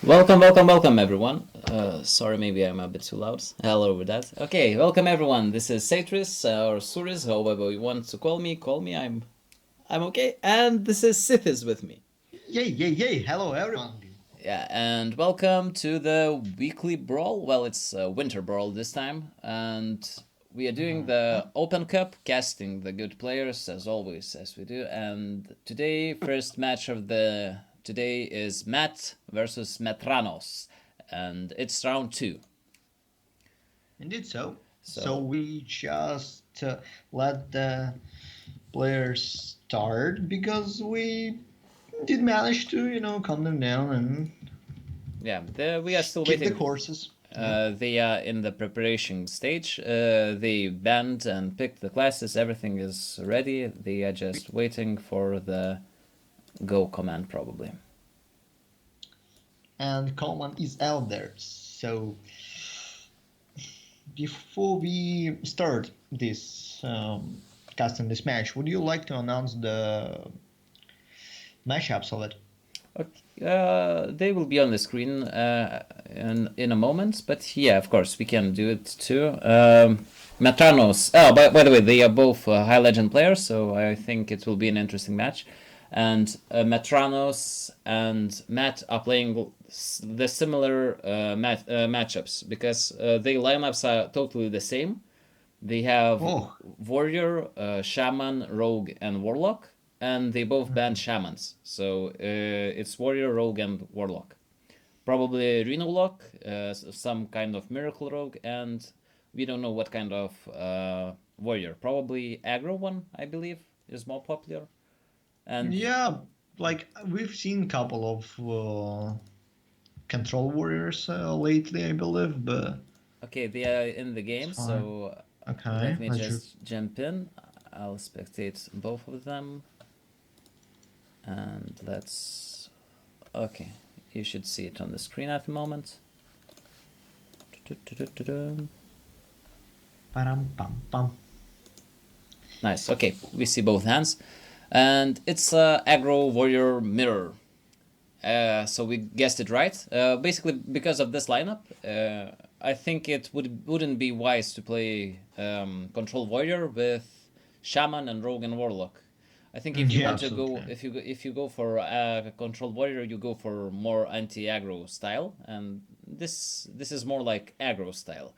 Welcome everyone. Sorry, maybe I'm a bit too loud. Hello with that. Okay, welcome everyone. This is Satris or Suris, however you want to call me. Call me. I'm okay. And this is Sithis with me. Yay, yay, yay! Hello, everyone. Yeah, and welcome to the weekly brawl. Well, it's Winter Brawl this time, and we are doing the Open Cup, casting the good players as always, as we do. And today, first match of the today is Matt versus Metranos, and it's round 2. Indeed so. So So we just let the players start because we did manage to, calm them down and yeah, we are still keep the waiting. courses. Yep. They are in the preparation stage. They banned and picked the classes. Everything is ready. They are just waiting for the go command, probably. And Coleman is out there. So before we start this casting this match, would you like to announce the matchups of it? Okay, they will be on the screen in a moment, but yeah, of course, we can do it too. Matranos. Oh, by the way, they are both high legend players, so I think it will be an interesting match. And Matranos and Matt are playing the similar matchups because their lineups are totally the same. They have Oh, Warrior, Shaman, Rogue, and Warlock, and they both ban Shamans. So it's Warrior, Rogue, and Warlock. Probably Reno Lock, some kind of Miracle Rogue, and we don't know what kind of Warrior. Probably Aggro one, I believe, is more popular. And yeah, like we've seen a couple of control warriors lately, I believe, but okay, they are in the it's game, fine. so Okay, let me let's just. just jump in. I'll spectate both of them. And let's... Okay, you should see it on the screen at the moment. Param, pam, pam. Nice, okay, we see both hands. And it's aggro warrior mirror. So we guessed it right. Basically, because of this lineup, I think it wouldn't be wise to play control warrior with shaman and rogue and warlock. I think if you Yeah, want to go, absolutely. if you go for a control warrior, you go for more anti aggro style, and this is more like aggro style.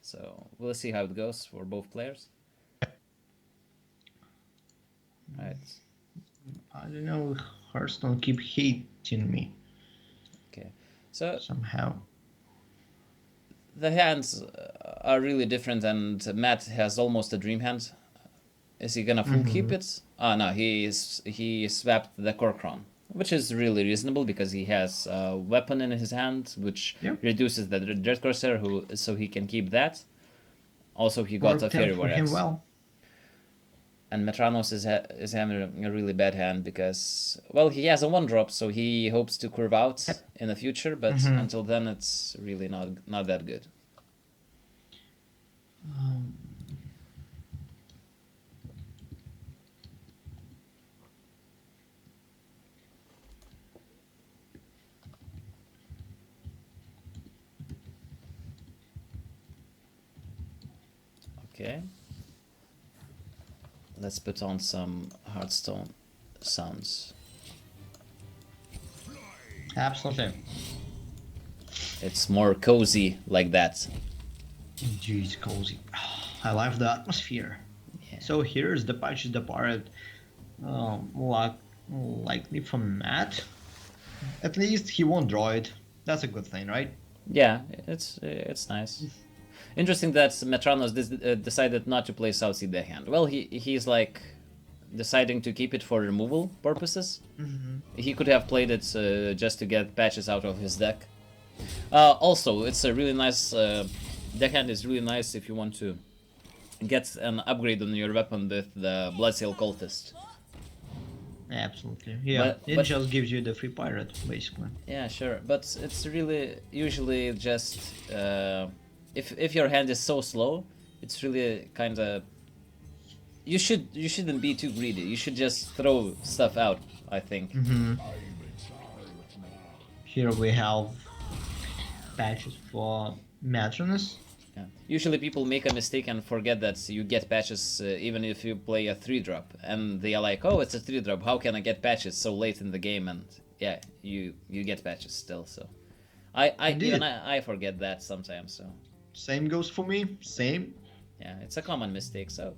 So we'll see how it goes for both players. Right. I don't know. Hearthstone keep hating me Okay. So somehow. the hands are really different, and Matt has almost a dream hand. Is he gonna full keep Hmm. it? Ah, no, he swapped the Corcron, which is really reasonable because he has a weapon in his hand, which Yep. reduces the Dread Corsair, so he can keep that. Also, he got a Worked out Fairy for him Vortex. well. And Metranos is having a really bad hand because, well, he has a 1-drop, so he hopes to curve out Yep. in the future, but Hmm. until then, it's really not that good. Um, Okay. Let's put on some Hearthstone sounds. absolutely. It's more cozy like that. Jeez, cozy. I love the atmosphere. Yeah. So here's the patch, the part like likely from Matt. At least he won't draw it. That's a good thing, right? Yeah, it's nice. Interesting that Metranos decided not to play Southsea Deckhand. Well, he's like deciding to keep it for removal purposes. Mm-hmm. He could have played it just to get patches out of his deck. Also, it's a really nice deckhand. Is really nice if you want to get an upgrade on your weapon with the Bloodseal Cultist. Absolutely. Yeah, But it but just gives you the free pirate, basically. yeah, sure. But it's really usually just if your hand is so slow, it's really kind of you shouldn't be too greedy. You should just throw stuff out, I think. Mm-hmm. Here we have patches for Matronus. Yeah. Usually people make a mistake and forget that you get patches even if you play a 3-drop, and they are like, oh, it's a 3-drop, how can I get patches so late in the game? And yeah, you get patches still. So I forget that sometimes. So Same goes for me. Same. yeah, it's a common mistake, so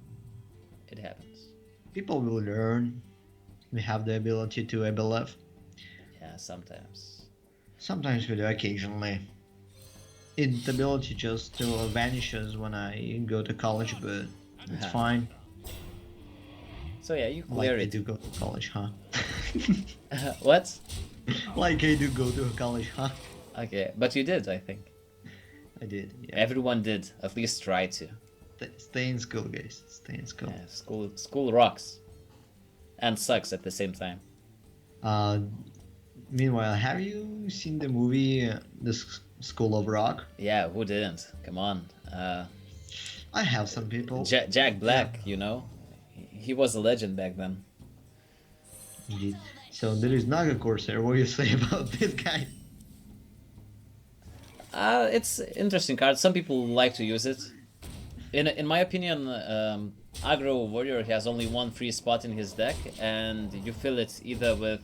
it happens. People will learn. We have the ability to, I believe. Yeah, sometimes. Sometimes we do, occasionally. Its ability just vanishes when I go to college, but it's fine. So yeah, you Like clear I it. do go to college, huh? What? Like I do go to college, huh? Okay, but you did, I think. I did, yeah. Everyone did, at least try to. Stay in school, guys. Stay in school. Yeah, school rocks. And sucks at the same time. Meanwhile, have you seen the movie School of Rock? Yeah, who didn't? Come on. I have some people. Jack Black, you know? He was a legend back then. Indeed. So there is Naga Corsair. What do you say about this guy? It's interesting card. Some people like to use it. In my opinion, Aggro Warrior has only one free spot in his deck, and you fill it either with...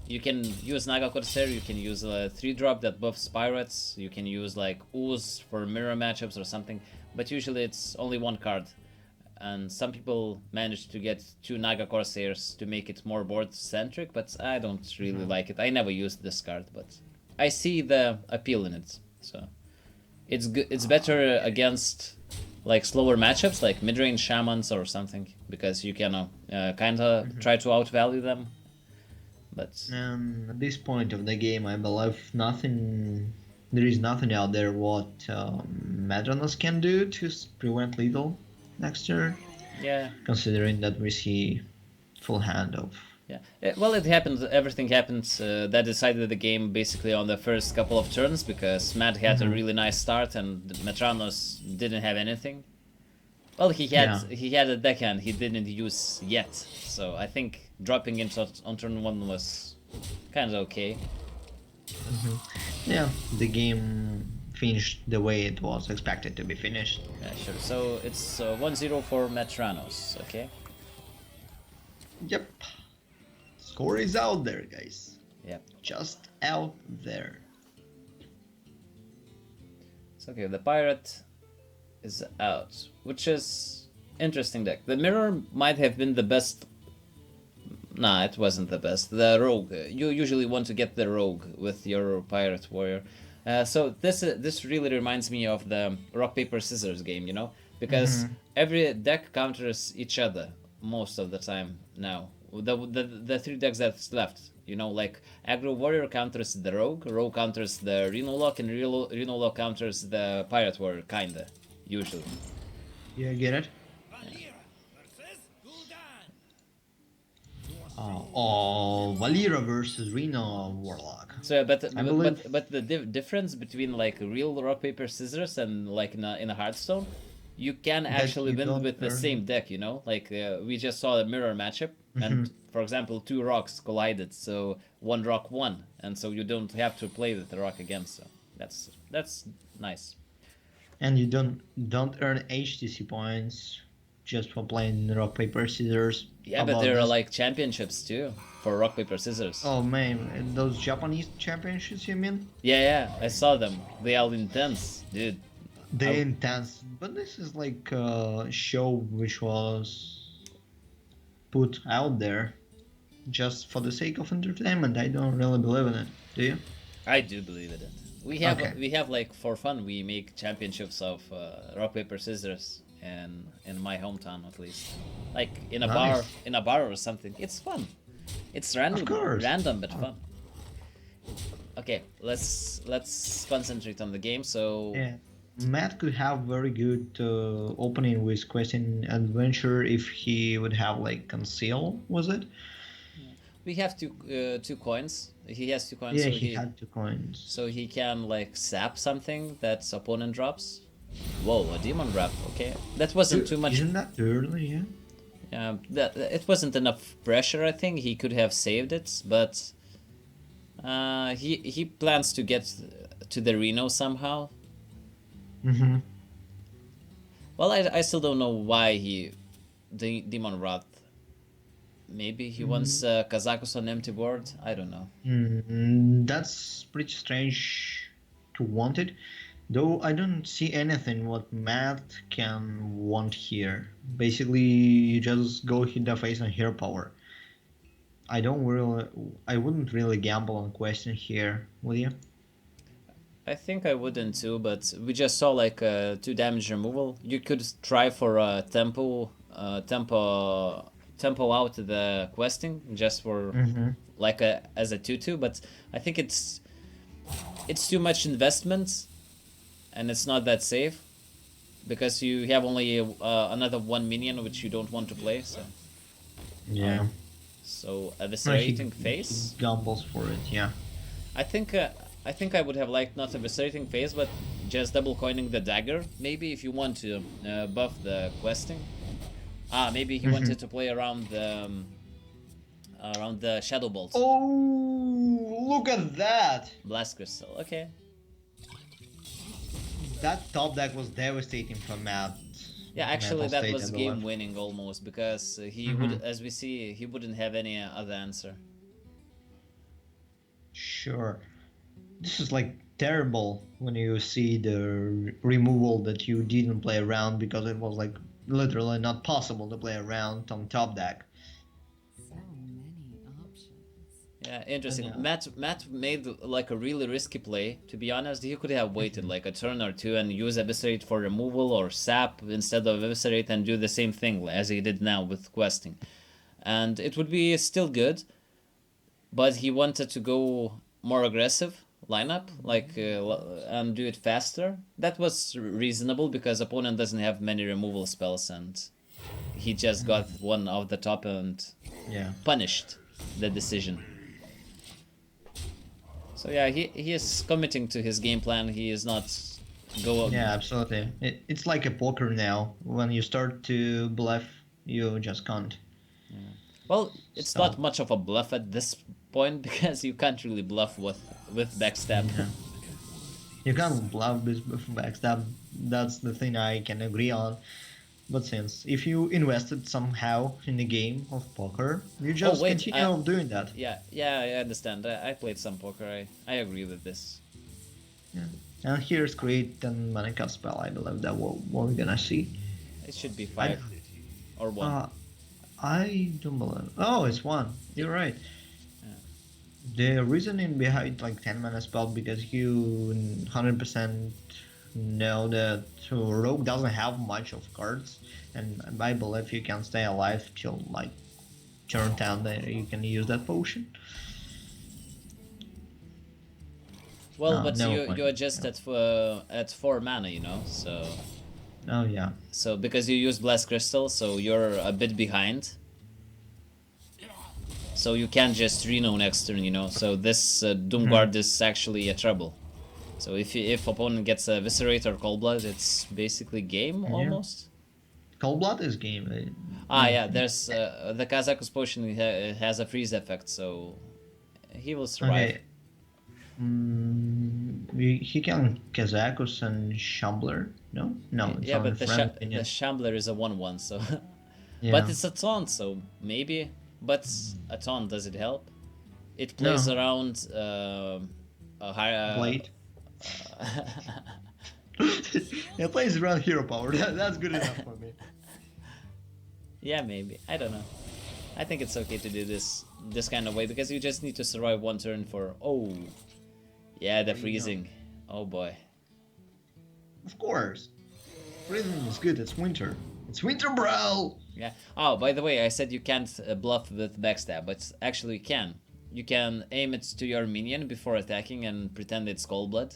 you can use Naga Corsair, you can use a 3-drop that buffs pirates, you can use like Ooze for mirror matchups or something, but usually it's only one card. And some people manage to get 2 Naga Corsairs to make it more board-centric, but I don't really like it. I never used this card, but I see the appeal in it. So it's good. It's better against like slower matchups, like mid-range shamans or something, because you can kind of try to outvalue them. But At this point of the game, I believe there is nothing out there what Madronas can do to prevent lethal next turn. yeah, Considering that we see full hand of. yeah. Well, it happened. Everything happened that decided the game basically on the first couple of turns, because Matt had a really nice start and Metranos didn't have anything. Well, he had a deckhand he didn't use yet, so I think dropping into on turn 1 was kind of okay. Yeah, the game finished the way it was expected to be finished. Yeah, sure. So it's 1-0 for Metranos, okay? Yep. Score is out there, guys. Yep. Just out there. It's okay. The pirate is out, which is interesting deck. The mirror might have been the best. Nah, it wasn't the best. The rogue. You usually want to get the rogue with your pirate warrior. So this really reminds me of the rock paper scissors game, you know, because every deck counters each other most of the time now. The 3 decks that's left, you know, like Aggro Warrior counters the rogue counters the Reno Lock, and Reno Lock counters the pirate warrior, kinda, usually. Yeah, get it? Valera versus Reno Warlock. So, but believe- the difference between like real rock paper scissors and like in a Hearthstone, you can actually you win don't with the earn- same deck. You know, like we just saw a mirror matchup, and for example, 2 rocks collided, so 1 rock won, and so you don't have to play with the rock again. So that's nice. And you don't earn HTC points just for playing rock paper scissors. Yeah, but About there are this. like championships too for rock paper scissors. Oh man, those Japanese championships, you mean? Yeah, I saw them. They are intense, dude. They're intense, but this is like a show which was put out there just for the sake of entertainment. I don't really believe in it. Do you? I do believe in it. We have like for fun we make championships of rock paper scissors in my hometown, at least, like in a bar or something. It's fun. It's random, but fun. Okay, let's concentrate on the game. So Yeah, Matt could have very good opening with Quest and Adventure if he would have like Conceal, was it? we have 2 coins. He has 2 coins. Yeah, So he had 2 coins. So he can like sap something that opponent drops. Whoa, a demon wrap. Okay, that wasn't too much. Isn't that early? Yeah. It wasn't enough pressure. I think he could have saved it, but He plans to get to the Reno somehow. Mm-hmm. Well, I still don't know why Demon Wrath. Maybe he wants Kazakus on empty board. I don't know. That's pretty strange to want it, though I don't see anything what Matt can want here. Basically, you just go hit the face and hero power. I don't really, I wouldn't really gamble on question here, would you? I think I wouldn't too, but we just saw like 2 damage removal. You could try for tempo out the questing just for Mm-hmm. like as a 2/2, but I think it's too much investment and it's not that safe because you have only another 1 minion which you don't want to play. Yeah. So No, eviscerating he face. gambles for it, yeah. I think I would have liked not eviscerating phase, but just double coining the dagger. Maybe if you want to buff the questing. Maybe he wanted to play around the shadow bolt. Oh, look at that! Blast crystal. Okay. That top deck was devastating for Matt. Yeah, actually Metal that State, was I game believe. winning almost because he would, as we see, he wouldn't have any other answer. Sure. This is like terrible when you see the removal that you didn't play around because it was like literally not possible to play around on top deck. So many options. Yeah, interesting. Yeah. Matt made like a really risky play. To be honest, he could have waited like a turn or two and use Eviscerate for removal or Sap instead of Eviscerate and do the same thing as he did now with questing. And it would be still good, but he wanted to go more aggressive lineup, like and do it faster. That was reasonable because opponent doesn't have many removal spells and he just got one off the top and Yeah. punished the decision. So yeah, he is committing to his game plan. He is not go. Yeah, absolutely. It's like a poker now. When you start to bluff, you just can't. Well, it's So- not much of a bluff at this point because you can't really bluff with backstab. Yeah. You can't bluff this with backstab. That's the thing I can agree on. But since if you invested somehow in the game of poker, you just wait, continue doing that. Yeah, I understand. I played some poker. I agree with this. Yeah. And here's create and Manika spell. I believe that what we're gonna see. It should be 5 or 1. I don't believe. Oh, it's 1. You're right. The reasoning behind like 10 mana spell because you 100% know that Rogue doesn't have much of cards, and I believe you can stay alive till like turn 10. Then you can use that potion. Well, No, but never you mind. are just at 4 mana, you know. Oh yeah. So because you use Blast Crystal, so you're a bit behind. So you can't just Reno next turn, you know. So this Doomguard is actually a trouble. So if opponent gets a Viscerate or Cold Blood, it's basically game almost. Cold Blood is game. Yeah, there's the Kazakus potion has a freeze effect, so he will survive. Okay. He can Kazakus and Shambler. No, it's Yeah, only but the friend opinion. Shambler is a 1/1, so. Yeah. But it's a taunt, so maybe. But a taunt, does it help? It plays No. around a higher. Blade. It plays around hero power. That's good enough for me. Yeah, maybe. I don't know. I think it's okay to do this kind of way because you just need to survive 1 turn for. Oh, yeah, the freezing. Oh boy. Of course. Freezing is good. It's winter. It's Winter Brawl. Yeah. Oh, by the way, I said you can't bluff with backstab, but actually you can. You can aim it to your minion before attacking and pretend it's Cold Blood,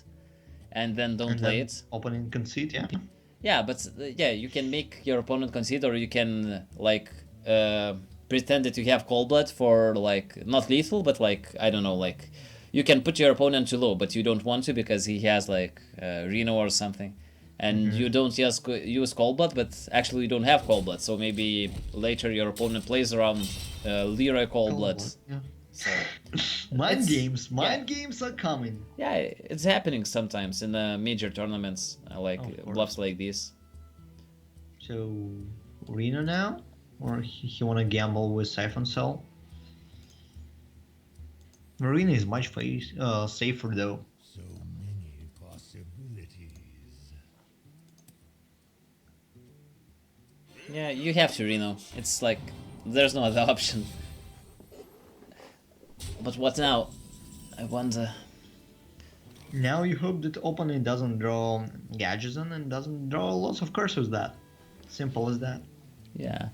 and then don't play it. Opening conceit, yeah. Yeah, but yeah, you can make your opponent concede, or you can like pretend that you have Cold Blood for like not lethal, but like I don't know, like you can put your opponent too low, but you don't want to because he has like Reno or something, and you don't just use Cold Blood, but actually you don't have Cold Blood, so maybe later your opponent plays around Leroy Cold Blood. Yeah. So Mind it's- games are coming. yeah, it's happening sometimes in major tournaments, like Of course. bluffs like these. So, Reno now? Or he wanna gamble with Siphon Cell? Marina is much safer though. So many possibilities. Yeah, you have to Reno. It's like there's no other option. But what now? I wonder. Now you hope that opponent doesn't draw Gadgetzan and doesn't draw lots of curses that. Simple as that. Yeah.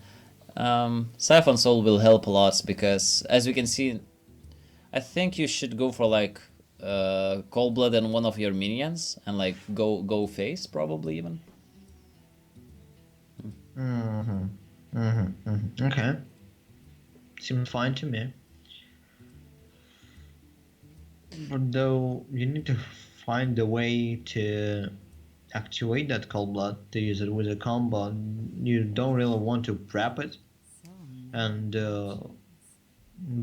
Siphon Soul will help a lot because, as you can see, I think you should go for like Cold Blood and one of your minions and like go face probably even. Okay. Seems fine to me. But though you need to find a way to activate that Cold Blood to use it with a combo. You don't really want to prep it, So many and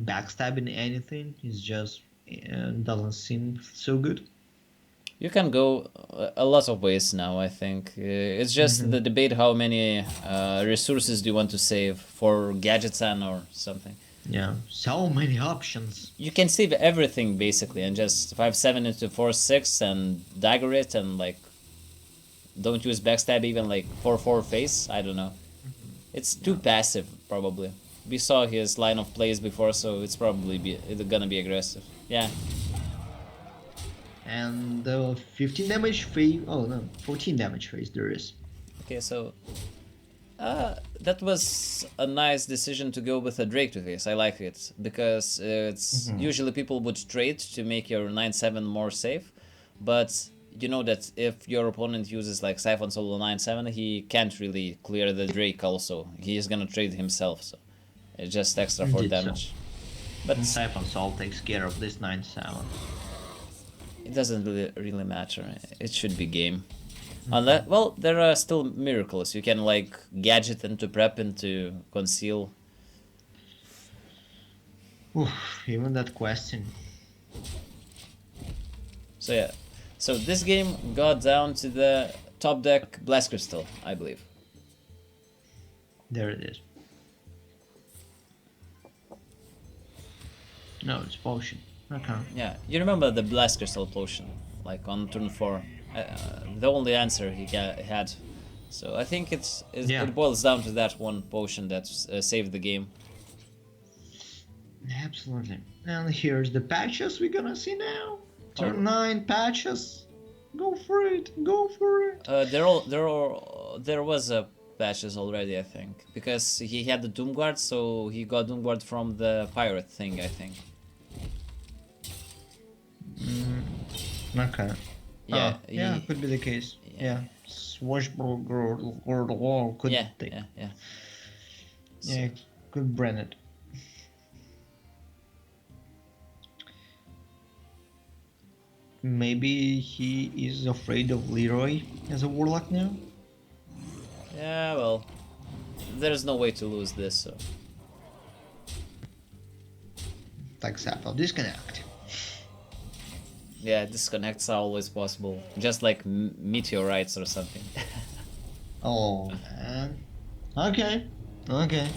backstabbing anything is just doesn't seem so good. You can go a lot of ways now, I think. It's just the debate how many resources do you want to save for Gadgetzan or something. Yeah, so many options. You can save everything basically and just 5-7 into 4-6 and dagger it and like don't use backstab even like 4-4 face. I don't know. It's too passive probably. We saw his line of plays before, so it's probably it's gonna be aggressive. Yeah. And 15 damage phase. Oh no, 14 damage phase there is. Okay, so that was a nice decision to go with a Drake to face. I like it because it's usually people would trade to make your 9-7 more safe, but you know that if your opponent uses like Siphon Solo 9-7, he can't really clear the Drake also. He is gonna trade himself, so it's just extra for Indeed so. damage. But And Siphon Soul takes care of this 9-7. it doesn't really matter. It should be game. Unless, well, there are still miracles. You can like gadget into prep into conceal. Oof, even that question. So yeah. So this game got down to the top deck Blast Crystal, I believe. There it is. No, it's potion. Okay. Yeah, you remember the Blast Crystal potion, like on turn 4. The only answer he had. So I think Yeah. it boils down to that one potion that saved the game. Absolutely. And here's the patches we're gonna see now. Turn Oh. 9 patches. Go for it. Go for it. There was a patches already, I think, because he had the Doom Guard, so he got Doom Guard from the pirate thing, I think. Okay. Yeah, yeah, he- could be the case. yeah. Yeah. Swashbuckler could Yeah, take. yeah. Yeah, could brand it. Maybe he is afraid of Leroy as a warlock now? Yeah, well, there's no way to lose this, so. Like Sapphire, disconnect. Yeah, disconnects are always possible. Just like meteorites or something. Oh man. Okay. Okay.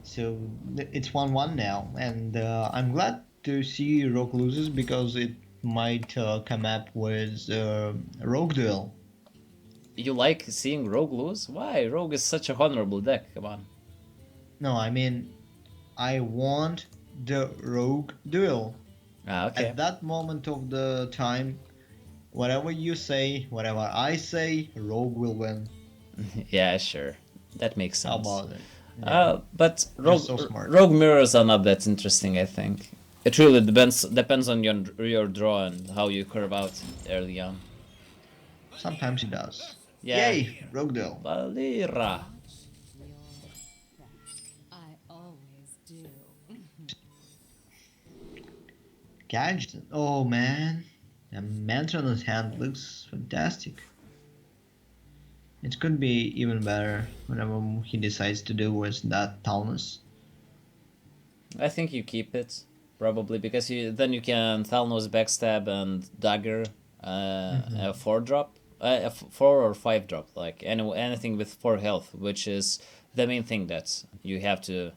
So it's 1-1 now, and I'm glad to see Rogue loses because it might come up with Rogue Duel. You like seeing Rogue lose? Why? Rogue is such a honorable deck, come on. No, I mean, I want the Rogue Duel. Ah, okay. At that moment of the time, whatever you say, whatever I say, Rogue will win. Yeah, sure. That makes sense. How about it? But You're so smart. Rogue mirrors are not that interesting, I think. It really depends on your draw and how you curve out early on. Sometimes it does. Yeah. Yay, Rogue Duel. Valira. I always do. Gadget. Oh man, the mantra on his hand looks fantastic. It could be even better whatever he decides to do with that Talnus. I think you keep it probably because then you can Thalnos backstab and dagger a 4 drop, a 4 or 5 drop, like anything with 4 health, which is the main thing that you have to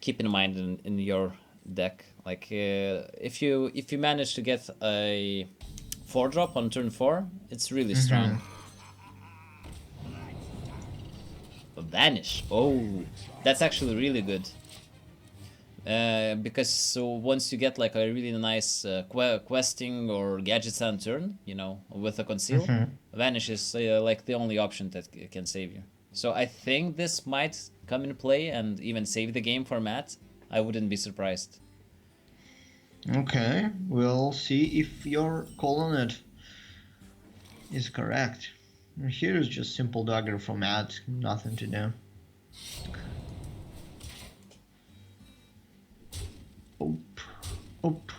keep in mind in your deck. Like if you manage to get a 4 drop on turn 4, it's really strong. Vanish. Oh, that's actually really good. Because so once you get like a really nice questing or gadgets on turn, you know, with a conceal, vanish is like the only option that can save you. So I think this might come in play and even save the game for Matt. I wouldn't be surprised. Okay, we'll see if your call on it is correct. Here's just simple dagger from Matt, nothing to do. Oop, oop.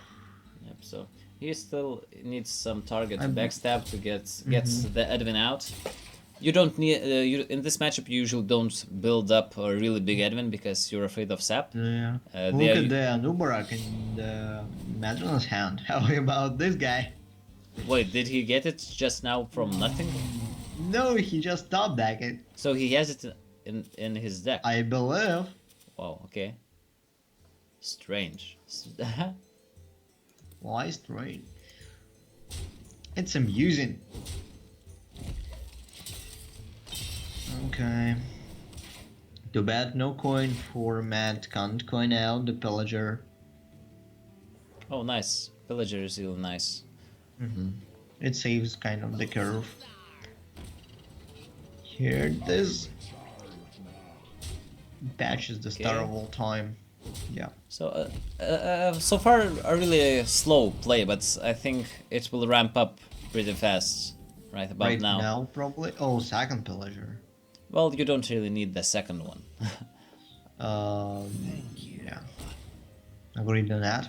Yep. So he still needs some target to backstab to get the Edwin out. You don't need you in this matchup. You usually don't build up a really big Edwin because you're afraid of sap. Yeah. Look at the Nubarak in the Madron's hand. How about this guy? Wait, did he get it just now from nothing? No, he just stopped that. So he has it in his deck. I believe. Wow. Okay. Strange. Why strange? It's amusing. Okay. Too bad no coin for Matt. Can't coin out the pillager. Oh, nice. Pillager is really nice. It saves kind of the curve. Here this patch is the star of all time. Yeah. So so far a really slow play, but I think it will ramp up pretty fast right about Right now. now probably. Oh, second pillager. Well, you don't really need the second one. Yeah. Agreed on that.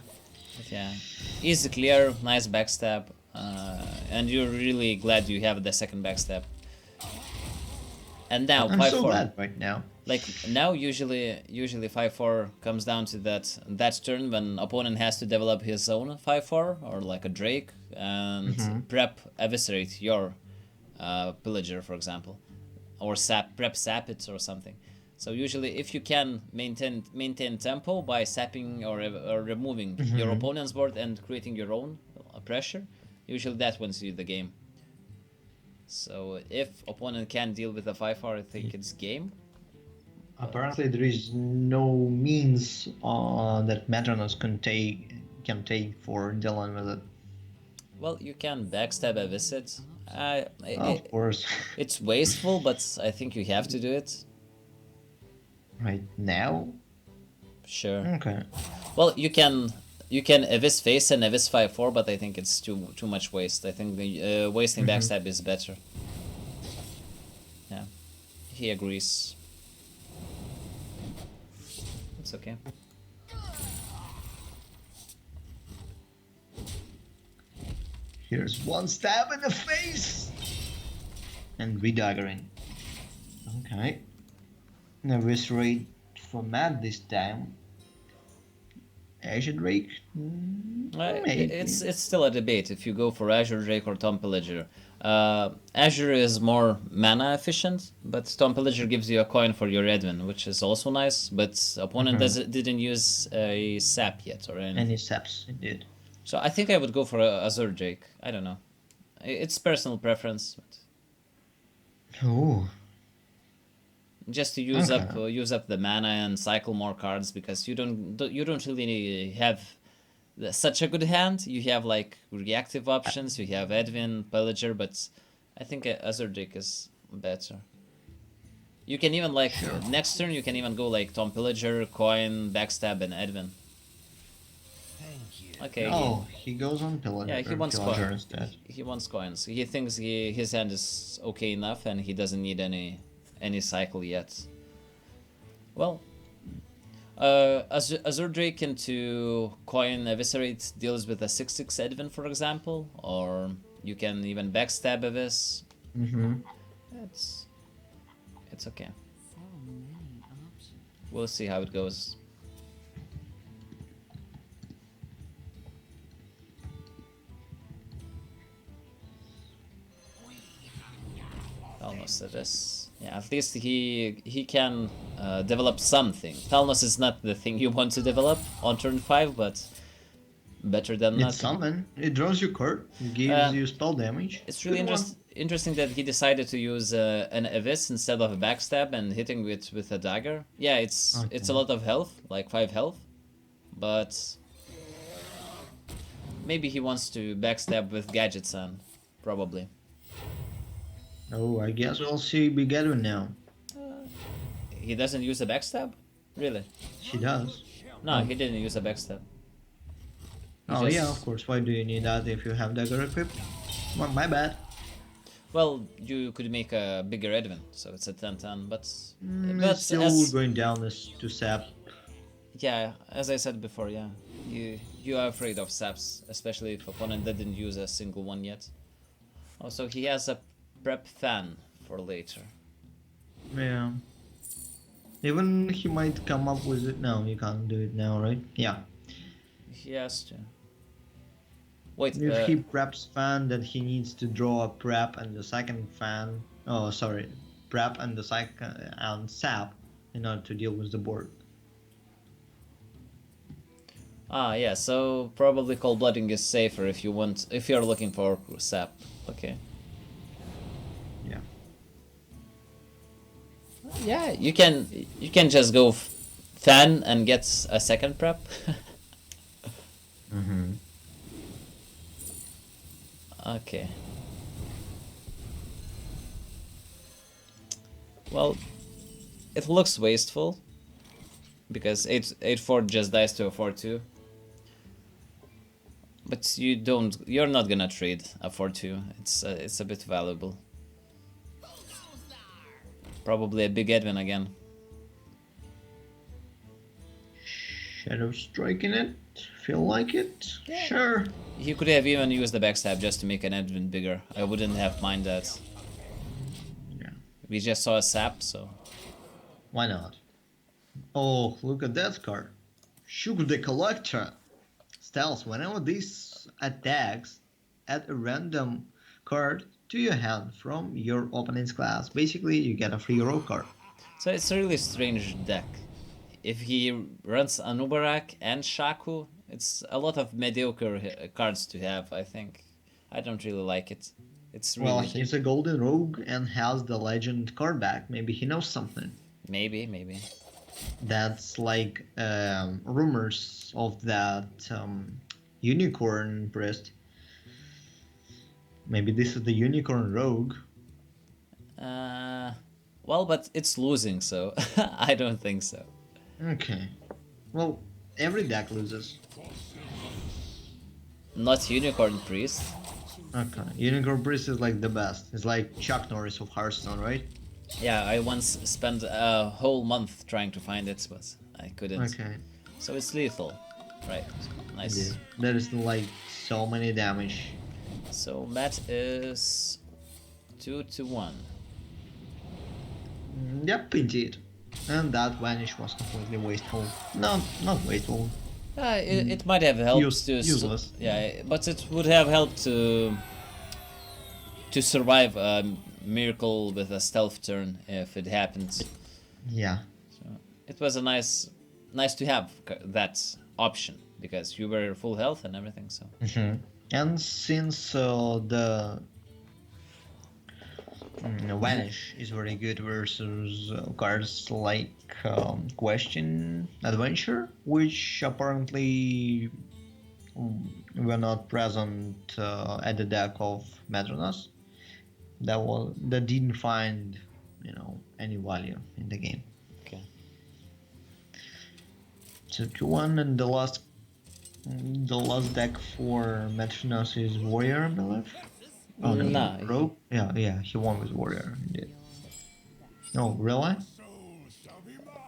But yeah, easy clear, nice backstab, and you're really glad you have the second backstab. And now I'm 5-4. so glad right now. Like now, usually 5-4 comes down to that turn when opponent has to develop his own 5-4 or like a Drake and prep eviscerate your pillager, for example, or prep sap it or something. So usually, if you can maintain tempo by sapping or removing your opponent's board and creating your own pressure, usually that wins you the game. So if opponent can deal with a 5-4, I think it's game. Apparently, there is no means that Metronos can take for dealing with it. Well, you can backstab a visit. Of course. It's wasteful, but I think you have to do it. Right now? Sure. Okay. Well, you can Evis face and Evis 5-4, but I think it's too much waste. I think the wasting backstab is better. Yeah, he agrees. It's okay. Here's one stab in the face! And redaggering. Okay. Eviscerate for Matt this time. Azure Drake? Maybe. It's still a debate if you go for Azure Drake or Tom Pillager. Azure is more mana efficient, but Tom Pillager gives you a coin for your Edwin, which is also nice. But opponent didn't use a sap yet or anything. Any saps, indeed. So I think I would go for Azure Drake. I don't know. It's personal preference. But Oh. just to use up the mana and cycle more cards because you don't really have such a good hand. You have like reactive options. You have Edwin, Pillager, but I think Azure Drake is better. You can even like next turn you can even go like Tom Pillager, Coin, Backstab, and Edwin. Okay. Oh, he goes on Pillager. Yeah, he wants Pillager coins. instead. He wants coins. He thinks his hand is okay enough, and he doesn't need any cycle yet. Well, Azure Drake into Coin Eviscerate deals with a 6/6 Edwin, for example, or you can even backstab Evis. It's okay. So many options. We'll see how it goes. Thalnos it is. Yeah, at least he can develop something. Thalnos is not the thing you want to develop on turn 5, but better than It's nothing. summon. It draws you card. It gives Uh, you spell damage. It's really Good one. interesting that he decided to use an Abyss instead of a backstab and hitting with a dagger. Yeah, it's a Okay. lot of health, like 5 health, but maybe he wants to backstab with gadgets on, probably. Oh, I guess we'll see Big Edwin now. He doesn't use a backstab? Really? She does. No, Oh. he didn't use a backstab. He Oh yeah, just- of course. Why do you need that if you have dagger equipped? Well, my bad. Well, you could make a bigger Edwin, so it's a 10-10, but It's still as, going down as to sap. yeah, as I said before, yeah, you are afraid of saps, especially if opponent didn't use a single one yet. Also, he has a prep fan for later. Yeah. Even he might come up with it. No, you can't do it now, right? Yeah. He has to. Wait, If he preps fan, then he needs to draw a prep and the second fan. Oh, sorry, prep and the second and sap in order to deal with the board. yeah, so probably cold blooding is safer if you're looking for sap. Okay. Yeah. Yeah, you can just go fan and get a second prep. Mm-hmm. Okay. Well, it looks wasteful because 8-4 just dies to a 4-2. But you're not gonna trade a 4-2. It's a bit valuable. Probably a big Edwin again. Shadow striking it. Feel like it? Sure. He could have even used the backstab just to make an Edwin bigger. I wouldn't have mind that. Yeah. We just saw a sap, so Why not? Oh, look at that card. Sugar the Collector. Styles, whenever this attacks, add a random card to your hand from your opponent's class. Basically, you get a free row card. so it's a really strange deck. If he runs Anubarak and Shaku, it's a lot of mediocre cards to have, I think. I don't really like it. It's really... Well, he's a golden rogue and has the legend card back. Maybe he knows something. Maybe. That's like rumors of that unicorn priest. Maybe this is the unicorn rogue. Well, but it's losing, so I don't think so. Okay. Well, every deck loses. Not Unicorn Priest. Okay. Unicorn priest is like the best. It's like Chuck Norris of Hearthstone, right? Yeah, I once spent a whole month trying to find it, but I couldn't. Okay. So it's lethal. Right, nice. That is like so many damage. So Matt is 2-1. Yep, indeed. And that vanish was completely wasteful. No, not wasteful. It might have helped Useless. Yeah, but it would have helped to survive a miracle with a stealth turn if it happens. Yeah. So it was a nice to have that option because you were full health and everything. So And since the vanish is very good versus cards like Question Adventure, which apparently were not present at the deck of Metronos, that didn't find any value in the game. okay. So 2-1, and the last deck for Metronos is Warrior, I believe. Oh no, Nah, Rogue. Yeah, he won with Warrior. Indeed. No, really?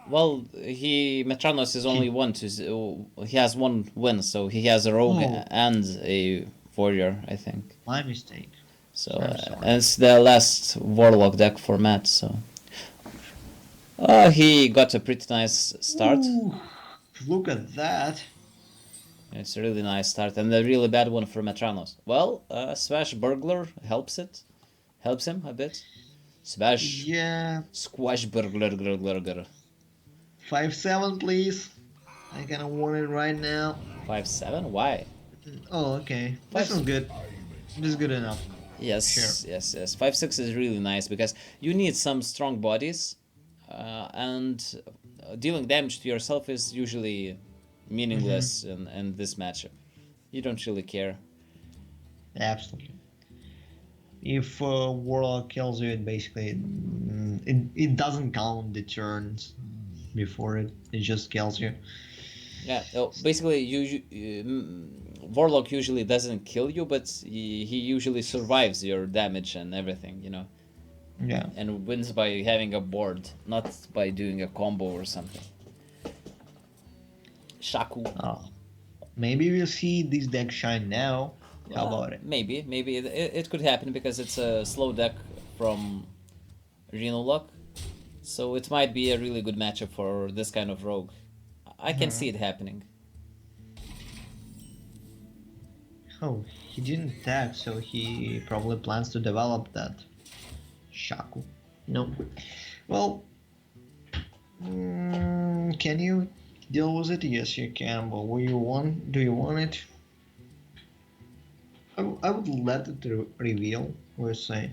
Well, Metronos is only one he has one win, so he has a rogue Oh. and a warrior, I think. My mistake. So I'm sorry. and it's the last warlock deck for Matt. So he got a pretty nice start. Ooh, look at that. It's a really nice start and a really bad one for Metronos. Well, Swash Burglar helps him a bit. Smash. Yeah, Squash burglar. 5-7, please. I kind of want it right now. 5-7? Why? Oh, okay. Five. This is good. This is good enough. Sure. Yes. 5-6 is really nice because you need some strong bodies, and dealing damage to yourself is usually meaningless in this matchup. You don't really care. Absolutely. If Warlock kills you, it basically it doesn't count the turns before it just kills you. Yeah. Basically, Warlock usually doesn't kill you, but he usually survives your damage and everything, you know, Yeah. and wins by having a board, not by doing a combo or something. Shaku. Maybe we'll see this deck shine now. How about it? Maybe it could happen because it's a slow deck from Reno Luck, so it might be a really good matchup for this kind of rogue. I can see it happening. Oh, he didn't tag, so he probably plans to develop that. Shaku. No. Well, can you deal with it? Yes, you can. But what you want? Do you want it? I would let it reveal. We'll say.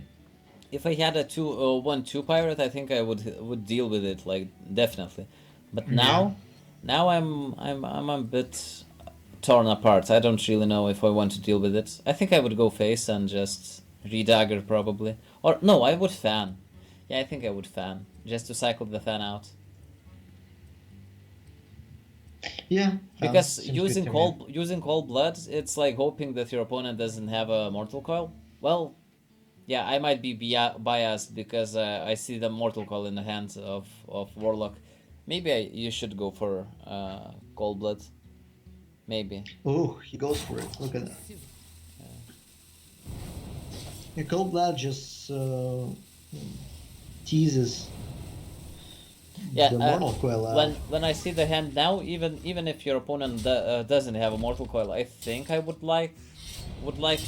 If I had a 1/2 pirate, I think I would deal with it, like, definitely. But Yeah. now I'm a bit torn apart. I don't really know if I want to deal with it. I think I would go face and just redagger probably, or no, I would fan. Yeah, I think I would fan just to cycle the fan out. Yeah. Because seems good to me. using cold blood, it's like hoping that your opponent doesn't have a mortal coil. Well, yeah, I might be biased because I see the mortal coil in the hands of Warlock. Maybe you should go for cold blood. Maybe. Oh, he goes for it. Look at that. Yeah, Cold Blood just teases Yeah, the Mortal Coil out. when I see the hand now, even if your opponent doesn't have a mortal coil, I think I would like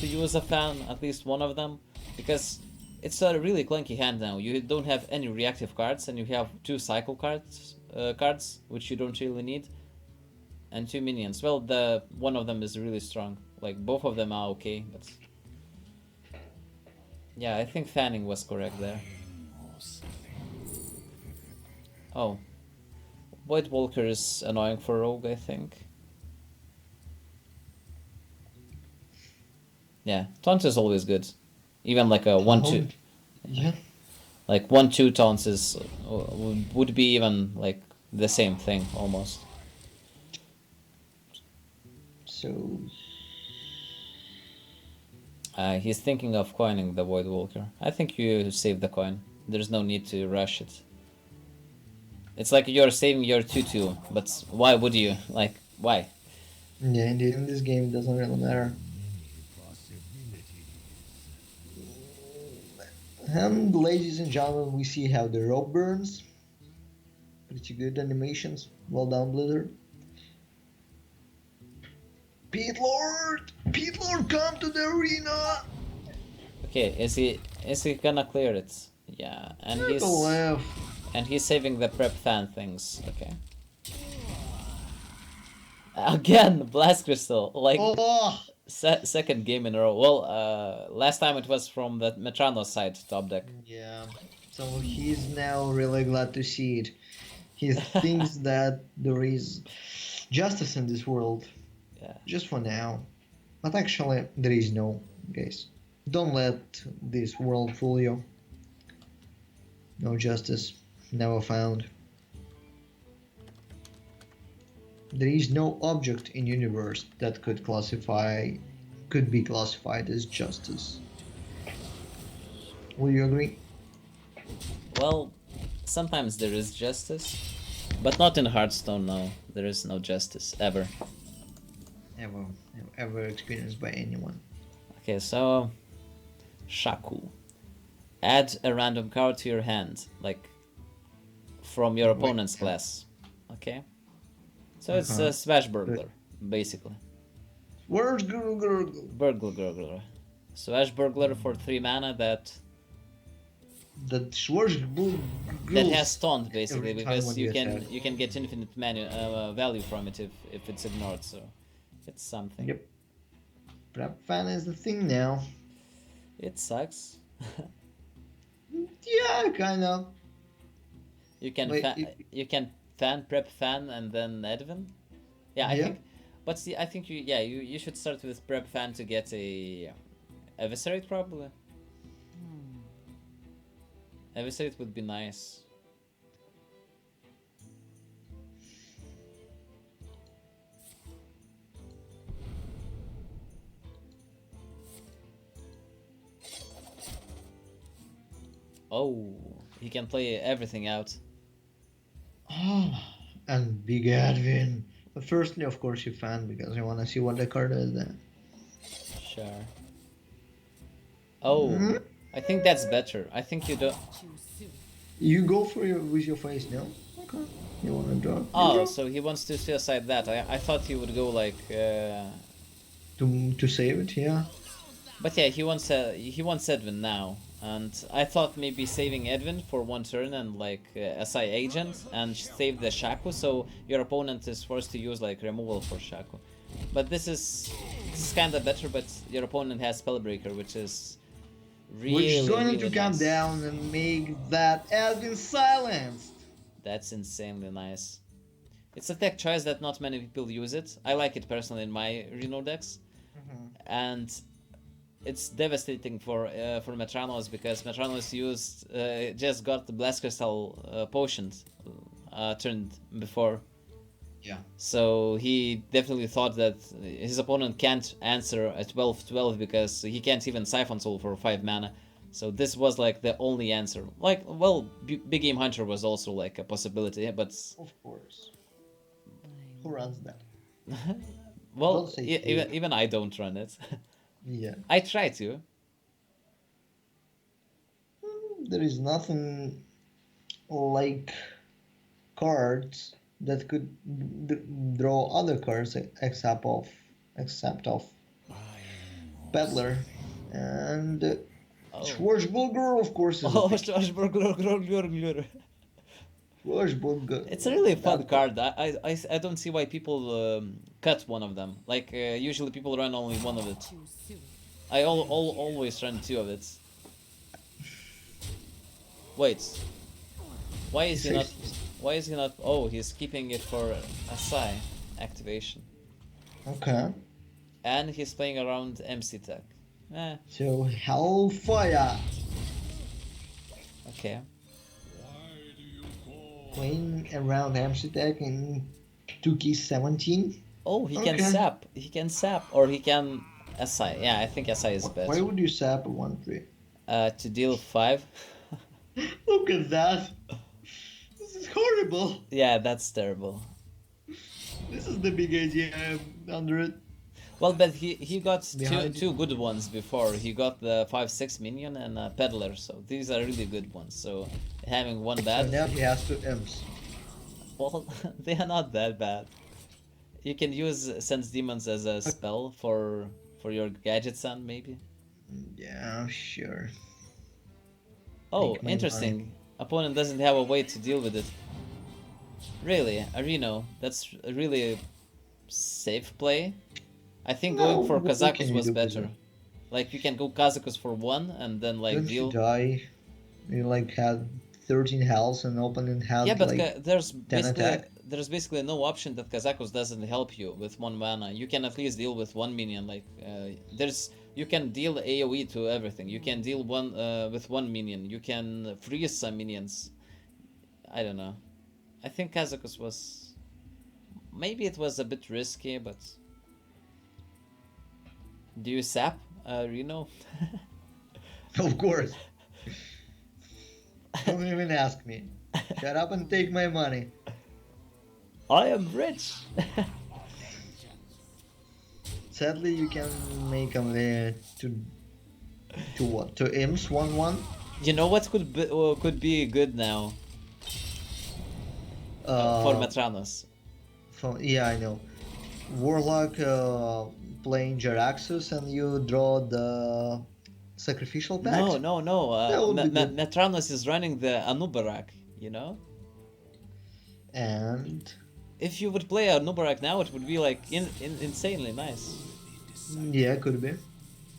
to use a fan, at least one of them, because it's a really clunky hand now. You don't have any reactive cards, and you have two cycle cards, which you don't really need, and two minions. Well, the one of them is really strong. Like, both of them are okay, but yeah, I think fanning was correct there. Oh, Void Walker is annoying for rogue, I think. Yeah, taunt is always good. Even like a 1/2, Yeah. like 1/2 taunts is would be even like the same thing almost. So He's thinking of coining the Void Walker. I think you save the coin. There's no need to rush it. It's like you're saving your 2/2, but why would you? Like, why? yeah, indeed, in this game it doesn't really matter. And ladies and gentlemen, we see how the rope burns. Pretty good animations. Well done, Blizzard. Pete Lord! Pete Lord, come to the arena! Okay, is he gonna clear it? Yeah, and he's saving the prep fan things. Okay. Again, Blast Crystal, like Oh! second game in a row. Well, last time it was from the Metranos side top deck. Yeah, so he's now really glad to see it. He thinks that there is justice in this world, Yeah. just for now. But actually, there is no, guys. Don't let this world fool you. No justice, never found. There is no object in universe that could be classified as justice. Will you agree? Well, sometimes there is justice, but not in Hearthstone. No, there is no justice ever. Ever experienced by anyone? Okay, so Shaku. Add a random card to your hand, like from your opponent's class. Okay? So it's a Smash Burglar, basically. Where's Gurgle? Burglar. Smash Burglar for 3 mana that The Schwarzbull That has taunt basically, every time because when you you can attack. you can get infinite value from it if it's ignored. So it's something. Yep. Prep fan is the thing now. It sucks. Yeah, kind of. You can Wait, it, you can fan prep fan and then Edwin. Yeah, I yeah. think. But see, I think you should start with prep fan to get a eviscerate probably. Eviscerate would be nice. Oh, he can play everything out. And Big Edwin. But firstly, of course, you fan because you want to see what the card is then. Sure. Oh, Hmm? I think that's better. I think you don't. Too soon. You go for your with your face now. Okay. You want to draw? You Oh, draw. so he wants to suicide that. I thought he would go like. To save it, yeah. But yeah, he wants Edwin now, and I thought maybe saving Edwin for one turn and like SI agent and save the Shaku, so your opponent is forced to use like removal for Shaku. But this is kinda better, but your opponent has Spellbreaker, which is really Which is going to really come nice. down and make that Edwin silenced. That's insanely nice. It's a tech choice that not many people use it. I like it personally in my Reno decks, and it's devastating for Metranos because Metranos just got the Blast Crystal potions turned before. Yeah. So he definitely thought that his opponent can't answer a 12/12 because he can't even Siphon Soul for 5 mana. So this was like the only answer. Like, well, Big Game Hunter was also like a possibility, but Of course. Who runs that? well, Don't say even I don't run it. Yeah. I try to. There is nothing like cards that could draw other cards except of Peddler and Oh. Schwarzburger, of course, is a Oh, pick. Schwarzburg. Schwarzburger. It's a really fun That card. I don't see why people cut one of them. Like, usually people run only one of it. Too soon. I always run 2 of it. Wait. Why is he not... Why is he not... Oh, he's keeping it for Asai activation. Okay. And he's playing around MC Tech. Eh, So Hellfire okay. playing around Amsterdam in 2K 17. Oh, he can Okay. sap. He can sap. Or he can Asai. Yeah, I think Asai is Why better. would you sap a 1-3? To deal 5. Look at that. This is horrible. Yeah, that's terrible. This is the big idea under it. Well, but he got Behind two good ones before. He got the 5/6 minion and a peddler, so these are really good ones. So having one So bad, now he has to imps. well, they are not that bad. You can use Sense Demons as a spell for your gadget son, maybe. Yeah, sure. Oh, Make me interesting. Opponent doesn't have a way to deal with it. Really, Areno. That's a really safe play. I think No, going for what can Kazakus you was do with better. it? Like you can go Kazakus for 1 and then like Don't you deal. die? You like had 13 health and opponent had Yeah, but like there's 10 basically attack. no option that Kazakus doesn't help you with 1 mana. You can at least deal with 1 minion. Like you can deal AOE to everything. You can deal with 1 minion. You can freeze some minions. I don't know. I think Kazakus was maybe it was a bit risky, but do you sap Reno? Of course. Don't even ask me. Shut up and take my money. I am rich. Sadly, you can make them to what? To imps 1-1. You know what could be good now for Metranos? Yeah, I know. Warlock playing Jaraxxus and you draw the sacrificial pact? No, no, no. That would be good. Metranos is running the Anubarak, you know? And If you would play Anubarak now, it would be like insanely nice. yeah, could be.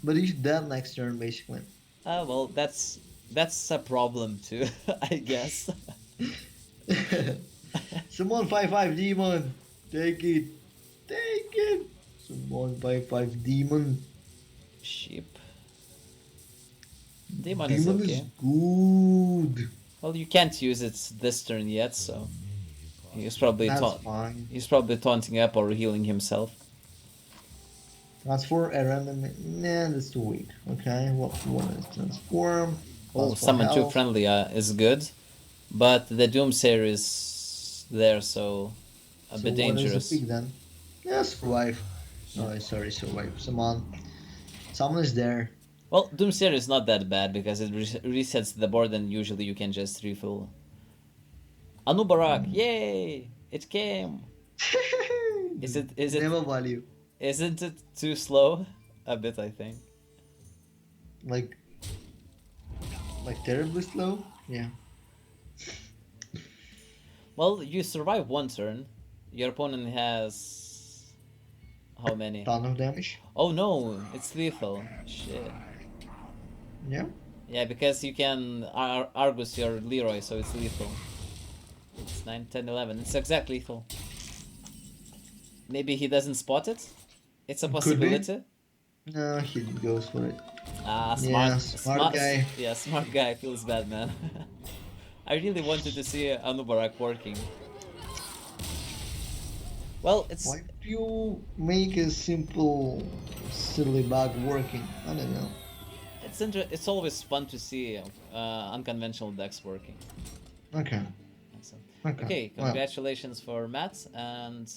But he's dead next turn, basically. Ah, well, that's a problem too, I guess. Summon 5/5 demon. Take it. Take it. Summon 5/5 demon. Sheep. Demon is Demon okay. is good. Well, you can't use it this turn yet, so he's probably That's fine. he's probably taunting up or healing himself. Transform a random. Nah, that's too weak. Okay, what one is transform? Oh, Plus summon 2 health. friendly is good, but the Doomsayer is there, so a bit What dangerous. is the pick then? Yeah, survive. No, sorry, survive. Summon. Someone is there. Well, Doomsayer is not that bad because it resets the board and usually you can just refill. Anubarak, yay! It came! Is it Never value. isn't it too slow? A bit, I think. Like terribly slow? Yeah. Well, you survive one turn. Your opponent has how many? Ton of damage. Oh no, it's lethal. Shit. Yeah. Yeah, because you can Argus your Leroy, so it's lethal. It's 9, 10, 11. It's exactly lethal. Maybe he doesn't spot it? It's a Could be. possibility. No, he goes for it. Ah, smart. Yeah, smart guy. Yeah, smart guy. Feels bad, man. I really wanted to see Anubarak working. Well, it's... Why do you make a simple, silly bug working? I don't know. It's always fun to see unconventional decks working. Okay. So, Okay. okay, Well, congratulations for Matt, and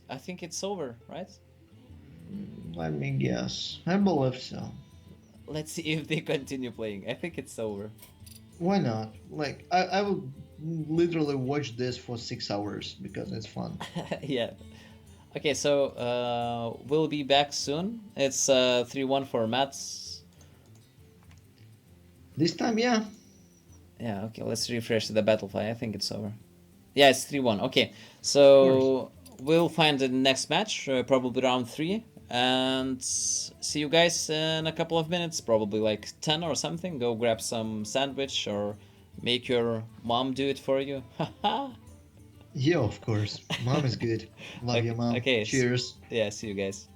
I think it's over, right? let me guess. I believe so. Let's see if they continue playing. I think it's over. Why not? Like, I would literally watch this for 6 hours because it's fun. Yeah. Okay, so we'll be back soon. It's 3-1 for Matt. This time, yeah. Yeah, okay, let's refresh the battle file. I think it's over. Yeah, it's 3-1. Okay, so we'll find the next match, probably round 3. And see you guys in a couple of minutes, probably like 10 or something. Go grab some sandwich or make your mom do it for you. Yeah, of course. Mom is good. Love you, Mom. Okay, Cheers. Yeah, see you guys.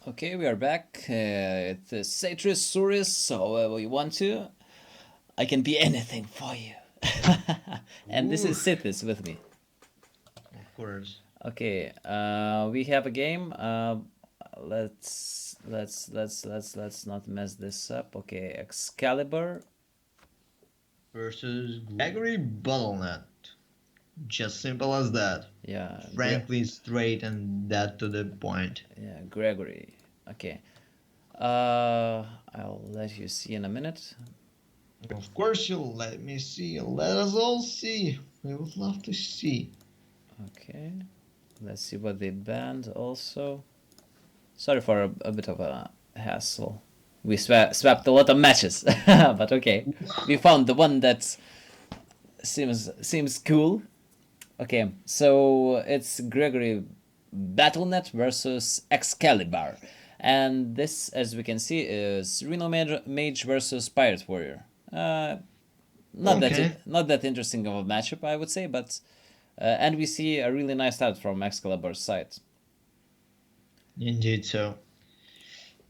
Okay, we are back. It's Satris Suris, however you want to. I can be anything for you. And this is Oof. Sithis with me. Of course. Okay, we have a game. Let's not mess this up. Okay, Excalibur. Versus Gregory Bottlenet. Just simple as that. Yeah, Frankly, straight and that to the point. yeah, Gregory. Okay. I'll let you see in a minute. Of course, you'll let me see. Let us all see. We would love to see. Okay. Let's see what they banned also. Sorry for a bit of a hassle. We swapped a lot of matches, but okay. We found the one that seems cool. Okay, so it's Gregory Battlenet versus Excalibur. And this, as we can see, is Reno Mage versus Pirate Warrior. Okay. Not that interesting of a matchup, I would say, but and we see a really nice start from Excalibur's side. Indeed, so.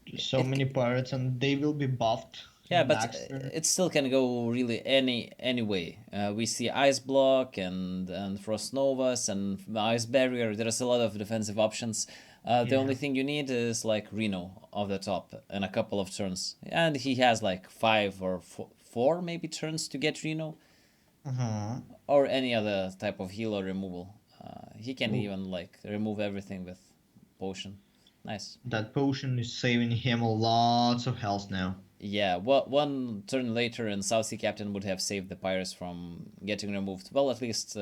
Just so It many pirates, and they will be buffed. Yeah, but Next turn. it still can go really any way. We see Ice Block and Frost Novas and Ice Barrier. There's a lot of defensive options. The Yeah. only thing you need is like Reno off the top and a couple of turns, and he has like 5 or 4 maybe turns to get Reno Uh-huh. or any other type of heal or removal. He can Ooh. even like remove everything with potion. Nice. That potion is saving him lots of health now. Yeah, one turn later, and South Sea Captain would have saved the pirates from getting removed. Well, at least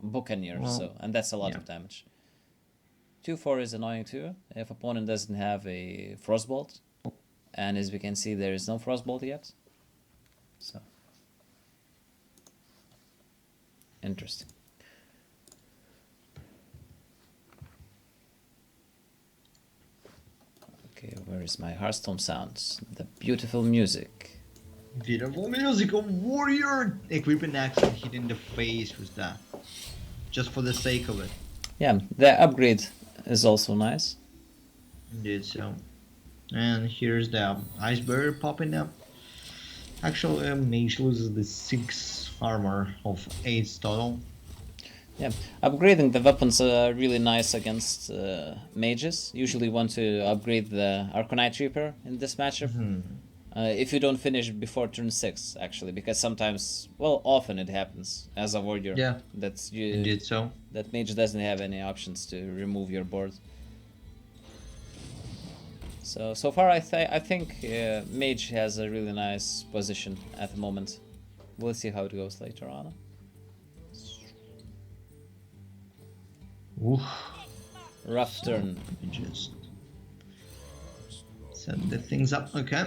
Buccaneer, Well, so and that's a lot yeah. of damage. 2-4 is annoying too if opponent doesn't have a Frostbolt, and as we can see, there is no Frostbolt yet. So interesting. Okay, where is my Hearthstone sounds? The beautiful music. Beautiful music of warrior! Equipping axe and hitting the face with that. Just for the sake of it. Yeah, the upgrade is also nice. Indeed, so. And here's the ice barrier popping up. Actually, Mage loses the 6 armor of 8 total. Yeah, upgrading the weapons are really nice against mages. Usually want to upgrade the Arcanite Reaper in this matchup. If you don't finish before turn 6, actually, because sometimes, well, often it happens as a warrior. Yeah, That indeed, so. that mage doesn't have any options to remove your board. So far, I think mage has a really nice position at the moment. We'll see how it goes later on. Oof. Rough turn. Let me just set the things up. Okay.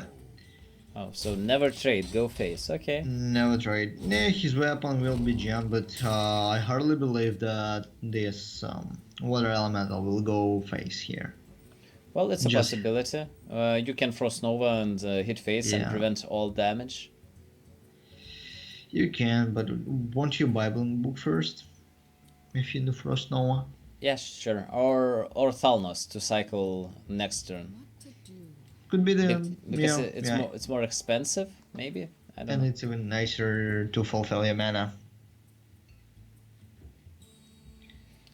Oh, so never trade, go face. Okay. Never tried. Yeah, his weapon will be jammed, but I hardly believe that this water elemental will go face here. Well, it's a Just- possibility. You can Frost Nova and hit face and Yeah. prevent all damage. You can, but won't you Bible book first? If you do Frost Nova? Yeah, sure. Or Thalnos to cycle next turn. What to do? Could be the Because yeah, it's yeah. more expensive, maybe. I don't And know. it's even nicer to fulfill your mana.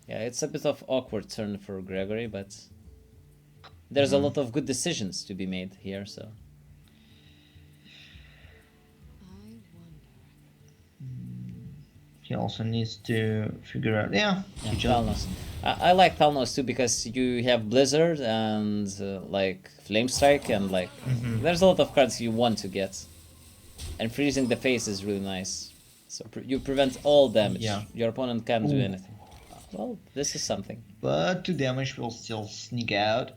Yeah, it's a bit of awkward turn for Gregory, but there's a lot of good decisions to be made here. So I wonder. He also needs to figure out. Yeah, yeah, he just Thalnos. I like Thalnos too because you have Blizzard and like Flame Strike and like there's a lot of cards you want to get, and freezing the face is really nice. So you prevent all damage. Yeah. Your opponent can't do Ooh. anything. Well, this is something. but 2 damage will still sneak out.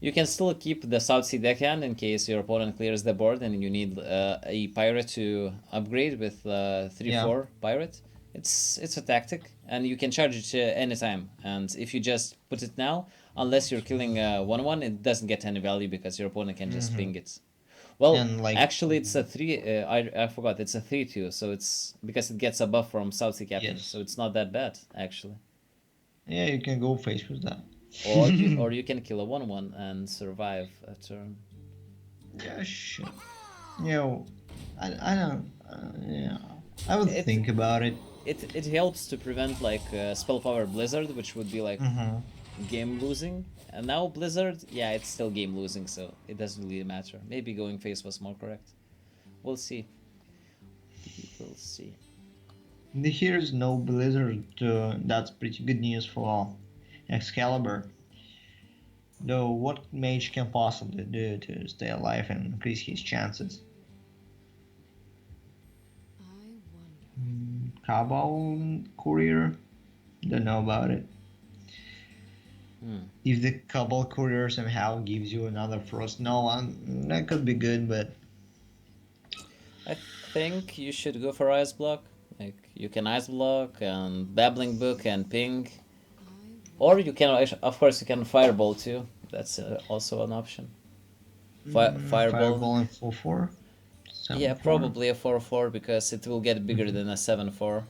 You can still keep the South Sea deckhand in case your opponent clears the board and you need a pirate to upgrade with 3/4 pirate. It's a tactic, and you can charge it anytime. And if you just put it now, unless you're killing 1/1, it doesn't get any value because your opponent can just ping it. Well, And, like- actually, it's a 3. I forgot. It's a 3/2, so it's because it gets a buff from South Sea Captain, Yes. so it's not that bad actually. Yeah, you can go face with that. or you can kill a 1/1 and survive a turn. Yeah, sure. You know, I don't. Yeah, I would It think about it. it helps to prevent like spell power blizzard, which would be like Mm-hmm. game losing. And now blizzard, yeah, it's still game losing, so it doesn't really matter. Maybe going face was more correct. We'll see. We will see. Here's no Blizzard. That's pretty good news for Excalibur. Though, what mage can possibly do to stay alive and increase his chances? I wonder. Cabal Courier? Don't know about it. If the Cabal Courier somehow gives you another Frost Nova, that could be good, but I think you should go for ice block. Like you can ice block and babbling book and ping, or you can of course you can fireball too. That's also an option. Fireball. Fireball in 4/4? Yeah, 7/4? probably a 4/4 because it will get bigger than a 7/4.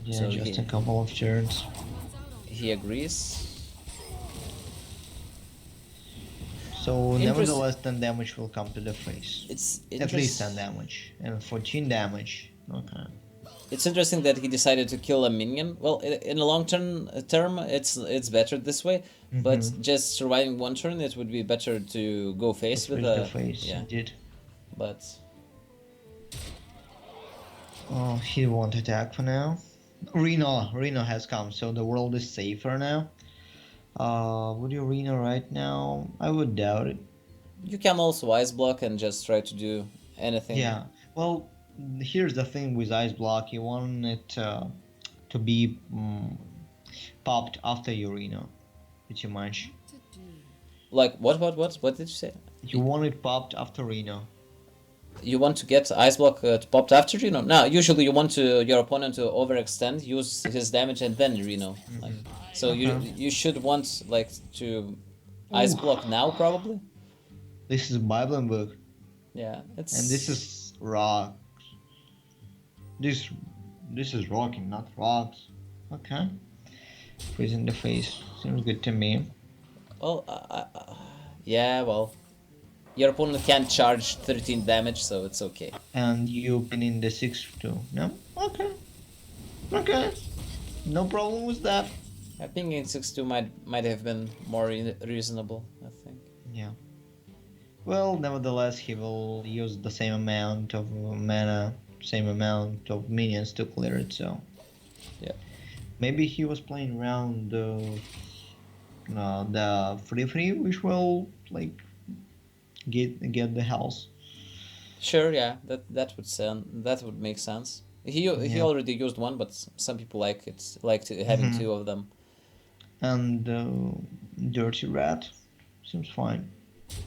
Yeah, So just he- a couple of turns. He agrees. So, Interest- nevertheless, 10 damage will come to the face. It's At least 10 damage. And 14 damage. Okay. It's interesting that he decided to kill a minion. Well, in a long term, it's better this way. But just surviving one turn, it would be better to go face with Switch the a face, yeah. indeed. But Oh, he won't attack for now. Reno has come, so the world is safer now. Would you Reno right now? I would doubt it. you can also ice block and just try to do anything. Yeah. Well, here's the thing with Ice Block. You want it to be popped after your Reno, pretty much. To do. Like what did you say? You want it popped after Reno. You want to get ice block popped after Reno? No, usually you want your opponent to overextend, use his damage, and then Reno. Like, so you should want like to ice block now probably. This is Bible book, Yeah, it's and this is rock. This is rocking, not rocks. Okay. Freezing the face seems good to me. well, yeah, well, your opponent can't charge 13 damage, so it's okay. And you pin in the 6-2. No? Okay. Okay. No problem with that. I think in 6-2 might have been more reasonable. I think. Yeah. Well, nevertheless, he will use the same amount of mana, same amount of minions to clear it, so... Yeah. Maybe he was playing around the 3/3, which will, like, get the house. Sure, yeah, that would make sense. He Yeah. already used one, but some people like to having two of them. And Dirty Rat seems fine.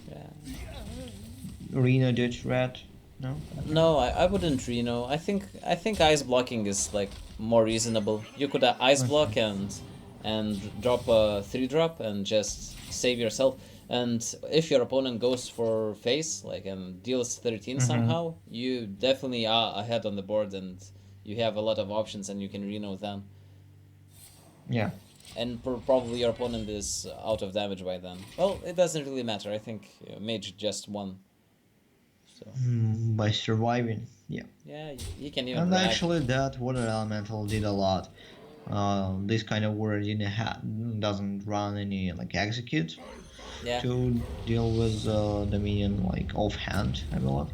Yeah. Arena Dirty Rat, no? No, I wouldn't Reno. I think ice blocking is like more reasonable. You could ice block and drop a 3-drop and just save yourself. And if your opponent goes for face like and deals 13 somehow, you definitely are ahead on the board and you have a lot of options and you can Reno then. Yeah. And probably your opponent is out of damage by then. Well, it doesn't really matter. I think Mage just won. So By surviving, yeah. yeah, he can even. And react. actually, that water elemental did a lot. This kind of water doesn't run any like execute Yeah, to deal with the minion like offhand, I believe.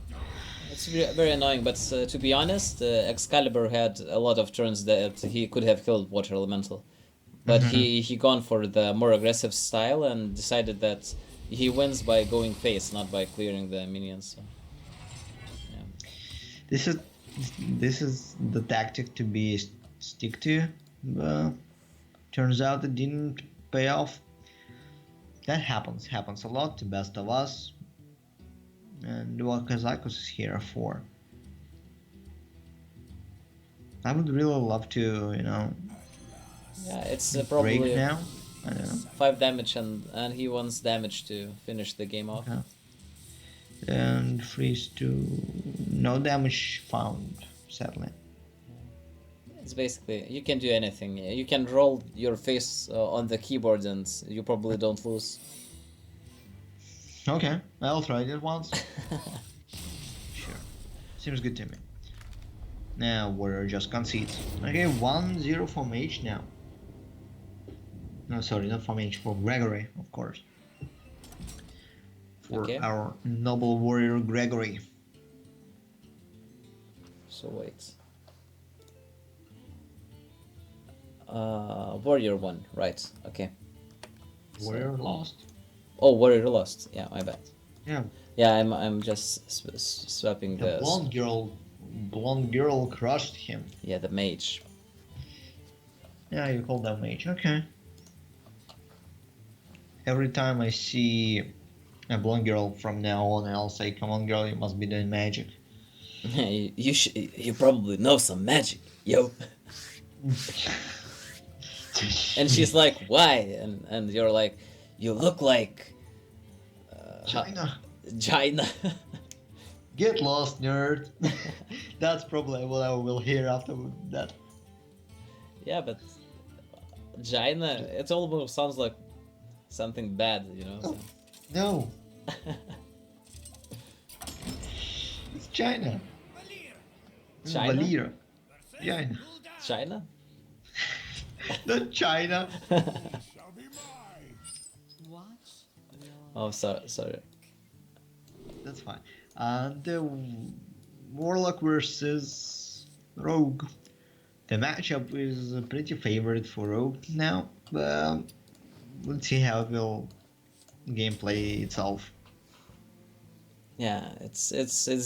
it's very annoying. But to be honest, Excalibur had a lot of turns that he could have killed Water Elemental, but he gone for the more aggressive style and decided that he wins by going face, not by clearing the minions. So, yeah. This is the tactic to be stick to. Turns out it didn't pay off. That happens a lot to Best of Us, and what Kazakos is here for. I would really love to, Yeah, it's break probably now. I don't know. 5 damage and he wants damage to finish the game off. Okay. And freeze to no damage found, sadly. It's basically, you can do anything. You can roll your face on the keyboard and you probably don't lose. Okay, I'll try it once. Sure. Seems good to me. Now we're just concedes. Okay, 1-0 for Mage now. No, sorry, not for Mage, for Gregory, of course. For Okay. our noble warrior Gregory. So wait. Warrior won, right? Okay. Warrior lost. Oh, warrior lost. Yeah, my bad. Yeah, Yeah, I'm just swapping the the blonde girl crushed him. yeah, the mage. Yeah, you call that Mage. Okay. Every time I see a blonde girl from now on, I'll say, "Come on, girl, you must be doing magic." You probably know some magic, yo. And she's like, why? And you're like, you look like China. China. Get lost, nerd. That's probably what I will hear after that. Yeah, but China, it almost sounds like something bad, you know? So. No, it's China. China? Valir. China. China? Not China. Shall be mine. Watch your Oh, sorry. That's fine. And the Warlock versus Rogue. The matchup is pretty favorite for Rogue now, but we'll see how it will gameplay itself. Yeah, it's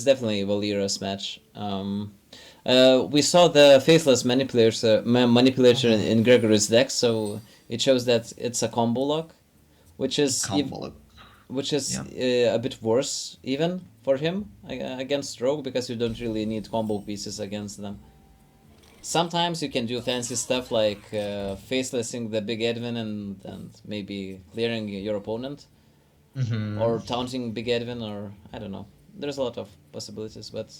definitely Valera's match. We saw the faithless manipulator in Gregory's deck, so it shows that it's a combo lock, which is Combo. a bit worse even for him against Rogue, because you don't really need combo pieces against them. Sometimes you can do fancy stuff like facelessing the big Edwin and maybe clearing your opponent. Mm-hmm. Or taunting Big Edwin, or I don't know. There's a lot of possibilities, but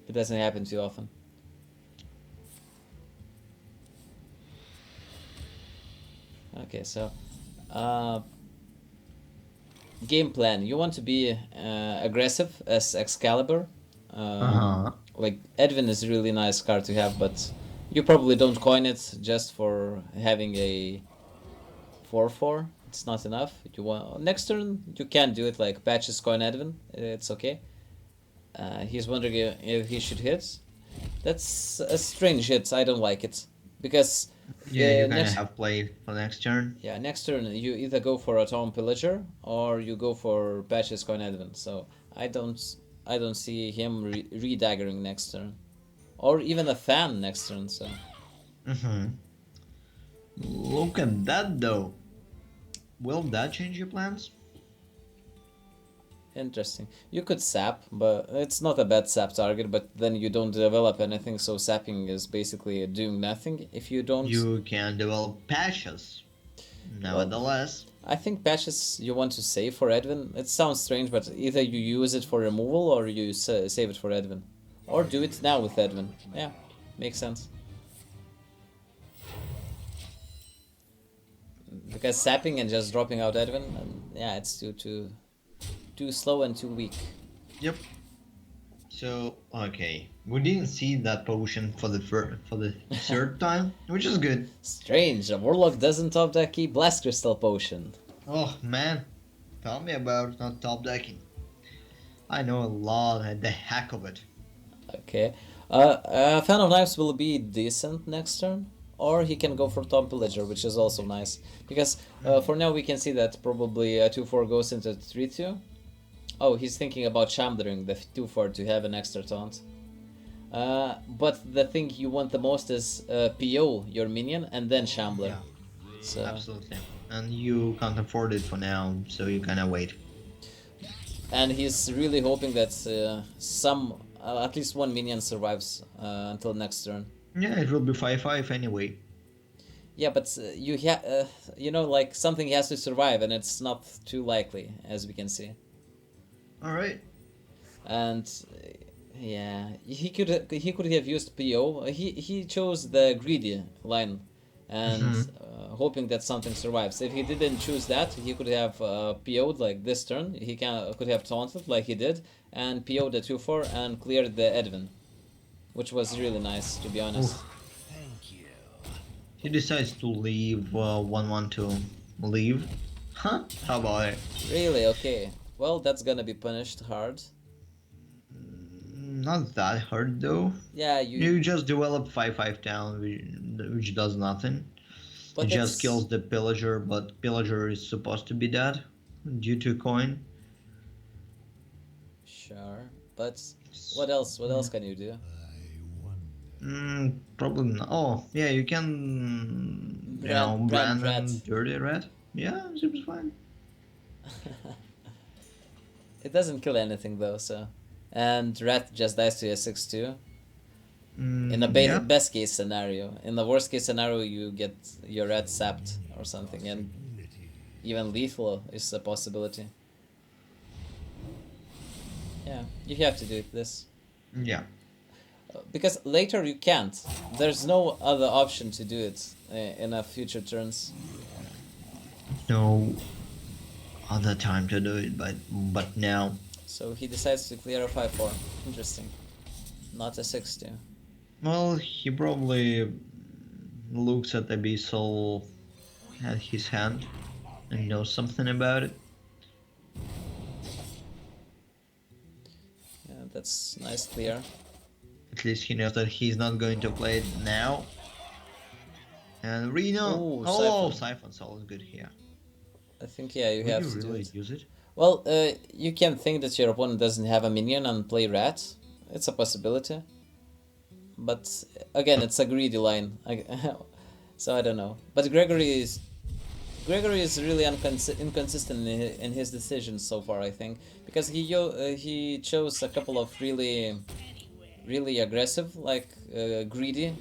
it doesn't happen too often. Okay, so game plan. You want to be aggressive as Excalibur. Like Edwin is a really nice card to have, but you probably don't coin it just for having a 4/4. It's not enough. You want next turn you can do it like Patches coin Edwin. It's okay. He's wondering if he should hit. That's a strange hit. I don't like it because Yeah, you kind of next have play for next turn. next turn you either go for a Tom Pillager or you go for Patches coin Edwin. So I don't see him re-daggering next turn, or even a fan next turn. So Mm-hmm. Look at that though. Will that change your plans? interesting. You could sap, but it's not a bad sap target. But then you don't develop anything, so sapping is basically doing nothing if you don't. You can develop patches. Nevertheless, I think patches you want to save for Edwin. It sounds strange, but either you use it for removal or you save it for Edwin, or do it now with Edwin. Yeah, makes sense. Because sapping and just dropping out Edwin, and yeah, it's too slow and too weak. yep. So okay, we didn't see that potion for the third time, which is good. Strange, a warlock doesn't top deck key blast crystal potion. Oh man, tell me about not top decking. I know a lot at the heck of it. Okay. Fan of Knives will be decent next turn, or he can go for Tom Pillager, which is also nice. Because for now we can see that probably a 2/4 goes into 3/2. Oh, he's thinking about Shambling the 2/4 to have an extra taunt. But the thing you want the most is PO your minion and then Shambler. Yeah, So absolutely. And you can't afford it for now, so you kinda wait. and he's really hoping that at least one minion survives until next turn. Yeah, it will be 5/5 anyway. Yeah, but like something has to survive, and it's not too likely, as we can see. Alright. And Yeah, he could have used PO. He chose the greedy line, and Mhm. hoping that something survives. If he didn't choose that, he could have PO'd like this turn. He could have taunted like he did, and PO'd the 2/4 and cleared the Edwin, which was really nice to be honest. Oof. He decides to leave 1-1 to leave. Huh? How about it? Really okay. Well, that's gonna be punished hard. Not that hard though. Yeah, you. You just develop 5-5 town, which does nothing. It But just it's kills the pillager, but pillager is supposed to be dead due to coin. sure. But what else? What else can you do? Probably not. Oh, yeah, you can, Brand rat. Brandon Dirty Red. Yeah, seems fine. It doesn't kill anything though, so. And rat just dies to a 6/2. In a Yeah. best case scenario. In the worst case scenario, you get your rat sapped or something, and even lethal is a possibility. Yeah, you have to do it this. Yeah. Because later you can't. There's no other option to do it in a future turns. No other time to do it, but now. So he decides to clear a 5/4. Interesting. Not a 6/2. Well, he probably looks at Abyssal at his hand and knows something about it. Yeah, that's nice clear. At least he knows that he's not going to play it now. And Reno. Ooh, Oh, Siphon. Siphon Soul is good here. I think, yeah, you Would have you to do really it. use it? Well, you can think that your opponent doesn't have a minion and play rat. It's a possibility. But again, it's a greedy line. So I don't know. But Gregory is really inconsistent in his decisions so far, I think, because he chose a couple of really aggressive, like greedy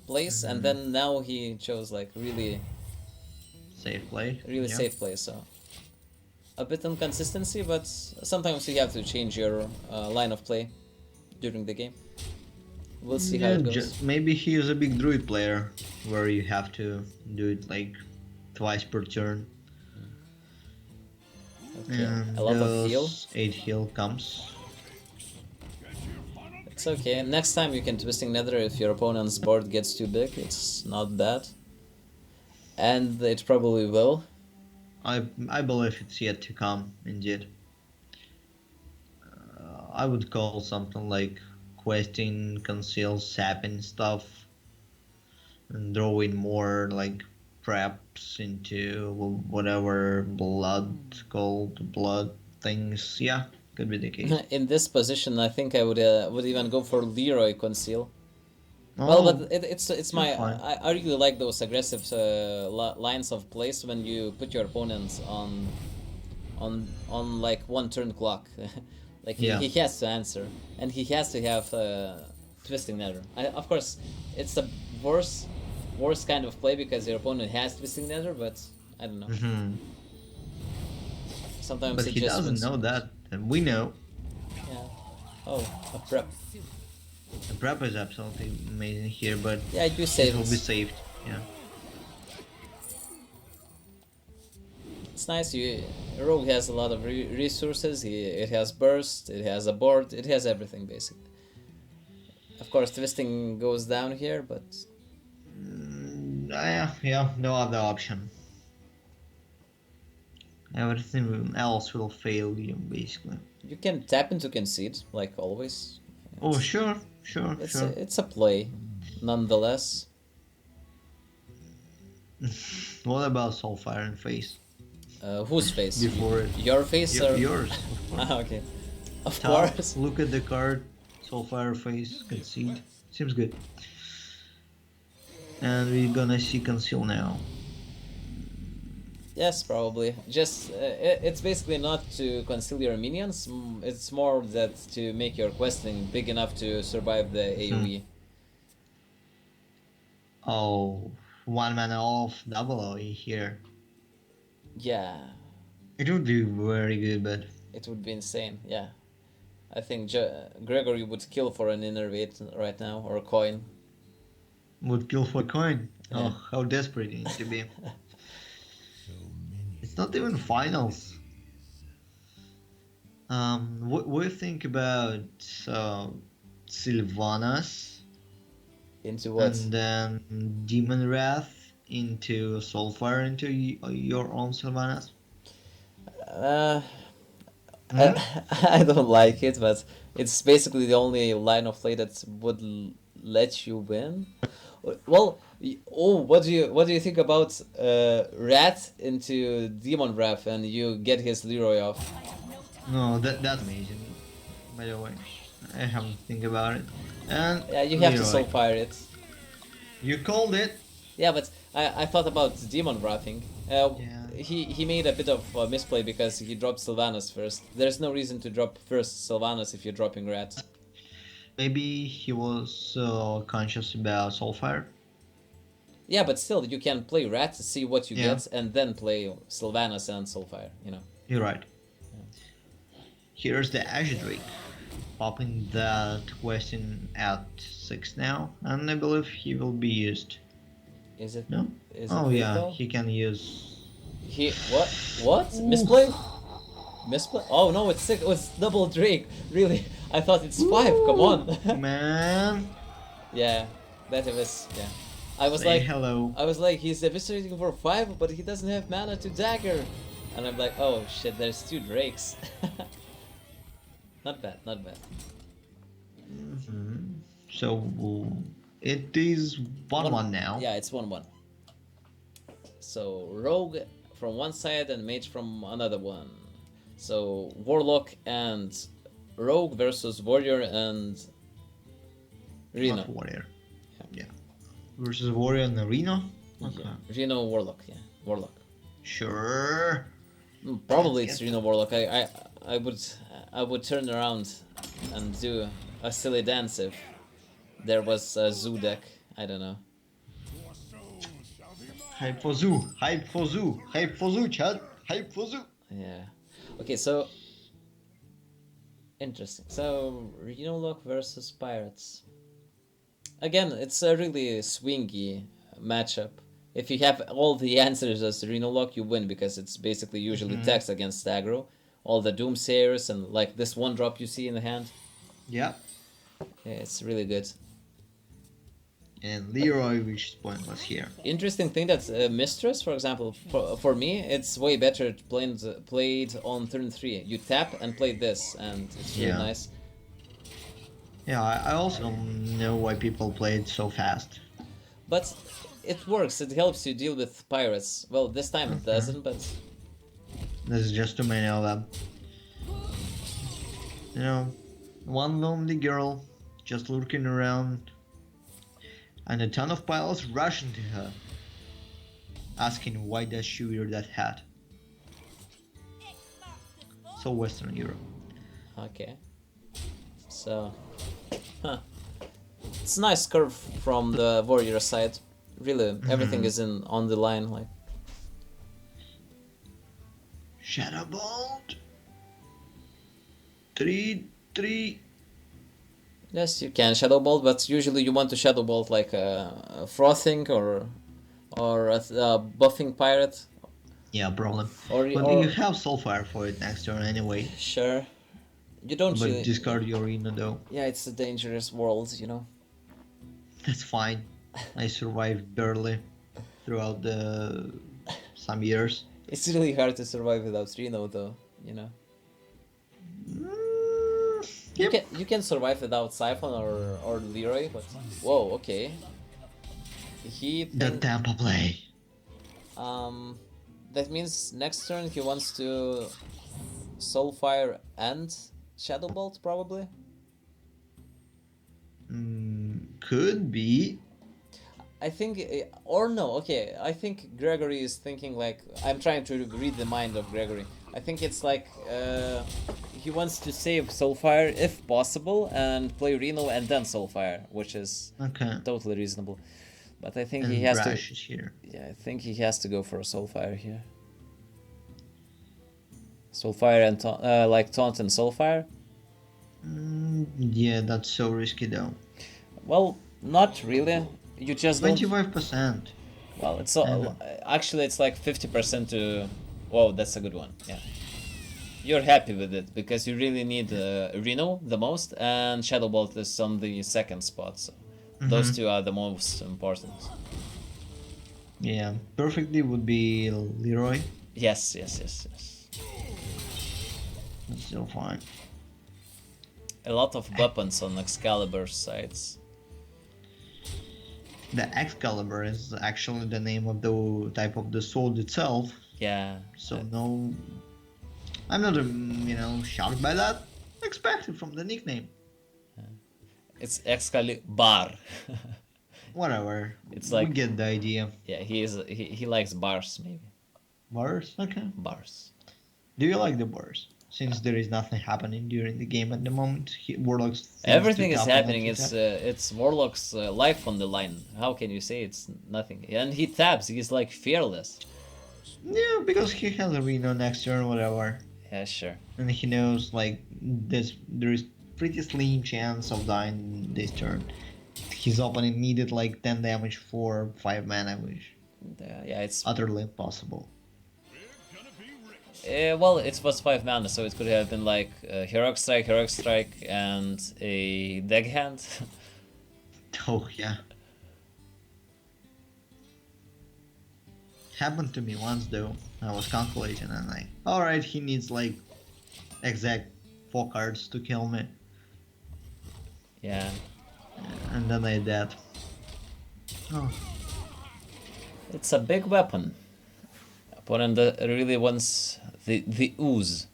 plays, and then now he chose like Safe play. really Yeah. safe plays. So a bit inconsistency, but sometimes you have to change your line of play during the game. We'll see how Yeah, it goes. maybe he is a big druid player where you have to do it like twice per turn. Okay, a And lot of heal. 8 heal comes. It's okay. Next time you can Twisting Nether if your opponent's board gets too big. It's not bad. And it probably will. I believe it's yet to come, indeed. I would call something like questing, conceal, sapping stuff, and drawing more like traps into whatever cold blood things. Yeah, could be the case. In this position, I think I would even go for Leroy Conceal. Well, Oh, but it's my fine. I really like those aggressive lines of plays when you put your opponent on like one turn clock. Like Yeah. he has to answer, and he has to have Twisting Nether. Of course, it's the worst kind of play because your opponent has Twisting Nether, but I don't know. Hmm. Sometimes But it he just doesn't wins. know that, and we know. Yeah. Oh, a prep. The prep is absolutely amazing here, but Yeah, you it save will be it. saved. Yeah. It's nice. Rogue has a lot of resources. It has burst. It has a board. It has everything basically. Of course, twisting goes down here, but Yeah, no other option. Everything else will fail you, basically. you can tap into concede like always. Oh, It's sure. it's a play, nonetheless. What about Soulfire and Face? Whose face? Before it. Your face or Yours, of course. Ah, okay. Of Top, course. look at the card. Soulfire Face, Concede. Seems good. And we're gonna see Conceal now. Yes, probably. Just it's basically not to conceal your minions. It's more that to make your questing big enough to survive the AOE. Oh, 1 mana off, double OE here. Yeah, It would be very good, but it would be insane. Yeah, I think Gregory would kill for an innervate right now, or a coin. Would kill for a coin. Yeah. Oh, how desperate you need to be. So many. It's not even finals. What do you think about Sylvanas Into what? and then Demon Wrath into Soulfire into your own Sylvanas? Uh, Hmm? I don't like it, but it's basically the only line of play that would let you win. Well, what do you think about Rat into Demon Wrath and you get his Leroy off? No, that's amazing. By the way, I haven't think about it. And Yeah, you have to Leroy, soul fire it. you called it. Yeah, but I thought about Demon Wrathing. Yeah. He made a bit of a misplay because he dropped Sylvanas first. There's no reason to drop first Sylvanas if you're dropping Rat. Maybe he was conscious about Soulfire. Yeah, but still, you can play Rat, see what you Yeah. get, and then play Sylvanas and Soulfire, you know. You're right. Here's the Agidrake, popping that question at 6 now, and I believe he will be used. Is it? No? Is it Oh yeah, lethal? he can use. He what? What? Misplay? Misplay? Oh no, it's six. Oh, it's double Drake. Really? I thought it's five. Come on. Man, Yeah, that was. Yeah, I was say like, hello. I was like, he's eviscerating for 5, but he doesn't have mana to dagger, and I'm like, oh shit, there's 2 Drakes. Not bad, not bad. So it is 1-1 now. Yeah, it's 1-1. So Rogue from one side and Mage from another one. So Warlock and Rogue versus Warrior and Reno. Not Warrior. Yeah. Versus Warrior and Arena. Okay. Yeah. Reno Warlock, yeah. Warlock. Sure. Probably Let's it's get Reno Warlock. I would turn around and do a silly dance if there was a Zoo deck. I don't know. Your souls shall be mine. Hype for Zoo. Hype for Zoo. Hype for Zoo, Chad. Hype for Zoo. Yeah. Okay, so interesting. So Reno Lock versus Pirates. Again, it's a really swingy matchup. If you have all the answers as Reno Lock, you win because it's basically usually text against aggro. All the Doomsayers and like this one drop you see in the hand. Yeah. Yeah, it's really good. And Leroy, which is pointless here. Interesting thing that Mistress, for example, for me, it's way better played on turn 3. You tap and play this, and it's really Yeah. nice. Yeah, I also don't know why people play it so fast. But it works. It helps you deal with pirates. Well, this time it doesn't, but There's just too many of them. You know, one lonely girl just lurking around, and a ton of pilots rushing to her, asking why does she wear that hat. So Western Europe. okay. So, huh. It's a nice curve from the warrior side. Really, everything is on the line. Like, Shadow Bolt. 3-3. yes, you can shadow bolt, but usually you want to shadow bolt like a frothing or a buffing pirate. Yeah, problem. Or But or you have Soulfire for it next turn anyway. sure, you don't But really. discard your arena though. Yeah, it's a dangerous world, you know. That's fine. I survived barely throughout the some years. It's really hard to survive without Reno, though. You know. Yep. You can survive without Siphon or Leroy, but whoa, okay. He The think, Tampa play. that means next turn he wants to Soulfire and Shadow Bolt probably. Could be. I think, or no, okay. I think Gregory is thinking like I'm trying to read the mind of Gregory. I think it's like he wants to save Soulfire if possible and play Reno and then Soulfire, which is Okay. totally reasonable. But I think And he has Brash to. is here. Yeah, I think he has to go for a Soulfire here. Soulfire and like Taunt and Soulfire. Yeah, that's so risky though. Well, not really. You just don't. 25%. Well, it's And actually it's like 50% to. Whoa, that's a good one. Yeah, you're happy with it because you really need Reno the most, and Shadow Bolt is on the second spot. So those mhm. two are the most important. Yeah, perfectly would be Leroy. Yes, yes, yes, yes. That's still fine. A lot of weapons on Excalibur sides. The Excalibur is actually the name of the type of the sword itself. Yeah, So no, I'm not, shocked by that. Expected from the nickname. it's Excalibur. Whatever. It's We like, get the idea. yeah, he likes bars maybe. Bars? Okay. Bars. Do you like the bars? Since there is nothing happening during the game at the moment, Warlocks tends to Everything is tap and happening. anti-tap. It's Warlock's life on the line. How can you say it's nothing? And he taps. He's like fearless. Yeah, because he has a Reno next turn, whatever. Yeah, sure. And he knows, like, there is pretty slim chance of dying this turn. His opponent needed, like, 10 damage for 5 mana, which Yeah, it's utterly impossible. well, it was 5 mana, so it could have been like Heroic Strike, and a deck hand. Oh, yeah. Happened to me once, though. I was calculating and like, alright, he needs, like, exact 4 cards to kill me. Yeah, And then I dead. Oh, it's a big weapon. Opponent really wants the ooze.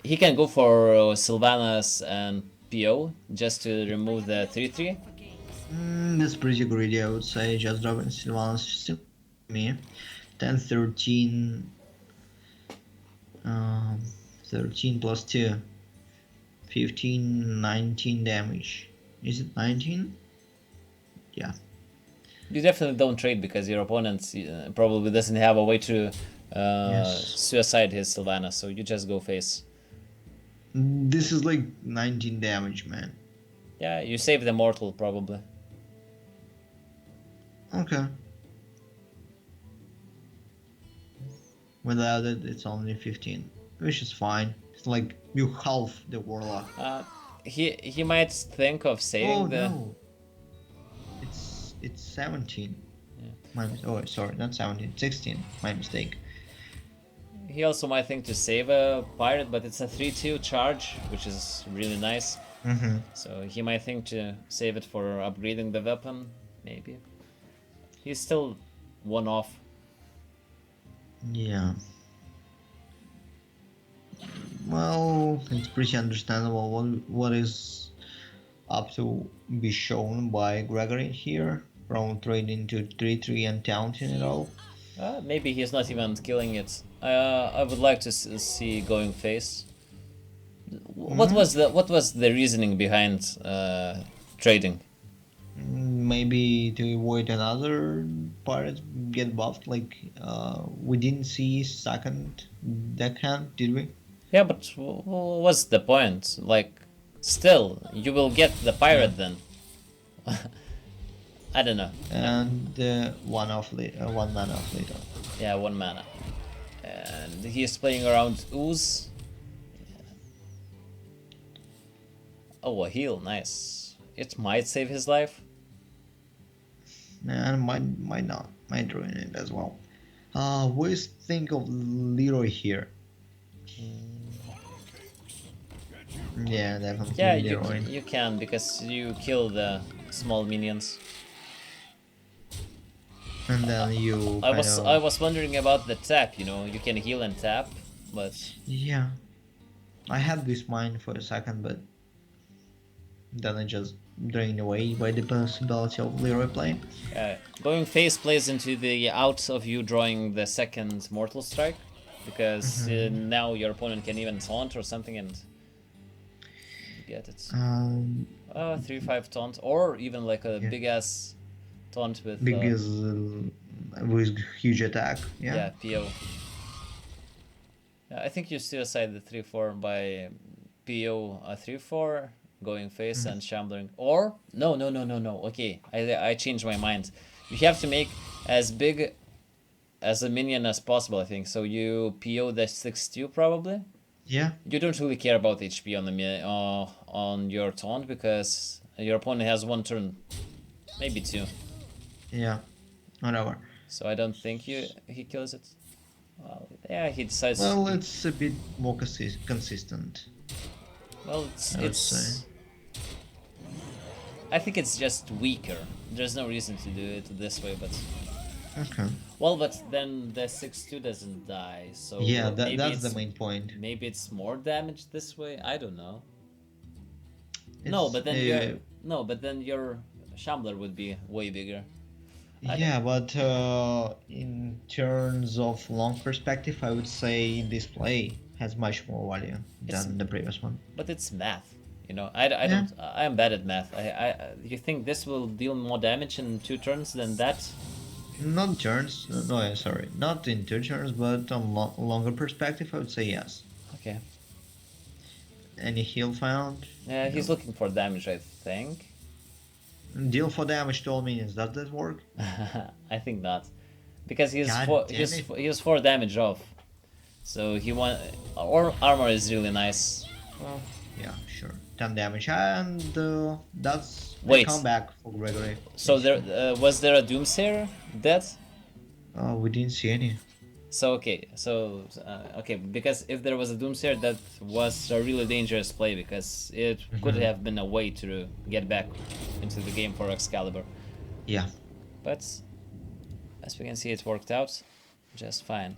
He can go for Sylvanas and PO just to remove the 3/3. that's pretty greedy, I would say. Just dropping Sylvanas still me. 10, 13. 13 plus 2. 15, 19 damage. Is it 19? Yeah. You definitely don't trade because your opponent probably doesn't have a way to Yes. suicide his Sylvanas, so you just go face. This is like 19 damage, man. Yeah, you save the mortal probably. Okay. Without it, it's only 15, which is fine. It's like you half the warlock. He might think of saving Oh the. no, it's 17. Oh, sorry, not 17, 16. My mistake. He also might think to save a pirate, but it's a 3/2 charge, which is really nice. Mm-hmm. So he might think to save it for upgrading the weapon, maybe. He's still one off. Yeah. Well, it's pretty understandable what is up to be shown by Gregory here, from trading to 3-3 and taunting it all. Maybe he's not even killing it. I would like to see going face. What was the reasoning behind trading? Maybe to avoid another pirate get buffed. Like we didn't see second deckhand, did we? Yeah, but what's the point? Like, still, you will get the pirate then. I don't know. And one mana off later. Yeah, 1 mana. And he's playing around ooze. Oh, a heal, nice. It might save his life. And might not, might ruin it as well. What do you think of Leroy here? Yeah, definitely Yeah, Leroy. you can because you kill the small minions. And then you I kind of was wondering about the tap. You know, you can heal and tap, but yeah. I had this mind for a second, but then I just drained away by the possibility of Leroy play. going face plays into the out of you drawing the second mortal strike, because now your opponent can even taunt or something and get it. 3/5 taunt, or even like a Yeah. big ass taunt with Because with huge attack, yeah. yeah, PO. Yeah, I think you suicide the 3/4 by PO a 3/4, going face and shambling. Or no. Okay, I changed my mind. You have to make as big as a minion as possible, I think. So you PO the 6/2 probably. Yeah. You don't really care about HP on the on your taunt because your opponent has one turn, maybe two. Yeah. Whatever. So I don't think he kills it. Well, yeah, he decides. Well, it's a bit more consistent, Well, it's I would say. I think it's just weaker. There's no reason to do it this way, but Okay. well, but then the 6/2 doesn't die, so Yeah, maybe that's the it's main point. maybe it's more damage this way. I don't know. It's, no, but then your shambler would be way bigger. yeah, but in terms of long perspective, I would say this play has much more value than the previous one. But it's math, you know. I Yeah. don't. I am bad at math. You think this will deal more damage in 2 turns than that? Not turns, no, yeah, sorry, not in 2 turns, but on longer perspective, I would say yes. Okay. Any heal found? Yeah, he's looking for damage, I think. Deal for damage to all minions. Does that work? I think not, because God damn it. he's 4 damage off. So he want or armor is really nice. Well, yeah, sure. 10 damage, and that's Wait. a comeback for Gregory. So there was there a Doomsayer dead? We didn't see any. So okay, because if there was a Doomsayer, that was a really dangerous play because it could have been a way to get back into the game for Excalibur. Yeah. But as we can see, it worked out just fine.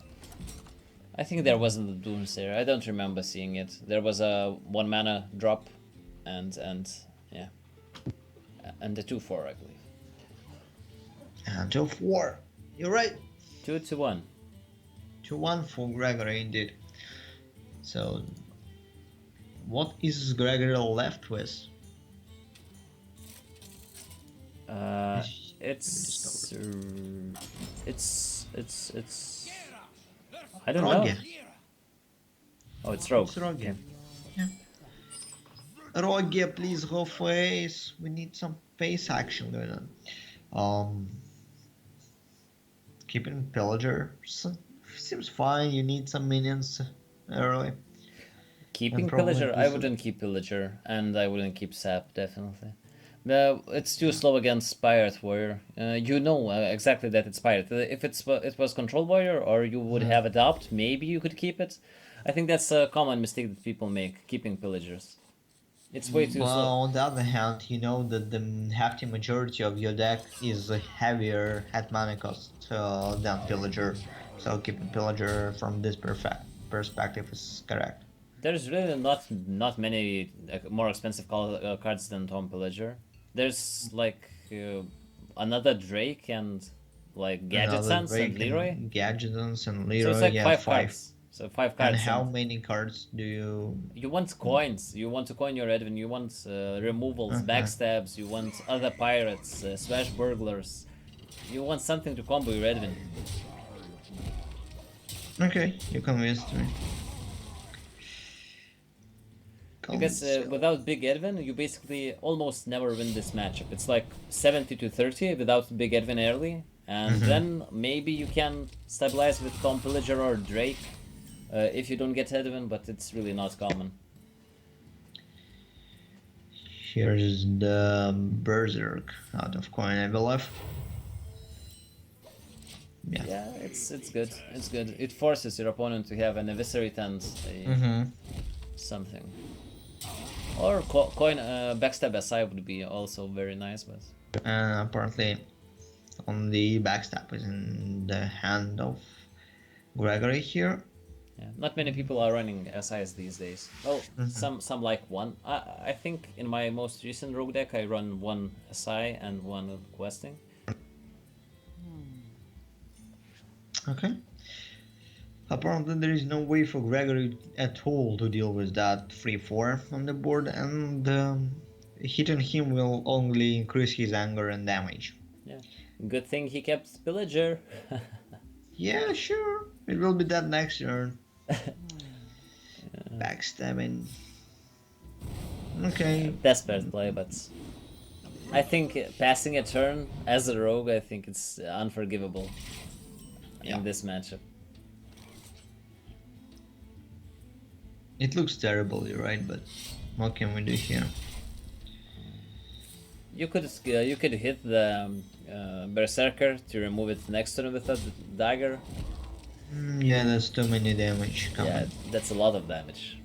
I think there wasn't a Doomsayer. I don't remember seeing it. There was a 1 mana drop, and yeah, and the 2/4, I believe. And 2-4. You're right. 2-1. 2-1 for Gregory indeed. So, what is Gregory left with? It's I don't know. Rogue. Oh, it's Rogue. It's Rogue. Okay. Yeah. Rogue, please go face. We need some face action going on. Keeping Pillager seems fine. You need some minions early. Keeping And probably Pillager, I this- wouldn't keep Pillager, and I wouldn't keep Sap, definitely. It's too slow against Pirate Warrior. You know exactly that it's Pirate. If it was Control Warrior, or you would have Adopt, maybe you could keep it. I think that's a common mistake that people make, keeping Pillagers. It's way too Well, slow. on the other hand, you know that the hefty majority of your deck is a heavier at mana cost than Pillager. So keeping Pillager from this perspective is correct. There's really not many more expensive cards than Tom Pillager. There's like another Drake and like Gadget Another Sense and Drake Leroy. Gadget Sense and So Leroy, it's like yeah, 5 5. cards. So 5 cards. And how many cards do you... You want coins. You want to coin your Edwin. You want removals, backstabs. You want other pirates, smash burglars. You want something to combo your Edwin. Okay, you convinced me. Because without Big Edwin, you basically almost never win this matchup. It's like 70-30 without Big Edwin early, and then maybe you can stabilize with Tom Pillager or Drake if you don't get Edwin, but it's really not common. Here's the Berserk out of coin, I believe. Yeah. Yeah, it's good. It's good. It forces your opponent to have an Eviscerate and something. Or coin backstab SI would be also very nice, but Apparently, on the backstab is in the hand of Gregory here. yeah, not many people are running SIs these days. Well, some like one. I think in my most recent rogue deck I run 1 SI and 1 questing. Okay. Apparently there is no way for Gregory at all to deal with that 3-4 on the board, and hitting him will only increase his anger and damage. Yeah, good thing he kept Pillager. Yeah, sure. It will be that next turn. Backstabbing. Okay. Desperate play, but I think passing a turn as a rogue, I think it's unforgivable Yeah. in this matchup. It looks terrible, you're right, but what can we do here? You could hit the berserker to remove it next turn with a dagger. Yeah, that's too many damage Yeah, coming. that's a lot of damage.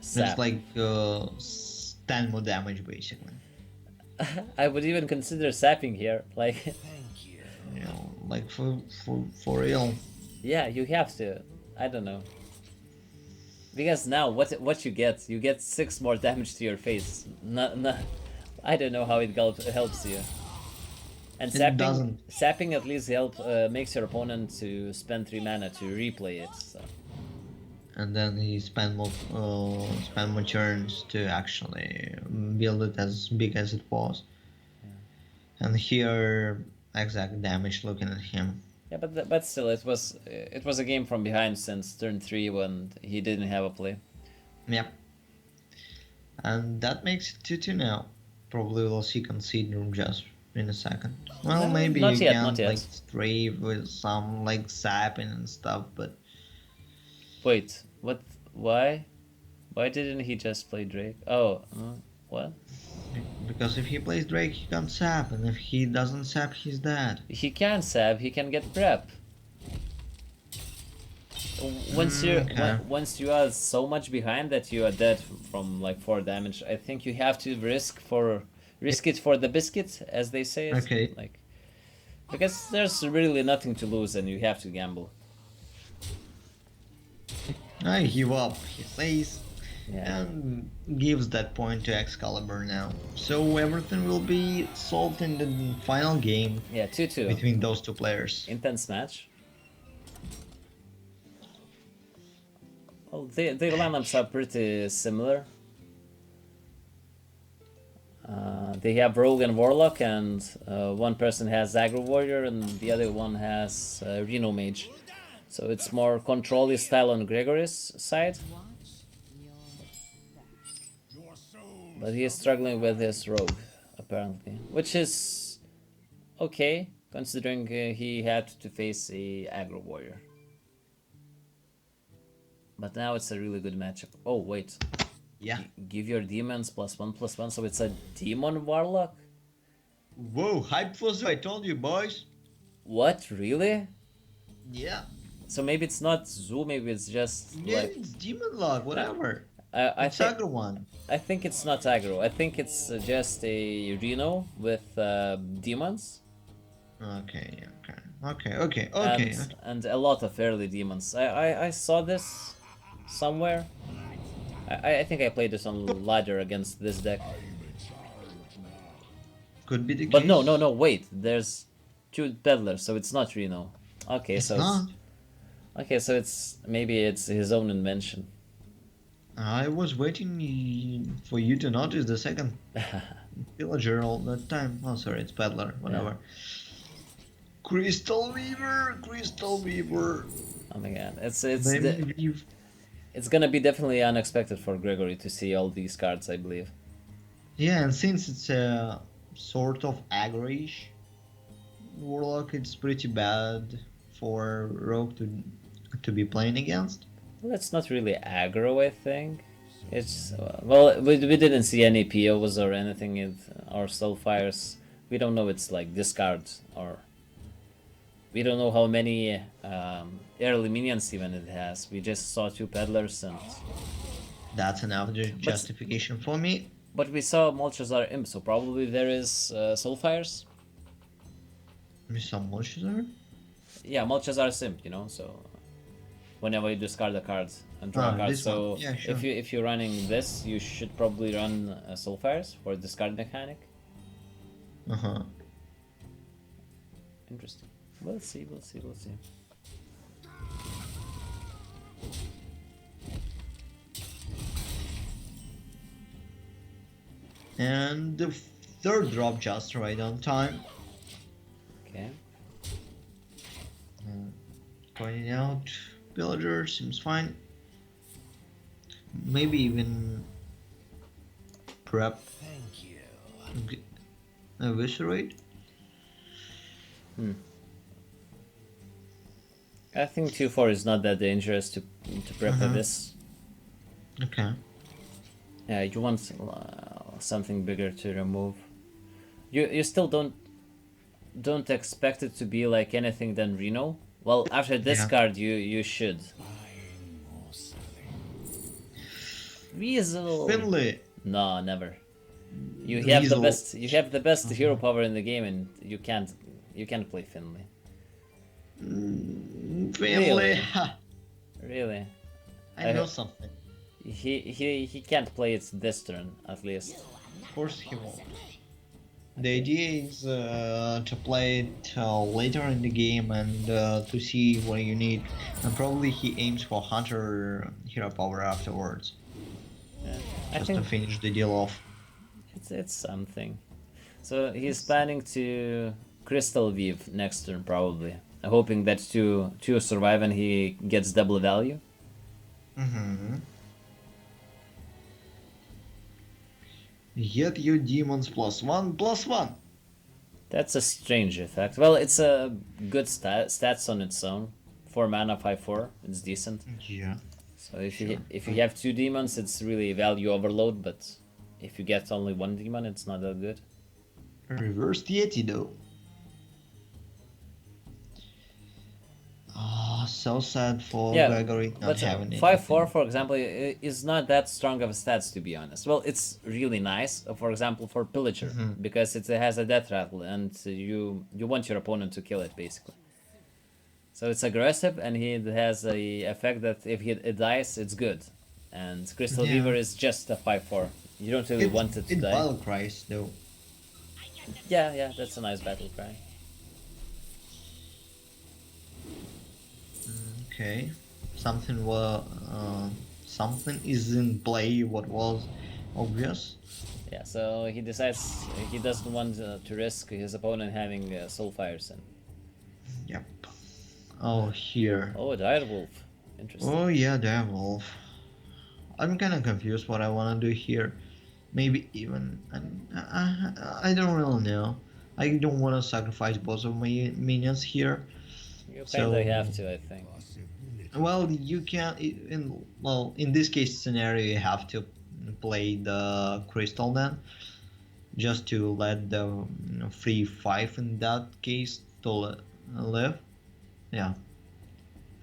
That's Sap. like 10 more damage basically. I would even consider sapping here. Like, Thank you. You know, like for real. yeah, you have to. I don't know. Because now, what you get? You get 6 more damage to your face. Not, I don't know how it helps you. And It doesn't. sapping at least makes your opponent to spend 3 mana to replay it. So. And then he spend more turns to actually build it as big as it was. And here, exact damage looking at him. Yeah, but still, it was a game from behind since turn 3 when he didn't have a play. Yep. And that makes it 2-2 now. Probably we'll see concede just in a second. Well, No, maybe not you yet, can not yet. like strafe with some like sapping and stuff, but Wait, what? Why? Why didn't he just play Drake? Oh, what? because if he plays Drake, he can't sap, and if he doesn't sap, he's dead. He can sab. He can get prep. Once you are so much behind that you are dead from like 4 damage, I think you have to risk it for the biscuit, as they say it. Okay. Like, because there's really nothing to lose and you have to gamble. I give up, he says, Yeah. and gives that point to Excalibur now. So everything will be solved in the final game Yeah, 2-2. between those two players. Intense match. Well, their lineups are pretty similar. They have Rogue and Warlock, and one person has Aggro Warrior, and the other one has Reno Mage. So it's more control-y style on Gregory's side, Watch your back. Your soul but he is struggling with his Rogue, apparently. Which is okay, considering he had to face a Aggro Warrior. But now it's a really good matchup. Oh, wait. Yeah. Give your demons +1/+1, so it's a demon warlock? Whoa, hype for Zoo, I told you, boys. What, really? Yeah. So maybe it's not Zoo, maybe it's just Yeah, like... it's Demon Log, whatever. I It's think Aggro one. I think it's not aggro. I think it's just a Reno with demons Okay, okay. and a lot of early demons. I saw this somewhere. I think I played this on ladder against this deck. Could be the But case. no, wait. There's 2 peddlers, so it's not Reno. Okay, It's so not. okay, so maybe it's his own invention. I was waiting for you to notice the second villager all that time. Oh, sorry, it's Peddler, whatever. Crystal Weaver. Oh my god, Maybe it's gonna be definitely unexpected for Gregory to see all these cards, I believe. yeah, and since it's a sort of aggro-ish warlock, it's pretty bad for Rogue to be playing against. Well, it's not really aggro, I think. It's well, we didn't see any POs or anything or Soulfires. We don't know it's like discard or we don't know how many early minions even it has. We just saw 2 peddlers and That's enough justification for me. but we saw Molchazar Imp, so probably there is Soulfires. Some Molchazar? Yeah, Molchazar Imp, you know, so whenever you discard a card and draw a card. This So one. Yeah, sure. if you're running this, you should probably run Soulfires for discard mechanic. Uh-huh. Interesting. We'll see. And the third drop just right on time. Okay. Pointing out villager seems fine. Maybe even prep. Thank you. Eviscerate? I think 2-4 is not that dangerous to prep for this. Okay. Yeah, you want something bigger to remove. You still don't expect it to be like anything than Reno. Well, after this Yeah. card, you should. Buying or selling. Weasel. Finley. No, never. You have the Weasel. best. You have the best hero power in the game, and you can't play Finley. Finley. Really? Ha. Really? I know something. He can't play it this turn at least. Of course he won't. The idea is to play it later in the game and to see what you need. And probably he aims for Hunter hero power afterwards. Yeah. I Just to think finish the deal off. it's something. So he's planning to Crystal Weave next turn probably, hoping that two survive and he gets double value. Mm-hmm. Get your demons +1/+1. That's a strange effect. Well, it's a good stats on its own. 4 mana, 5/4. It's decent. Yeah. So if you have 2 demons, it's really value overload. But if you get only 1 demon, it's not that good. Reverse Yeti though. Ah, so sad for Yeah, Gregory not but having it. 5/4, for example, is not that strong of a stats to be honest. Well, it's really nice, for example, for Pillager because it has a death rattle and you want your opponent to kill it basically. So it's aggressive and he has a effect that if it dies, it's good. And Crystal Yeah. Weaver is just a 5/4. You don't really want it to die. battle cries though. Yeah, that's a nice battle cry. Okay, something something is in play. What was obvious? Yeah, so he decides he doesn't want to risk his opponent having Soulfire Sin. Yep. Oh, here. Oh, Direwolf. Interesting. Oh yeah, Devil. I'm kind of confused what I want to do here. Maybe even I don't really know. I don't want to sacrifice both of my minions here. You So- kinda have to, I think. Possibility. Well, you can in this case scenario you have to play the crystal then, just to let the free 5 in that case to live. Yeah.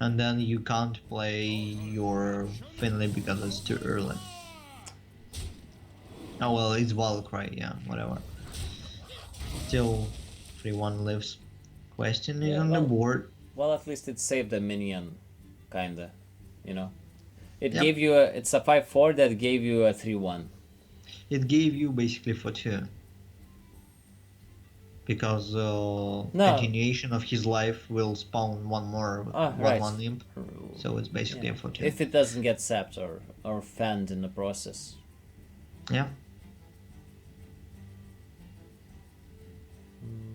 And then you can't play your Finley because it's too early. Oh well, it's Valkyrie, yeah, whatever. Still, free 1 lives. Question is Yeah, on the well- board. Well, at least it saved a minion, kinda. You know? It Yep. gave you a. It's a 5/4 that gave you a 3/1. It gave you basically for 2. Because continuation of his life will spawn one more Ah, 1/1 right. imp. So it's basically Yeah. a for 2. If it doesn't get sapped or fanned in the process. Yeah.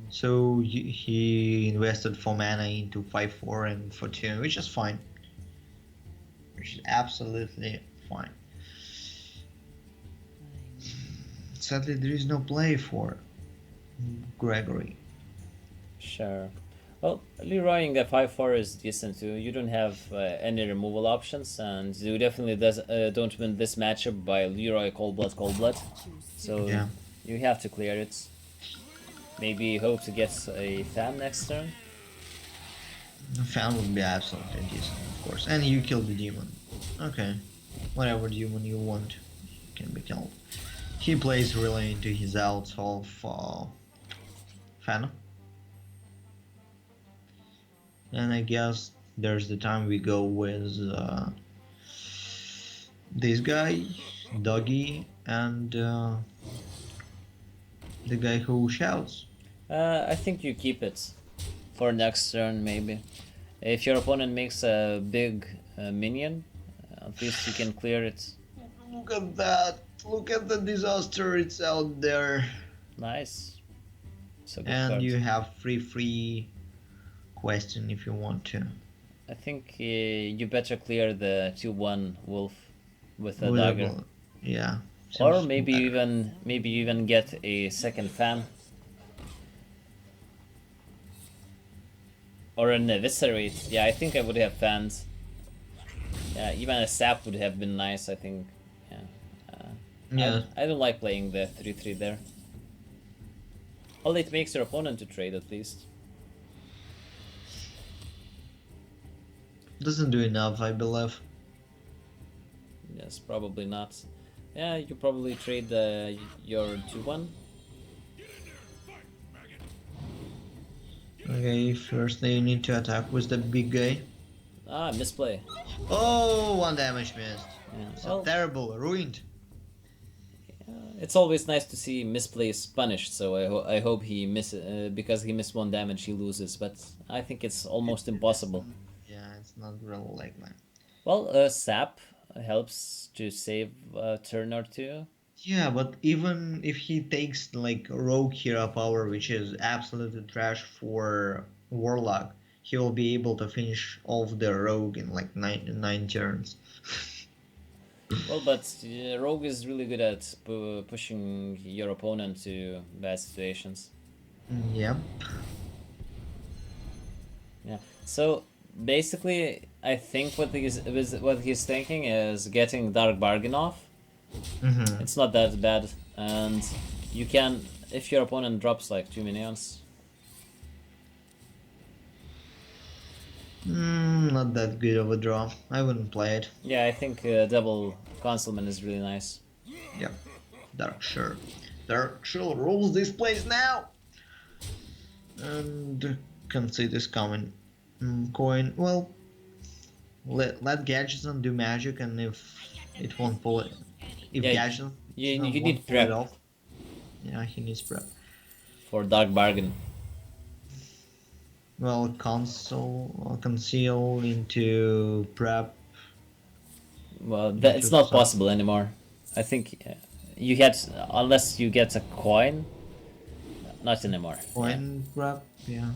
So he invested 4 mana into 5/4 and for 2, which is fine. Which is absolutely fine. Sadly, there is no play for Gregory. Sure. Well, Leroying a 5/4 is decent too. You don't have any removal options, and you definitely don't win this matchup by Leroy Cold Blood. So Yeah. you have to clear it. Maybe hope to get a fan next turn. Fan would be absolutely decent, of course. And you kill the demon. Okay. Whatever demon you want can be killed. He plays really into his outs of Fan. And I guess there's the time we go with this guy, Doggy, and the guy who shouts. I think you keep it for next turn, maybe. If your opponent makes a big minion, at least you can clear it. Look at that! Look at the disaster it's out there. Nice. So good And card. you have free question if you want to. I think you better clear the 2/1 wolf with a With a dagger. Yeah, Or Seems maybe better. even get a second fan. Or an eviscerate. Yeah, I think I would have fans. Yeah, even a sap would have been nice, I think. Yeah. Yeah. I don't like playing the 3-3 there. Well, it makes your opponent to trade at least. Doesn't do enough, I believe. Yes, probably not. Yeah, you probably trade your 2-1. Okay, first you need to attack with the big guy. Ah, misplay. Oh, one damage missed. Yeah, So well, terrible, ruined. it's always nice to see misplays punished. So I hope he because he missed 1 damage, he loses. But I think it's almost impossible. Yeah, it's not really like that. Well, sap helps to save a turn or two. Yeah, but even if he takes like rogue hero power, which is absolutely trash for warlock, he will be able to finish off the rogue in like nine turns. Well, but rogue is really good at pushing your opponent to bad situations. Yep. Yeah. So basically, I think what he's thinking is getting Dark Bargain off. Mm-hmm. It's not that bad, and you can if your opponent drops like 2 minions. Not that good of a draw. I wouldn't play it. Yeah, I think double Consulman is really nice. Yep. Dark sure. Dark sure rules this place now. And conceit is coming. Coin. Well, let Gadgetzan do magic, and if it won't pull it, if Yeah, Gadgetzan you won't need pull it prep off, yeah, he needs prep. for Dark Bargain. Well, conceal into prep. Well, it's not possible anymore. I think you had unless you get a coin, not anymore. Coin prep, yeah.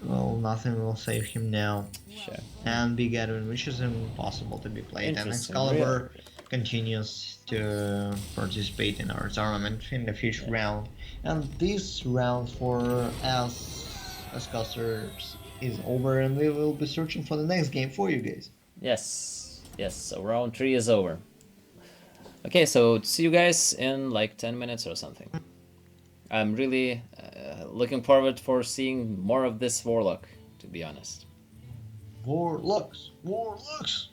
Well, nothing will save him now. Yeah, sure. And Big Edwin, which is impossible to be played. And Interesting. Excalibur continues to participate in our tournament in the future round. And this round for us as casters is over, and we will be searching for the next game for you guys. Yes, yes. So round 3 is over. Okay, so see you guys in like 10 minutes or something. I'm really looking forward for seeing more of this Warlock, to be honest. Warlocks! Warlocks!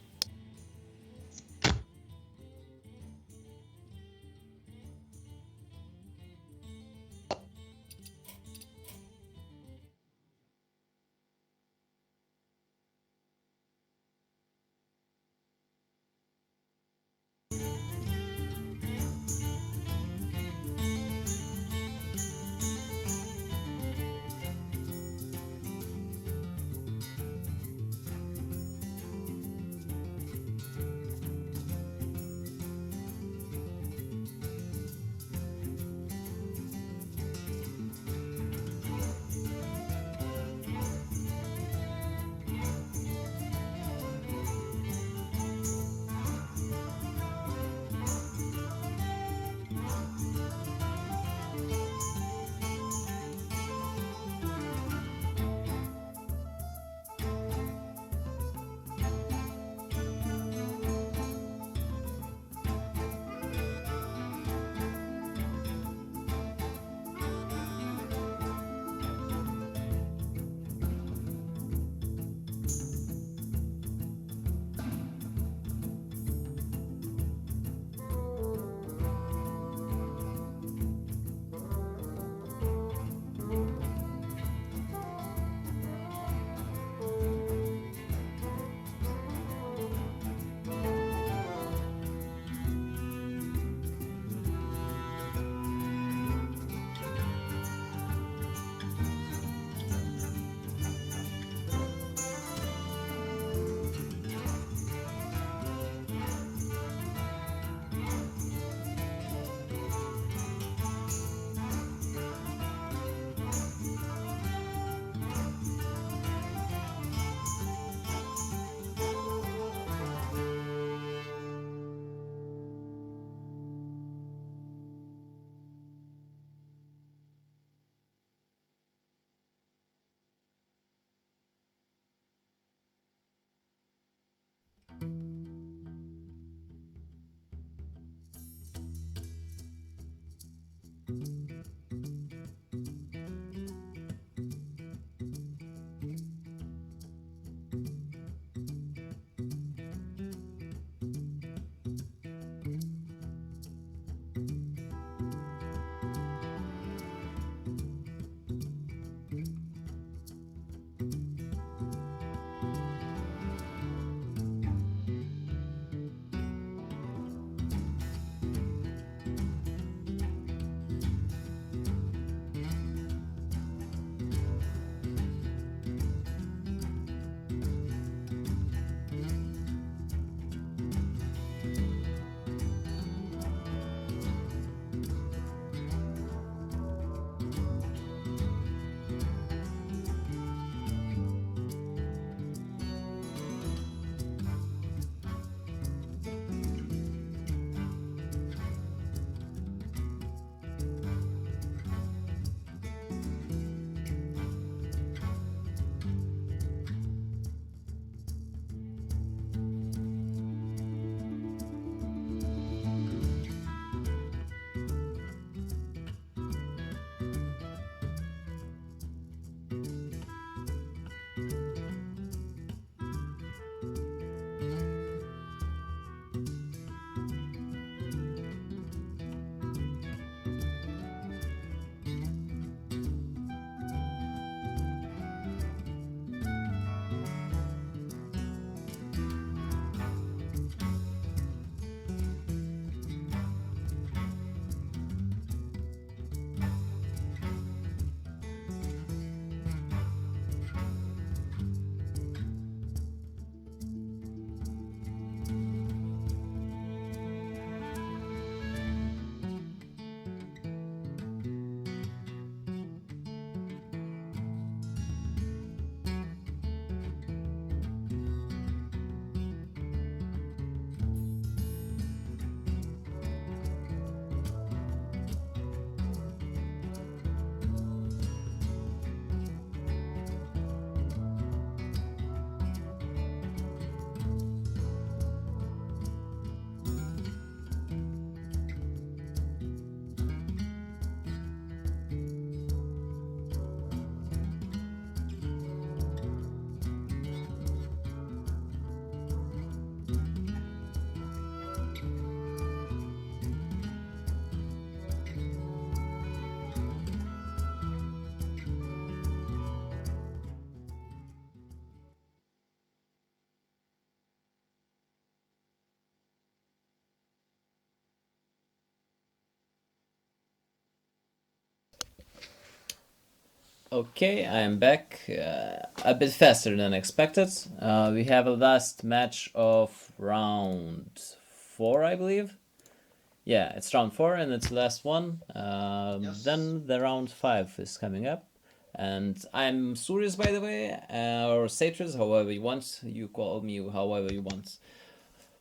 Okay, I'm back. A bit faster than expected. We have a last match of round 4, I believe. Yeah, it's round 4 and it's the last one. Yes. Then the round 5 is coming up. And I'm Surius, by the way, or Satrus, however you want. You call me however you want.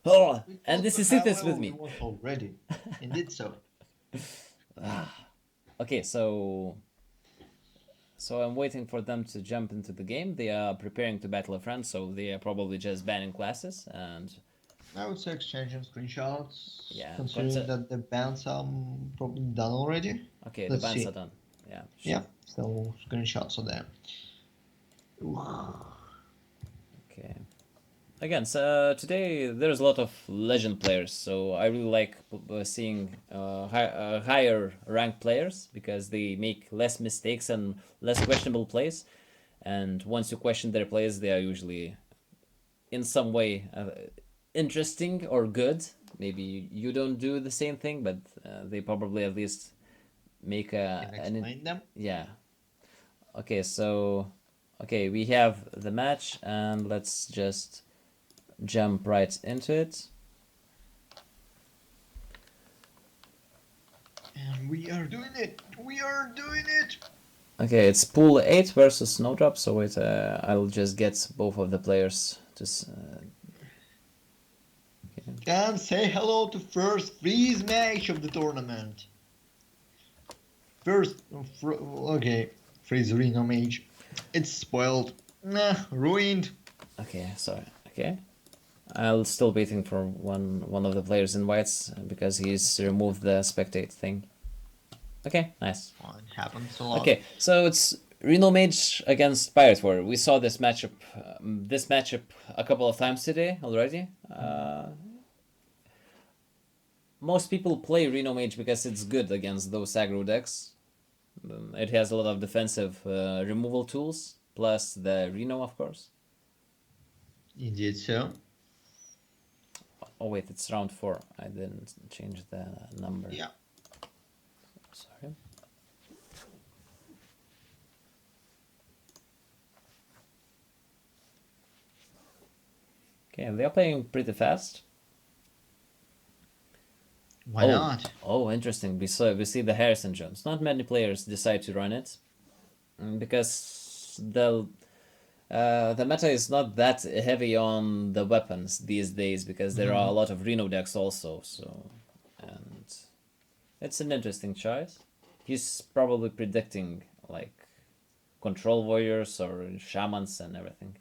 Oh, We and called this you is Sithis however with we me. want already. Indeed so. Okay, so I'm waiting for them to jump into the game. They are preparing to battle a friend, so they are probably just banning classes. And I would say exchanging screenshots, yeah, considering that the bans are probably done already. okay, the Let's bans see. are done. Yeah, Yeah, so screenshots are there. okay. Again, so today there's a lot of legend players, so I really like seeing higher ranked players because they make less mistakes and less questionable plays. And once you question their plays, they are usually in some way interesting or good. Maybe you don't do the same thing, but they probably at least make Can explain them? yeah. Okay, so okay, we have the match, and let's just jump right into it. And we are doing it! We are doing it! Okay, it's pool 8 versus Snowdrop, so wait, I'll just get both of the players to And say hello to first freeze match of the tournament. First, okay, freeze Reno Mage. It's spoiled. Nah, ruined. okay, sorry. Okay. I'll still waiting for one of the players in whites because he's removed the spectate thing. Okay, nice. Well, it happens a lot. Okay, so it's Reno Mage against Pirate Warrior. We saw this matchup a couple of times today already. Most people play Reno Mage because it's good against those aggro decks. It has a lot of defensive removal tools, plus the Reno, of course. Indeed so. Oh wait, it's round 4. I didn't change the number. Yeah. Sorry. Okay, they are playing pretty fast. Why not? Oh, interesting. We see the Harrison Jones. Not many players decide to run it because the meta is not that heavy on the weapons these days because there are a lot of Reno decks also. So, and it's an interesting choice. He's probably predicting like control warriors or shamans and everything.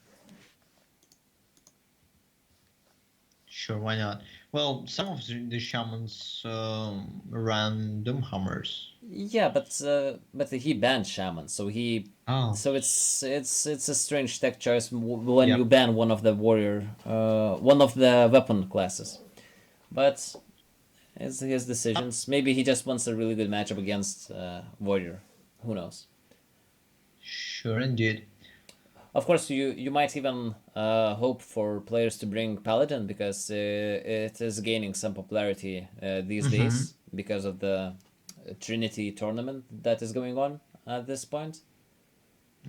Sure, why not? Well, some of the shamans ran Doomhammers. Yeah, but he banned shaman, so Oh. so it's a strange tech choice when Yep. you ban one of the warrior, one of the weapon classes. But it's his decisions. Maybe he just wants a really good matchup against warrior. Who knows? Sure, indeed. Of course, you might even hope for players to bring Paladin because it is gaining some popularity these days because of the Trinity tournament that is going on at this point.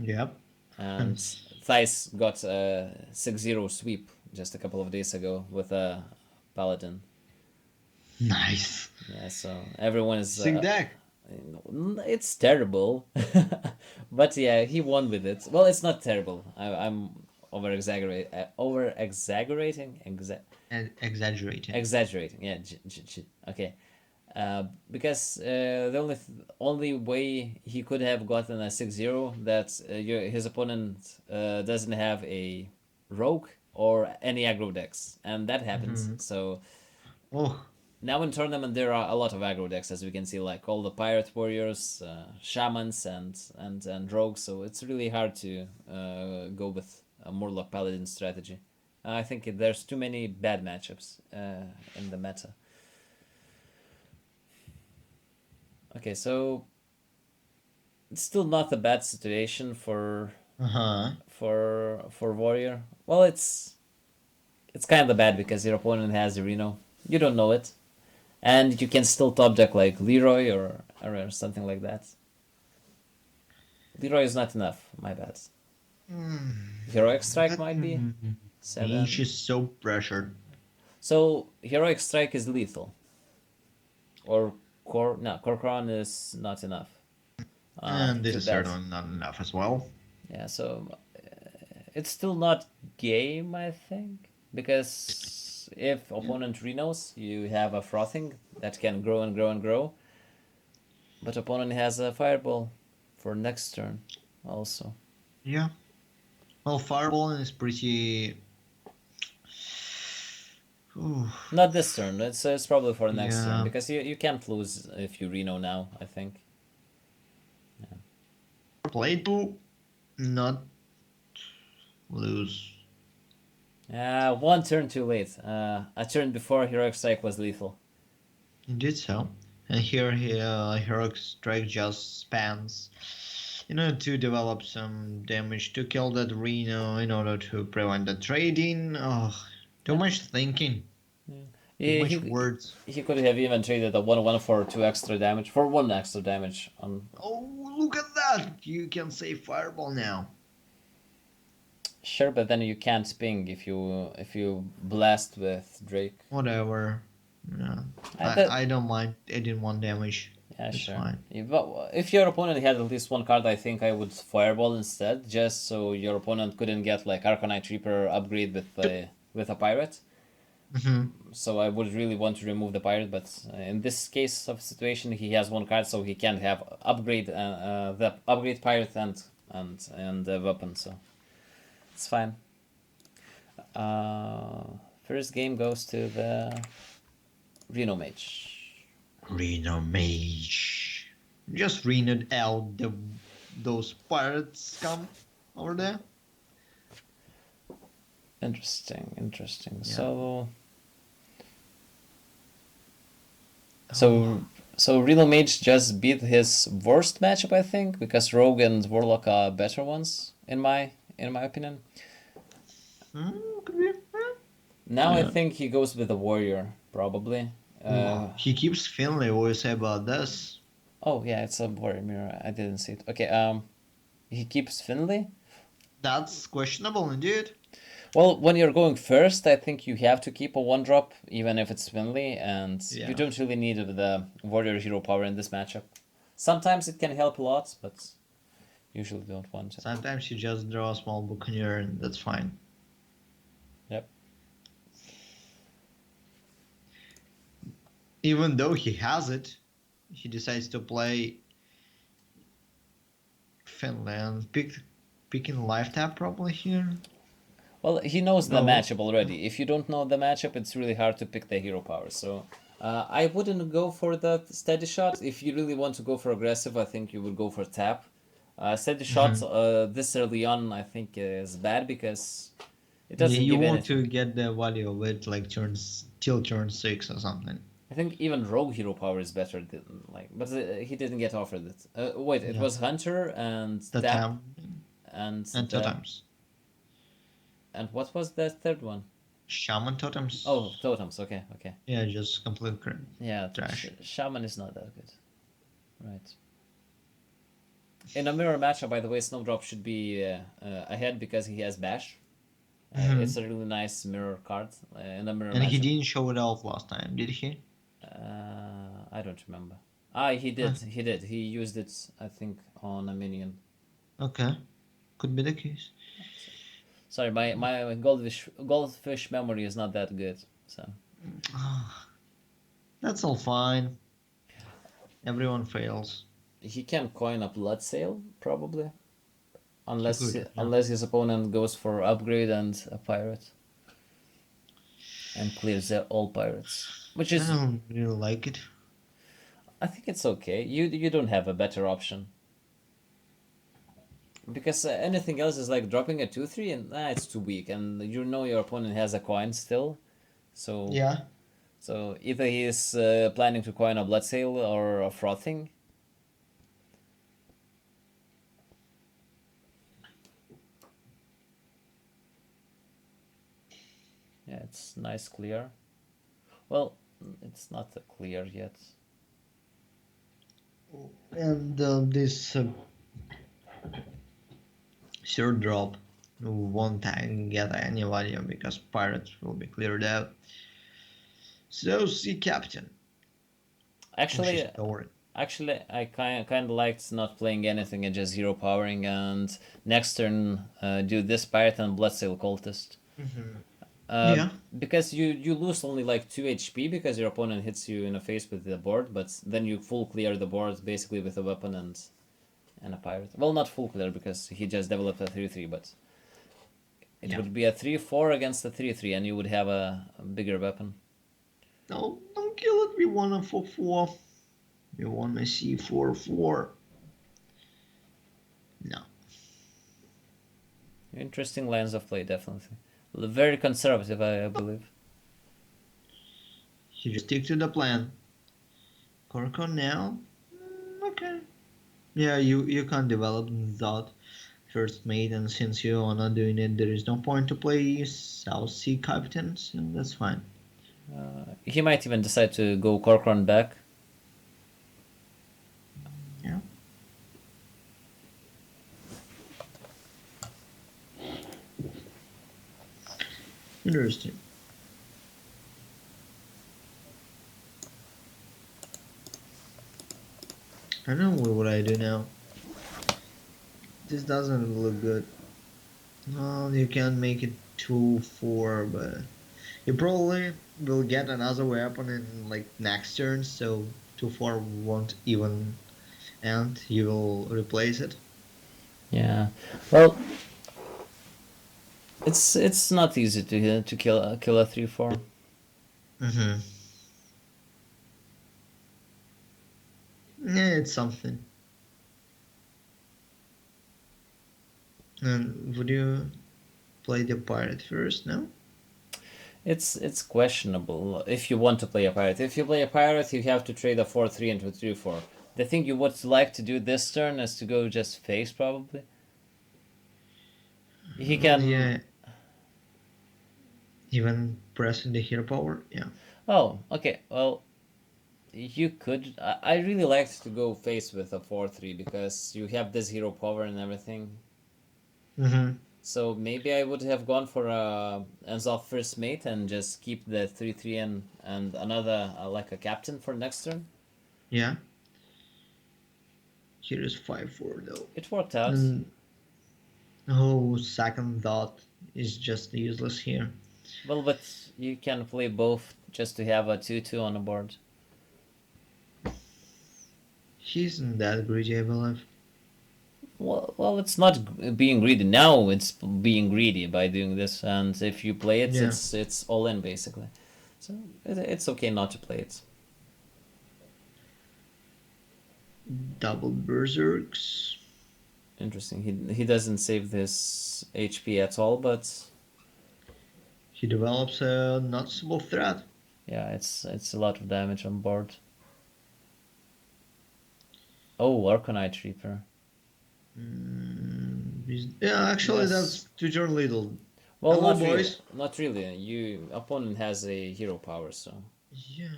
Yep. And Thais got a 6-0 sweep just a couple of days ago with a Paladin. Nice. Yeah, so everyone is. Sick deck. It's terrible, but yeah, he won with it. Well, it's not terrible. I'm over exaggerating. And exaggerating. Exaggerating. Yeah. Okay. Because the only way he could have gotten a 6-0 that his opponent doesn't have a rogue or any aggro decks, and that happens. So Oh, now in tournament there are a lot of aggro decks, as we can see, like all the pirate warriors, shamans, and rogues. So it's really hard to go with a Murloc Paladin strategy. I think there's too many bad matchups in the meta. Okay, so it's still not a bad situation for warrior. Well, it's kind of bad because your opponent has a Reno. You don't know it, and you can still top deck like Leroy or something like that. Leroy is not enough. My bad. Heroic Strike might be. Mage 7. is so pressured. So Heroic Strike is lethal. Or Core Crown is not enough. And this too is bad. certainly not enough as well. Yeah, so it's still not game, I think, because if opponent renos, you have a frothing that can grow and grow and grow, but opponent has a fireball for next turn also. Yeah. Well, fireballing is pretty. Ooh, Not this turn. It's probably for next turn Yeah. because you can't lose if you reno now, I think. play to not lose. One turn too late. A turn before Heroic Strike was lethal. Indeed so. And here Heroic Strike just spans, to develop some damage to kill that Reno in order to prevent the trading. Oh, too much thinking. Too much words. He could have even traded a 1/1 for 2 extra damage, for 1 extra damage on. Oh, look at that! You can say Fireball now. Sure, but then you can't ping if you blast with Drake. Whatever. Yeah. bet- I don't mind adding 1 damage. Yeah, It's sure. fine. If your opponent had at least 1 card, I think I would Fireball instead, just so your opponent couldn't get like Arcanite Reaper upgrade with a pirate. Hmm. So I would really want to remove the pirate, but in this case of situation, he has 1 card, so he can't have the upgrade pirate and the weapon. So it's fine. First game goes to the Reno Mage. Reno Mage. Just renewed out those pirates scum over there. Interesting. Yeah. So Reno Mage just beat his worst matchup, I think, because Rogue and Warlock are better ones in my opinion. Could be. Now I Yeah. think he goes with the Warrior probably. He keeps Finley. What do you say about this? Oh yeah, it's a Warrior mirror. I didn't see it. Okay. He keeps Finley. That's questionable indeed. Well, when you're going first, I think you have to keep a 1-drop, even if it's Finley, and Yeah. you don't really need the Warrior hero power in this matchup. Sometimes it can help a lot, but usually don't want to. Sometimes you just draw a small Buccaneer and that's fine. Yep. Even though he has it, he decides to play Finland. Picking life tap probably here. Well, he knows the No. matchup already. If you don't know the matchup, it's really hard to pick the hero power. So I wouldn't go for the steady shot. If you really want to go for aggressive, I think you would go for tap. Steady shot this early on, I think, is bad because it doesn't You give want anything. to get the value of it like till turn 6 or something. I think even Rogue hero power is better than but he didn't get offered it. Wait, it Yeah. was Hunter and The tap tam and and the- totems. and what was the third one? Shaman totems. Oh, totems. Okay. Yeah, just complete Yeah, trash. Shaman is not that good. Right. In a mirror matchup, by the way, Snowdrop should be ahead because he has Bash. It's a really nice mirror card in a mirror And he matchup. didn't show it off last time, did he? I don't remember. He did. He did. He used it, I think, on a minion. Okay, could be the case. Sorry, my goldfish memory is not that good. So That's all fine. Everyone fails. he can coin a blood sale probably, unless could, yeah. unless his opponent goes for upgrade and a pirate, and clears all pirates, which I is don't really like it. I think it's okay. You don't have a better option. Because anything else is like dropping a 2/3 and it's too weak, and you know your opponent has a coin still, so Yeah. so either he is planning to coin a blood sale or a frothing. Yeah, it's nice clear. Well, it's not clear yet. And this Third drop won't get any value because pirates will be cleared out. So sea captain pushes Actually, forward. I kind of liked not playing anything and just hero powering, and next turn do this pirate and bloodsail cultist. Uh, Yeah. because you lose only like 2 HP because your opponent hits you in the face with the board, but then you full clear the board basically with a weapon and a pirate. Well, not full clear because he just developed a 3/3, but it Yeah. would be a 3/4 against a 3/3, and you would have a bigger weapon. No, don't kill it. We want a 4/4. We want a C4/4. No. Interesting lines of play, definitely. Very conservative, I believe. You just stick to the plan. Corco now? Okay. Yeah, you can't develop that first mate, and since you are not doing it, there is no point to play South Sea Captain, so that's fine. He might even decide to go Corcoran back. Yeah. Interesting. I don't know what I do now. This doesn't look good. Well, you can make it 2/4, but you probably will get another weapon in like next turn, so 2/4 won't even end. You will replace it. Yeah. Well, it's not easy to kill a 3/4. Mm-hmm. Yeah, it's something. And would you play the pirate first? No. It's questionable if you want to play a pirate. If you play a pirate, you have to trade a 4/3 into a 3/4. The thing you would like to do this turn is to go just face, probably. He Well, can. yeah. Even pressing the hero power. Yeah. Oh, okay. Well, you could. I really liked to go face with a 4/3 because you have this hero power and everything. Mm-hmm. So maybe I would have gone for a Enzov first mate and just keep the 3/3 and another like a captain for next turn. Yeah. Here is 5/4 though. It worked out. And oh, second thought is just useless here. Well, but you can play both just to have a 2/2 on the board. He isn't that greedy, I believe. Well, it's not being greedy now. It's being greedy by doing this, and if you play it, Yeah. it's all in basically. So it's okay not to play it. Double berserks. Interesting. He doesn't save this HP at all, but He develops a noticeable threat. yeah, it's a lot of damage on board. Oh, Arcanite Reaper. Yeah, actually, Yes. that's too darn little. Well, Hello, not really. boys. Not really. You opponent has a hero power, Yeah.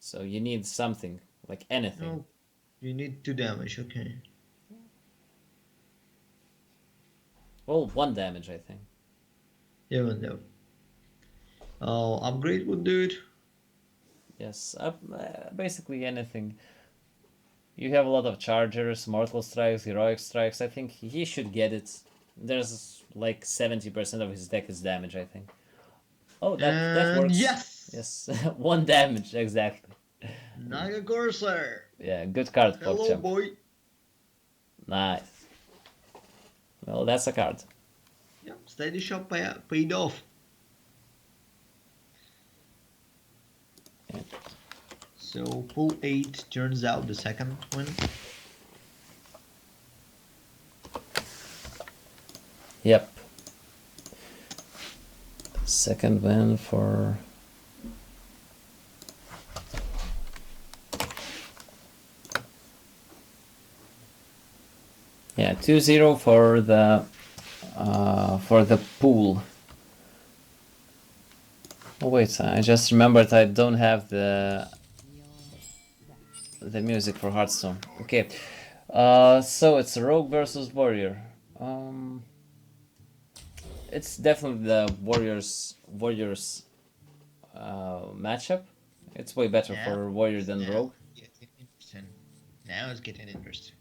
so you need something like anything. No, you need 2 damage. Okay. Well, 1 damage, I think. Even though. Upgrade would do it. Yes, basically anything. You have a lot of chargers, mortal strikes, heroic strikes. I think he should get it. There's like 70% of his deck is damage, I think. Oh, that And works. yes! Yes, 1 damage exactly. Naga Corsair. Yeah, good card, Hello, PogChamp. boy. Nice. Well, that's a card. Yeah, steady shot paid off. Yeah. So pull 8 turns out the second win. Yep. Second win for. Yeah, 2-0 for the pool. Oh wait, I just remembered I don't have the music for Hearthstone. Okay, so it's Rogue versus Warrior. Um, it's definitely the Warriors matchup. It's way better Yeah. for Warrior than Now Rogue. it's getting interesting. Now it's getting interesting.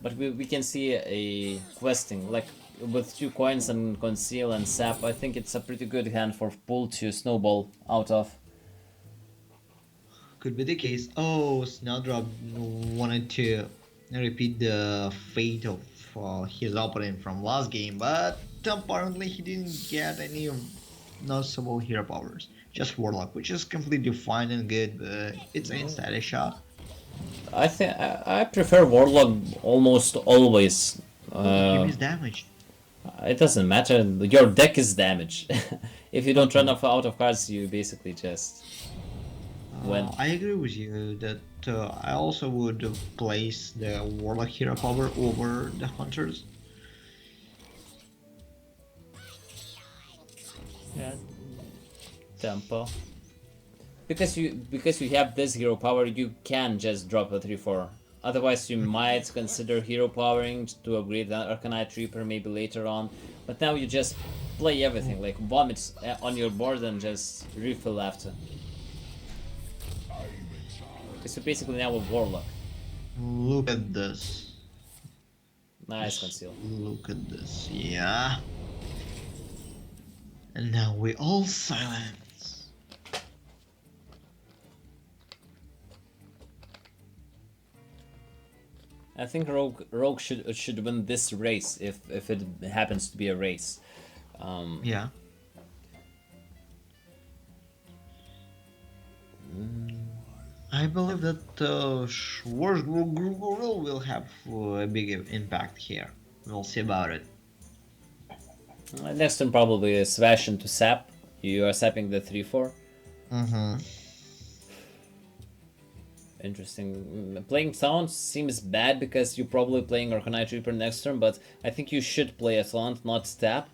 But we can see a questing, like with 2 coins and Conceal and Sap, I think it's a pretty good hand for Pull to snowball out of. Could be the case. Oh, Snowdrop wanted to repeat the fate of his opponent from last game, but apparently he didn't get any noticeable hero powers. Just Warlock, which is completely fine and good, but it's an static shot. I think I prefer Warlock almost always. Oh, it gives damage. It doesn't matter. Your deck is damaged. If you don't run Okay. out of cards, you basically just win. I agree with you that I also would place the Warlock hero power over the Hunters. Yeah. Tempo. Because you have this hero power, you can just drop a 3/4. Otherwise, you might consider hero powering to upgrade the Arcanite Reaper maybe later on. But now you just play everything, like vomit on your board and just refill after. So basically now a Warlock. Look at this. Nice Conceal. Look at this, yeah. And now we all silence. I think Rogue should win this race if it happens to be a race. Yeah. I believe that Schwarzgrull will have a big impact here. We'll see about it. Next turn probably a Swash into Sap. You are sapping the 3/4. Mm-hmm. Interesting. Playing Taunt seems bad because you're probably playing Arcanite Reaper next turn, but I think you should play a Taunt, not tap.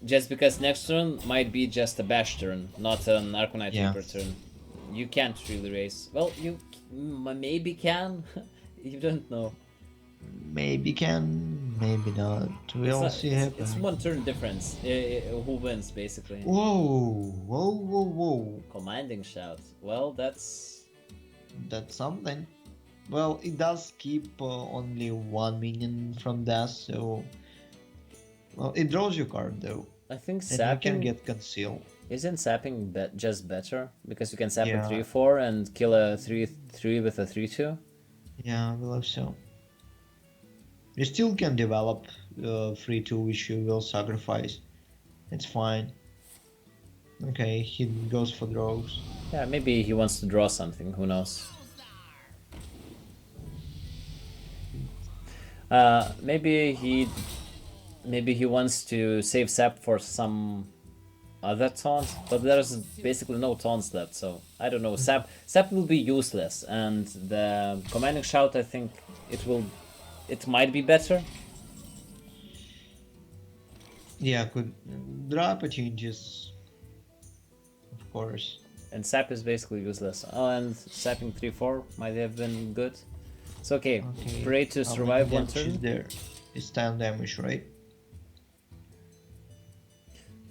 Just because next turn might be just a bash turn, not an Arcanite Yeah. Reaper turn. You can't really race. Well, you maybe can. You don't know. Maybe can, maybe not. We'll see. It's 1 turn difference. Who wins, basically. Whoa, whoa, whoa, whoa. Commanding Shout. Well, that's Something. Well, it does keep only 1 minion from that, so... Well, it draws you card though. I think And you sapping can get conceal. isn't sapping just better because you can sap Yeah. a 3/4 and kill a 3/3 with a 3/2. Yeah, I believe so. You still can develop 3/2 which you will sacrifice. It's fine. Okay, he goes for draws. Yeah, maybe he wants to draw something. Who knows? Maybe he wants to save sap for some other taunt, but there's basically no taunts left. So I don't know. Sap will be useless, and the commanding shout, I think it might be better. Yeah, could draw opportunities. Of course. And sap is basically useless. Oh, and sapping 3/4 might have been good. It's okay. Okay. Pray to how survive many 1 damage is turn. there? It's 10 damage, right?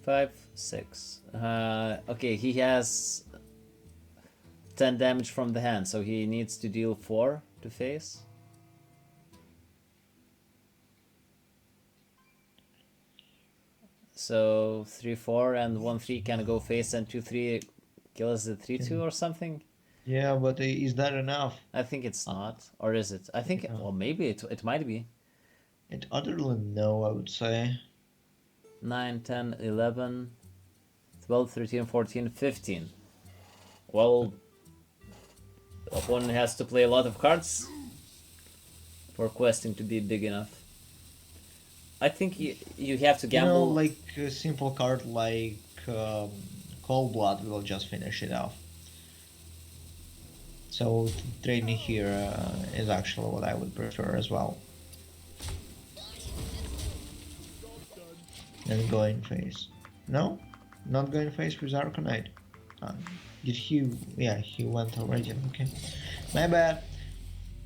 5, 6. Okay, he has 10 damage from the hand, so he needs to deal 4 to face. So 3/4 and 1/3 can go face, and 2/3 kills the 3/2 or something. Yeah, but is that enough? I think it's not, or is it? I think, well, maybe it might be. It utterly no, I would say. 9, 10, 11, 12, 13, 14, 15. Well, the opponent has to play a lot of cards for questing to be big enough. I think you have to gamble. You know, like a simple card like Cold Blood will just finish it off. So trading here is actually what I would prefer as well. And going face. No? Not going face with Arcanite. Did he... Yeah, he went already. Okay. My bad.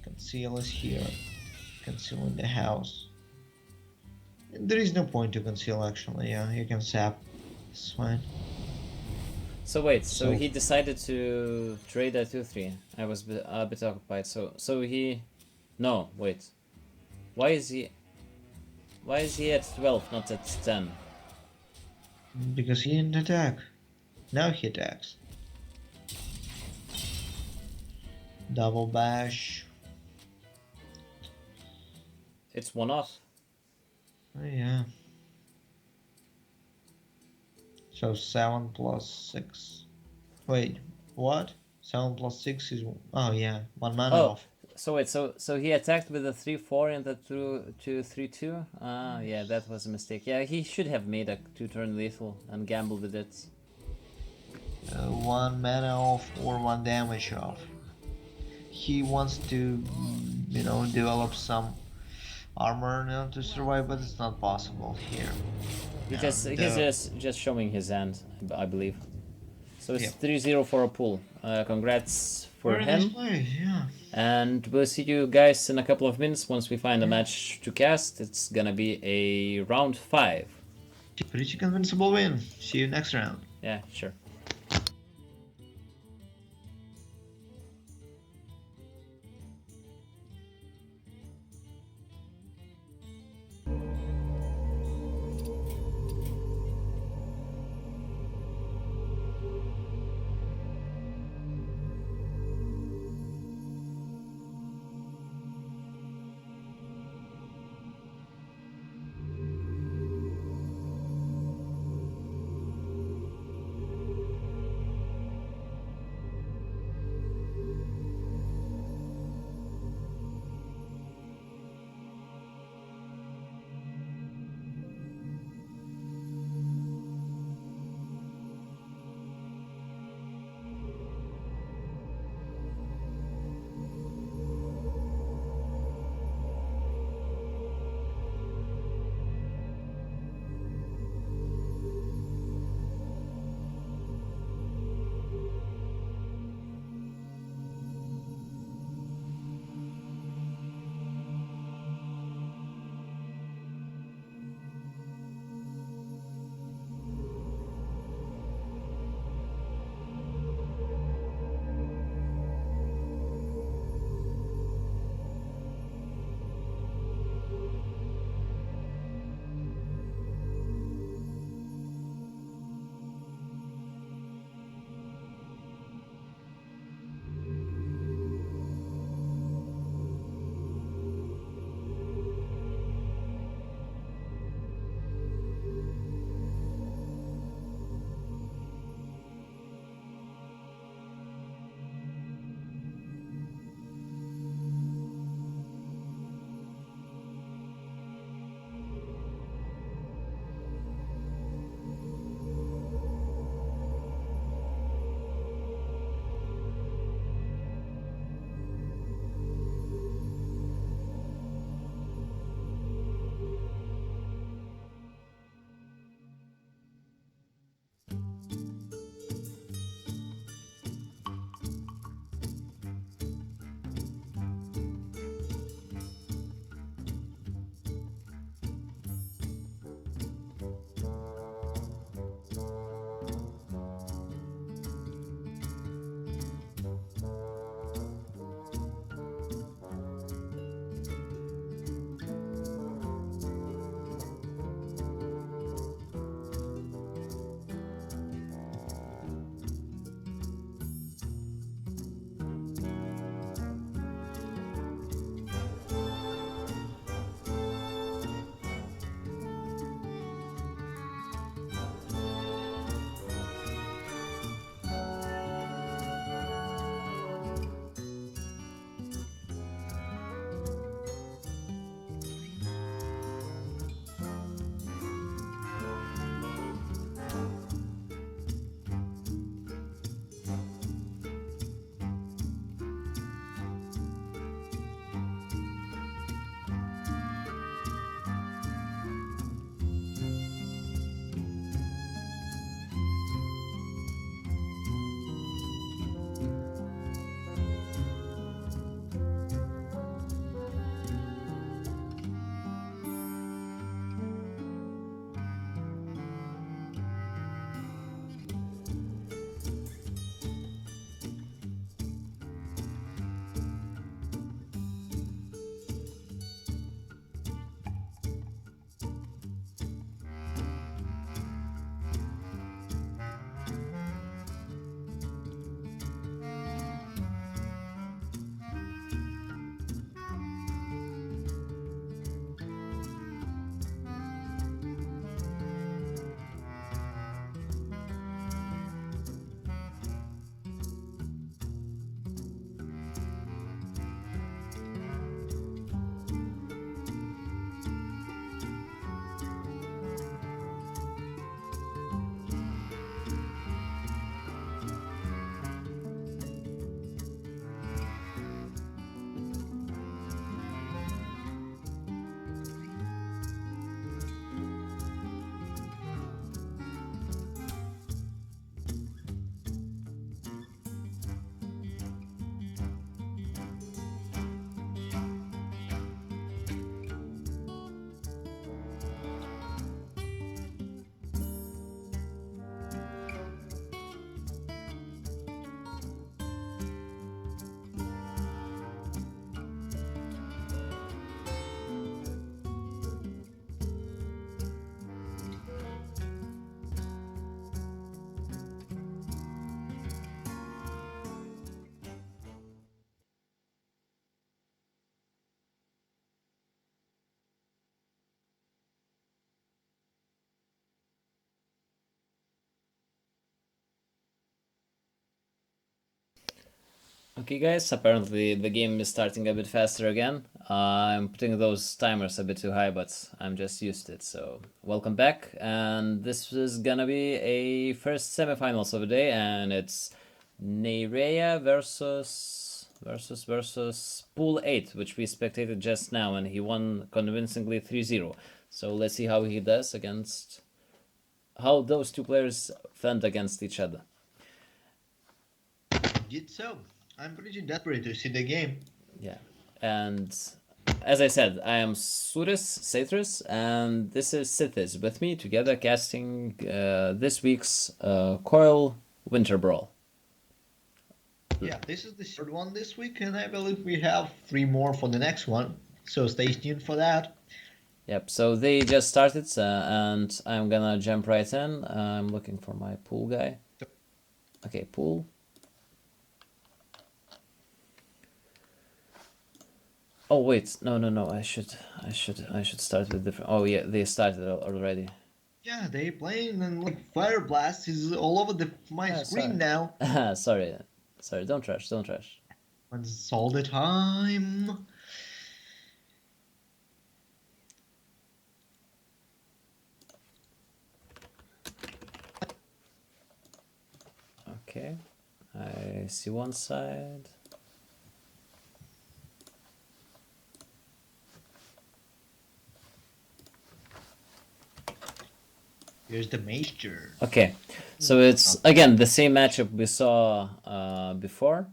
Conceal is here. concealing the house. There is no point to conceal actually, yeah, you can sap. It's fine. So wait, so So- he decided to trade at 2-3. I was a bit occupied. So he, no, wait. Why is he? Why is he at 12, not at 10? Because he didn't attack. Now he attacks. Double bash. It's one off. Oh yeah. So 7 plus 6. Wait, what? 7 plus 6 is... Oh yeah, 1 mana Oh, off. so wait, so he attacked with a 3-4 and the 2-3-2. Ah, yeah, that was a mistake. Yeah, he should have made a 2-turn lethal and gambled with it. 1 mana off or 1 damage off. He wants to, you know, develop some armor now to survive, but it's not possible here. He's just showing his hand, I believe. So it's Yep. 3-0 for a pull. Congrats for Very him. nice play, yeah. And we'll see you guys in a couple of minutes once we find a match to cast. It's gonna be a round 5. Pretty convincible win. See you next round. Yeah, sure. Okay, guys, apparently the game is starting a bit faster again. I'm putting those timers a bit too high, but I'm just used to it. So, welcome back. And this is gonna be a first semifinals of the day, and it's Nerea versus Pool 8, which we spectated just now, and he won convincingly 3-0. So, let's see how he does against how those two players fend against each other. Did so. I'm pretty desperate to see the game. Yeah, and as I said, I am Satrus, and this is Sithis with me together casting this week's Coil Winter Brawl. Yeah, this is the third one this week, and I believe we have 3 more for the next one. So stay tuned for that. Yep, so they just started, and I'm gonna jump right in. I'm looking for my pool guy. Okay, pool. Oh wait, no. I should start with different. Oh yeah, they started already. Yeah, they playing and like Fire Blast is all over my screen now. Sorry. Don't rush. And it's all the time. Okay, I see one side. Here's the Major. Okay, so it's again the same matchup we saw before.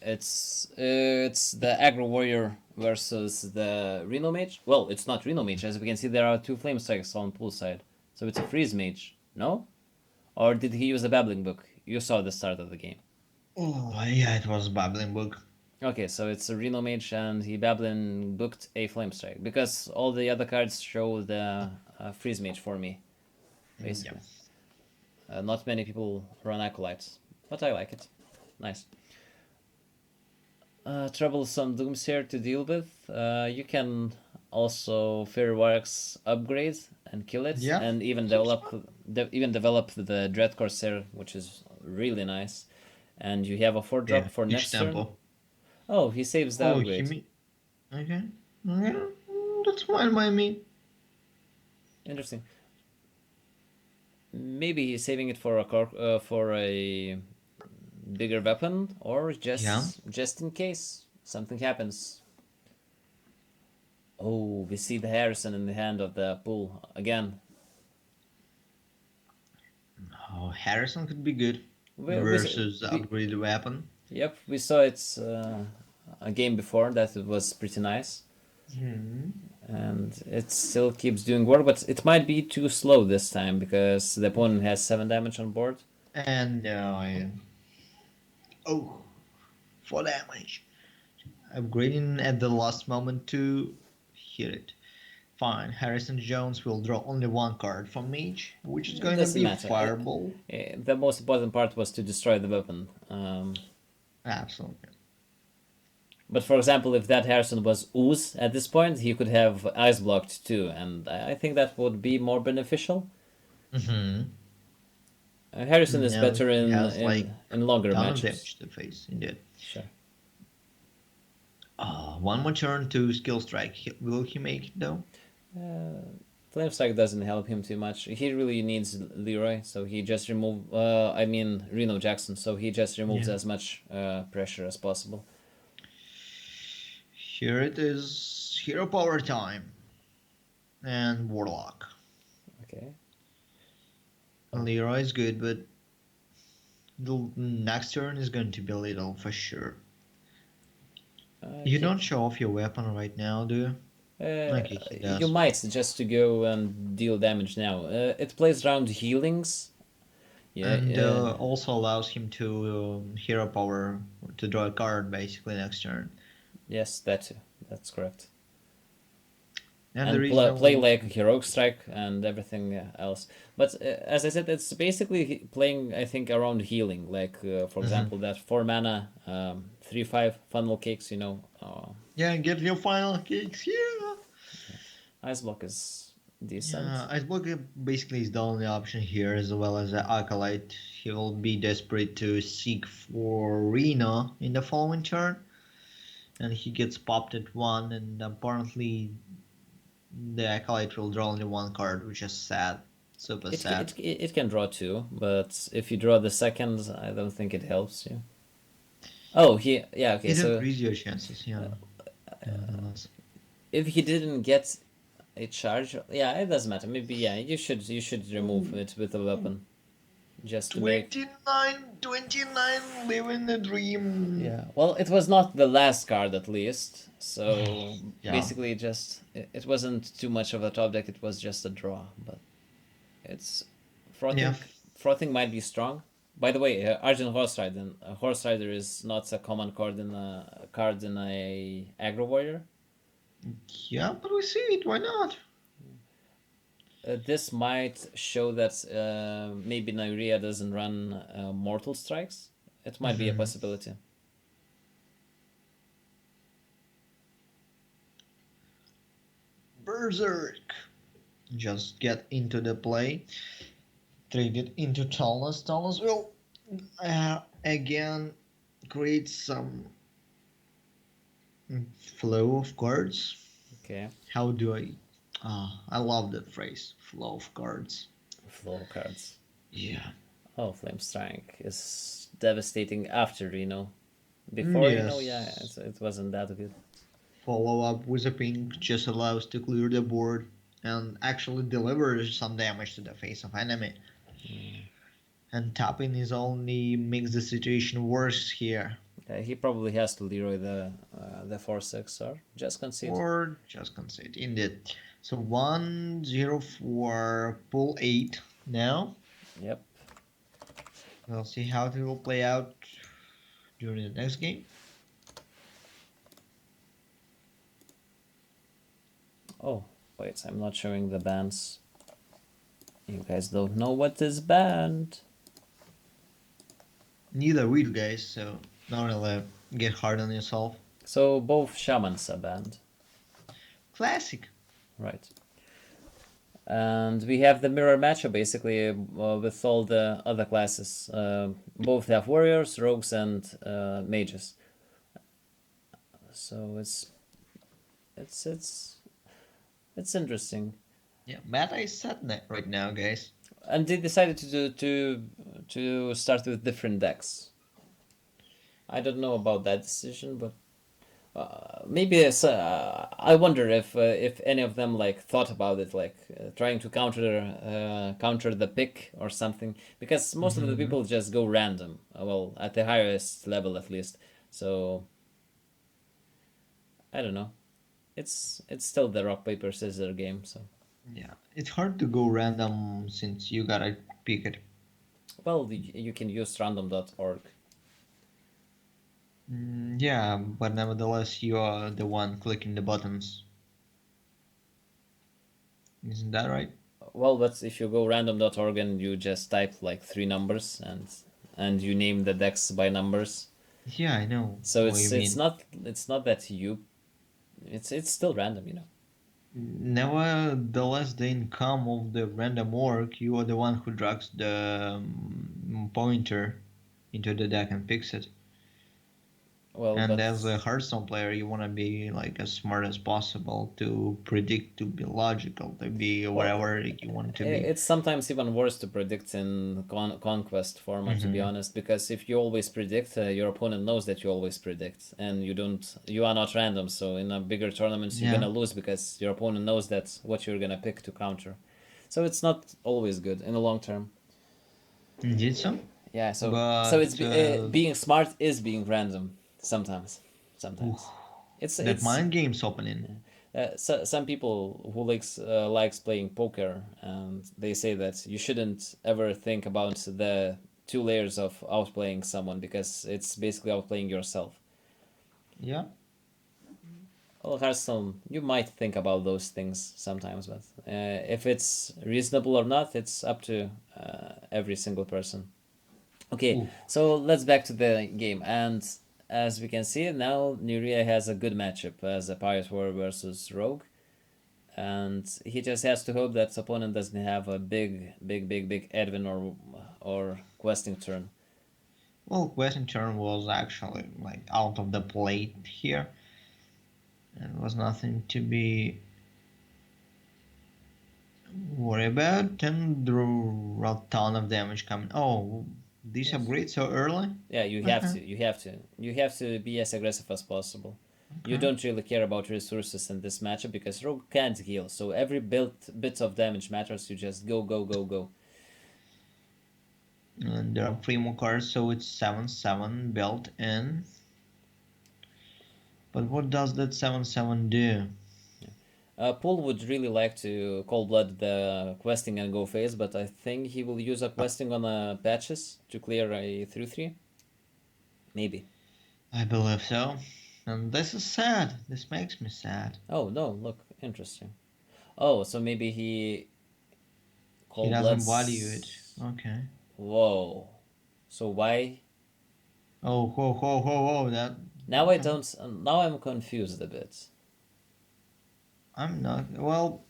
It's the Aggro Warrior versus the Reno Mage. Well, it's not Reno Mage, as we can see there are 2 Flame Strikes on pool side. So it's a Freeze Mage, no? Or did he use a Babbling Book? You saw the start of the game. Oh, yeah, it was Babbling Book. Okay, so it's a Reno Mage and he Babbling booked a Flame Strike. Because all the other cards show the Freeze Mage for me, basically. Not many people run Acolytes, but I like it. Nice. Troublesome Doomsayer to deal with. You can also Fireworks upgrade and kill it, Yeah. and even develop the Dread Corsair, which is really nice. And you have a 4-drop for each next turn. tempo. Oh, he saves the upgrade. Okay. Yeah, that's fine by me. Interesting. Maybe he's saving it for a bigger weapon, or just in case something happens. Oh, we see the Harrison in the hand of the pool again. Oh, Harrison could be good versus upgraded weapon. Yep, we saw it a game before that it was pretty nice. And it still keeps doing work, but it might be too slow this time because the opponent has 7 damage on board. And 4 damage. Upgrading at the last moment to hit it. Fine. Harrison Jones will draw only 1 card from Mage, which is going to Doesn't be matter. Fireball. The most important part was to destroy the weapon. Absolutely. But for example, if that Harrison was Ooze at this point, he could have Ice blocked too, and I think that would be more beneficial. Harrison is better in longer matches. Damage to face, indeed. Sure. 1 more turn to skill strike. Will he make it though? Flame Strike doesn't help him too much. He really needs Leroy, so he just Reno Jackson, so he just removes as much pressure as possible. Here it is, hero power time, and Warlock. Okay. Leroy is good, but the next turn is going to be little for sure. You don't show off your weapon right now, do you? Okay, he does. You might just to go and deal damage now. It plays around healings. Yeah, and also allows him to hero power to draw a card basically next turn. Yes, that's correct. And play like Heroic Strike and everything else. But as I said, it's basically playing, I think, around healing. Like, for example, that 4 mana, 3/5 funnel cakes, Yeah, get your final cakes here. Ice Block is decent. Yeah, Iceblock basically is the only option here, as well as the Acolyte. He will be desperate to seek for Reno in the following turn, and he gets popped at 1, and apparently the Acolyte will draw only 1 card, which is sad. Super sad. It can draw 2, but if you draw the second, I don't think it helps you. Oh, yeah, okay, It so increases your chances, yeah. Nevertheless. if he didn't get a charge, yeah, it doesn't matter. Maybe, yeah, you should remove it with a weapon. Just to make... 29, living the dream. Yeah, well, it was not the last card at least, so Yeah. basically it wasn't too much of a top deck, it was just a draw, but it's... Yeah. Frothing might be strong. By the way, Argent Horse Rider. Horse Rider is not a common card in a aggro warrior. Yeah, but we see it, why not? This might show that maybe Nyria doesn't run Mortal Strikes. It might be a possibility. Berserk. Just get into the play. Trade it into Talus. Talus will again create some flow of cards. Okay. How do I... I love that phrase, flow of cards. Flow cards. Yeah. Oh, Flame Strike is devastating after Reno. Before Reno, yeah, it wasn't that good. Follow up with a pink just allows to clear the board and actually delivers some damage to the face of enemy. And tapping is only makes the situation worse here. He probably has to Leroy the 4/6 or just concede. Or just concede, indeed. So 1-0 pull 8 now. Yep. We'll see how it will play out during the next game. Oh, wait, I'm not showing the bands. You guys don't know what is banned. Neither we do, guys, so don't really get hard on yourself. So both shamans are banned. Classic. Right. And we have the mirror matchup basically with all the other classes. Both have warriors, rogues, and mages. So it's interesting. Yeah, meta is set right now, guys. And they decided to start with different decks. I don't know about that decision, but maybe I wonder if any of them like thought about it, like trying to counter the pick or something, because most of the people just go random. Well, at the highest level at least. So I don't know. It's still the rock paper scissors game. So Yeah, it's hard to go random since you gotta pick it. well, you can use random.org. Yeah, but nevertheless, you are the one clicking the buttons. Isn't that right? Well, but if you go random.org and you just type like 3 numbers and you name the decks by numbers, Yeah, I know. so what you it's mean. not that it's still random, you know. Nevertheless, the income of the random orc, you are the one who drags the pointer into the deck and picks it. Well, And but as a Hearthstone player, you want to be like as smart as possible to predict, to be logical, to be wherever you want to be. it's sometimes even worse to predict in conquest format, to be honest, because if you always predict, your opponent knows that you always predict, and you are not random. So in a bigger tournaments, you're Yeah. gonna lose because your opponent knows that what you're gonna pick to counter. So it's not always good in the long term. Indeed, so. Yeah, so But, it's being smart is being random sometimes. It's That mind game's opening. so, some people who likes playing poker, and they say that you shouldn't ever think about the 2 layers of outplaying someone because it's basically outplaying yourself. Yeah. Well, Hearthstone, you might think about those things sometimes, but if it's reasonable or not, it's up to every single person. Okay, so let's back to the game, and as we can see now, Nuria has a good matchup as a Pirate Warrior versus Rogue. and he just has to hope that opponent doesn't have a big Edwin or questing turn. Well, question turn was actually like out of the plate here. It was nothing to be worried about. And drew a ton of damage coming. Oh, this Yes. upgrade so early? Yeah, you have to be as aggressive as possible. You Okay. don't really care about resources in this matchup because Rogue can't heal, so every bit of damage matters. You just go, go, go, go. And there are 3 more cards, so it's 7/7 built in. But what does that 7/7 do? Pool would really like to cold blood the questing and go phase, but I think he will use a questing on patches to clear a 3/3. Maybe. I believe so. And this is sad. This makes me sad. Oh no, look, interesting. Oh, so maybe he He cold doesn't bloods. value it. Okay. Whoa. So why? Oh, whoa, whoa, whoa, whoa. That. Now I Okay. don't. Now I'm confused a bit. I'm not. Well,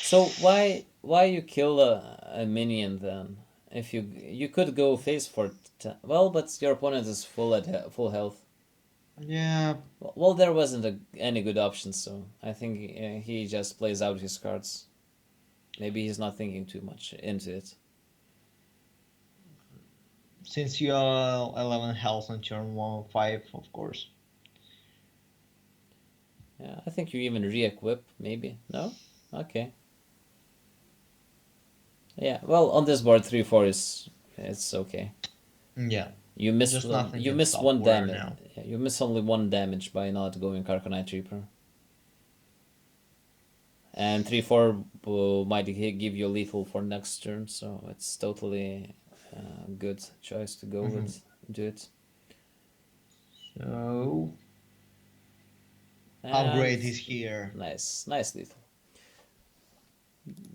So why you kill a minion then? If you could go face for well, but your opponent is full health. yeah. Well, there wasn't any good option, so I think he just plays out his cards. Maybe he's not thinking too much into it. Since you are 11 health on turn 5, of course. Yeah, I think you even re-equip, maybe. No? Okay. Yeah, well, on this board, 3/4 is it's okay. Yeah. You miss Just nothing you can miss stop one Warrior damage. now. Yeah, you miss only one damage by not going Arcanite Reaper. And 3/4 might give you lethal for next turn, so it's totally a good choice to go with. Do it. So, And upgrade is here. nice lethal.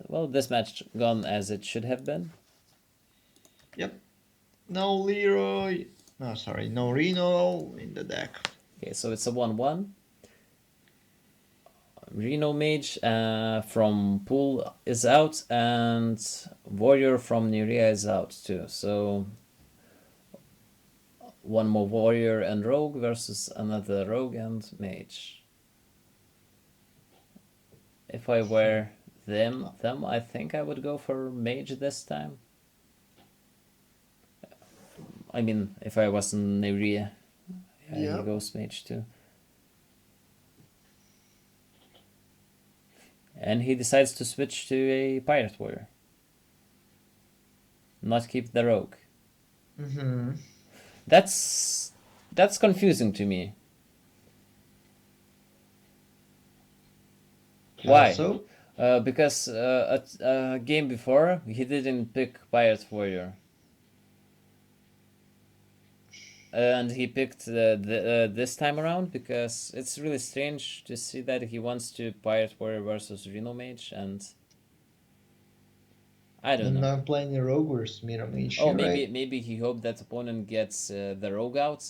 Well, this match gone as it should have been. Yep. No Leroy. No, sorry. No Reno in the deck. Okay, so it's a 1/1. Reno Mage from Pool is out, and Warrior from Nerea is out too. So one more Warrior and Rogue versus another Rogue and Mage. If I were them, I think I would go for Mage this time. I mean, if I was in Nerea, yeah, he goes Mage too. And he decides to switch to a Pirate Warrior. Not keep the Rogue. Mm-hmm. That's confusing to me. Why? So? Because a game before he didn't pick Pirate Warrior, and he picked this time around because it's really strange to see that he wants to Pirate Warrior versus Reno Mage, and I don't And know. I'm playing the Rogue versus Mirror Mage. Oh, right? maybe he hoped that opponent gets the Rogue out,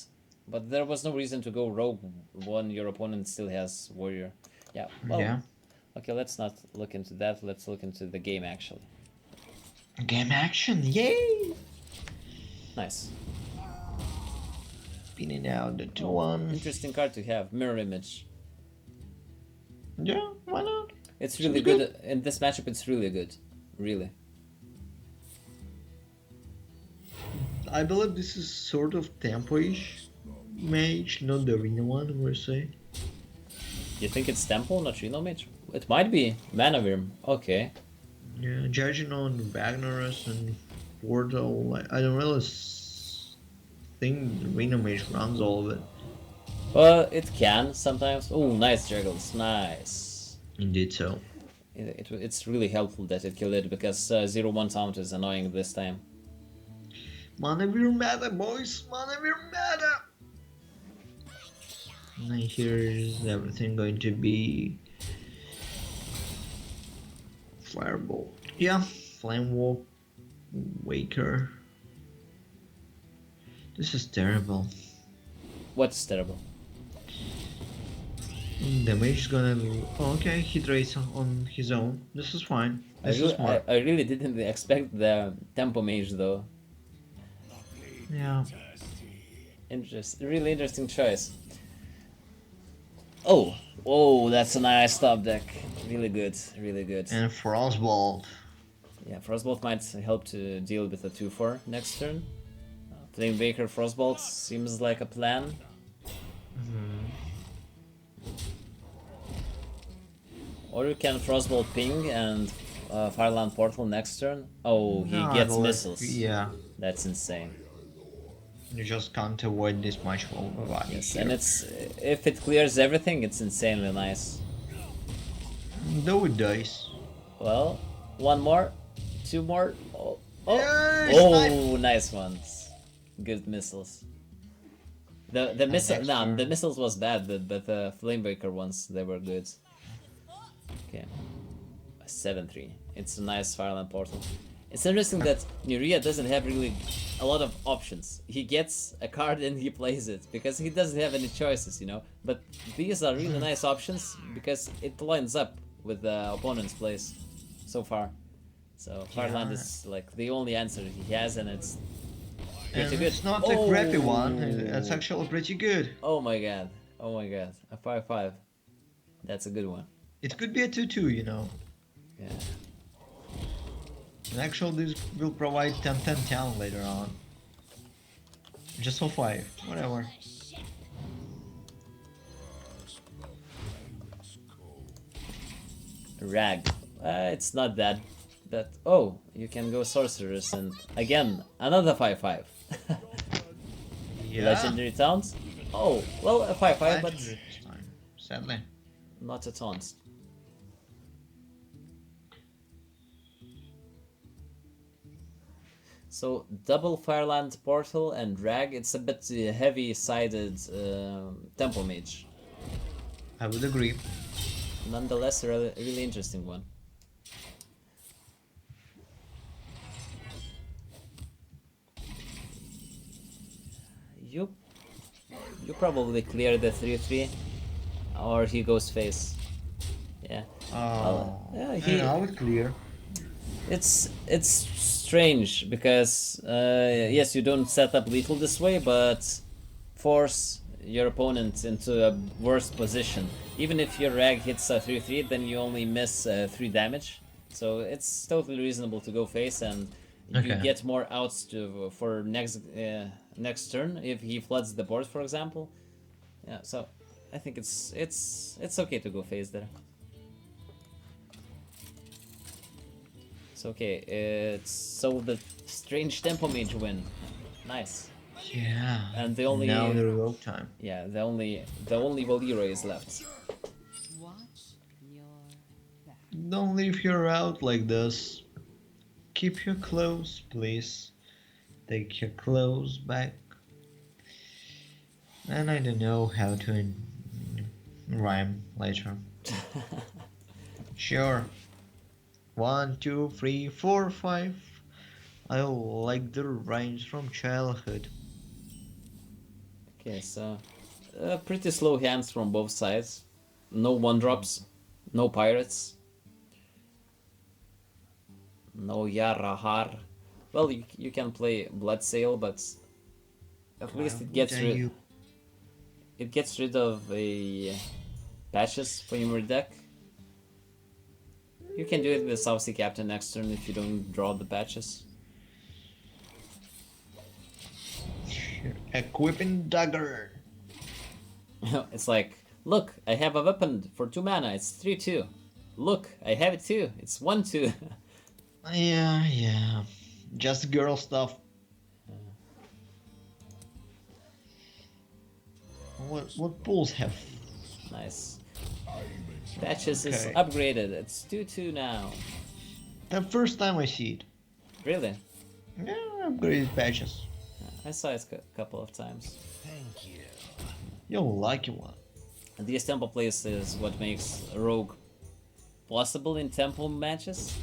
but there was no reason to go Rogue when your opponent still has Warrior. Yeah. Well. Yeah. Okay, let's not look into that. Let's look into the game actually. Game action. Yay! Nice. Spinning out the 2/1. Interesting card to have. Mirror Image. Yeah, why not? It's really Sounds good. In this matchup, it's really good. Really. I believe this is sort of tempo-ish mage, not the arena one, we'll say. You think it's Temple, not Reno Mage? It might be. Mana Wyrm. Okay. Yeah, judging on Ragnarus and Portal, I don't really think the arena mage runs all of it. Well, it can sometimes. Oh, nice Juggles. Nice. Indeed so. It's really helpful that it killed it because 0/1 sound is annoying this time. Manavir meta, boys! Manavir meta! And here's everything going to be Firebolt. Yeah, Flame Walk Waker. This is terrible. What's terrible? The mage is gonna. Oh, okay, he trades on his own. This is fine. This is smart. I really didn't expect the tempo mage though. Yeah. Really interesting choice. Oh, oh, that's a nice top deck. Really good, really good. And Frostbolt. Yeah, Frostbolt might help to deal with a 2/4 next turn. Flamebaker Frostbolt seems like a plan. Or you can Frostbolt ping and Fireland Portal next turn. Oh, he No, I gets believe- missiles. Yeah. That's insane. You just can't avoid this much value. Yes, here. and it's if it clears everything, it's insanely nice. Though it dies. Well, one more, two more. Oh, oh, Yes, oh, nice ones. Good missiles. The missile, next nah, turn. the missiles was bad, but the Flamebreaker ones they were good. Okay, 7-3. It's a nice Fireland Portal. It's interesting that Nuria doesn't have really a lot of options. He gets a card and he plays it because he doesn't have any choices, you know. But these are really nice options because it lines up with the opponent's plays so far. So Fireland is like the only answer he has, and it's pretty And good. it's not a crappy one. It's actually pretty good. Oh my god! Oh my god! A 5/5. That's a good one. It could be a 2/2, you know. Yeah. And actually, this will provide 10/10 talent later on. Just for 5, whatever. Rag. It's not that, but oh, you can go sorcerers and again another 5/5. Yeah. Legendary taunt. Oh, well a 5/5, but Legendary this time, sadly. not a taunt. So double Fireland Portal and Rag. It's a bit heavy-sided tempo mage. I would agree. Nonetheless, a really interesting one. You probably clear the 3/3, or he goes face. Yeah. Oh, yeah, I would clear. It's strange because yes, you don't set up lethal this way, but force your opponent into a worse position. Even if your rag hits a 3/3, then you only miss 3 damage. So it's totally reasonable to go face, and you Okay. get more outs for next turn if he floods the board, for example. Yeah, so I think it's okay to go face there. It's okay. It's so the strange tempo mage win. Nice. Yeah. And the only Now the revoke time. yeah the only Valero is left. Watch your back. Don't leave her out like this. Keep your clothes, please. Take your clothes back. And I don't know how to rhyme later. Sure. 1, 2, 3, 4, 5. I like the rhymes from childhood. Okay, so pretty slow hands from both sides. No 1-drops, no pirates, no Yarahar. Well, you can play Bloodsail, but at least it gets rid of a patches from your deck. You can do it with South Sea Captain next turn if you don't draw the patches. Equipping dagger. It's like, look, I have a weapon for 2 mana, it's 3/2. Look, I have it too, it's 1/2. Yeah. Just girl stuff. What pools have? Nice. Patches is Okay. upgraded, it's 2/2 now. The first time I see it. Really? Yeah, upgraded patches. I saw it a couple of times. Thank you. You'll like it one. These tempo plays is what makes Rogue possible in tempo matches,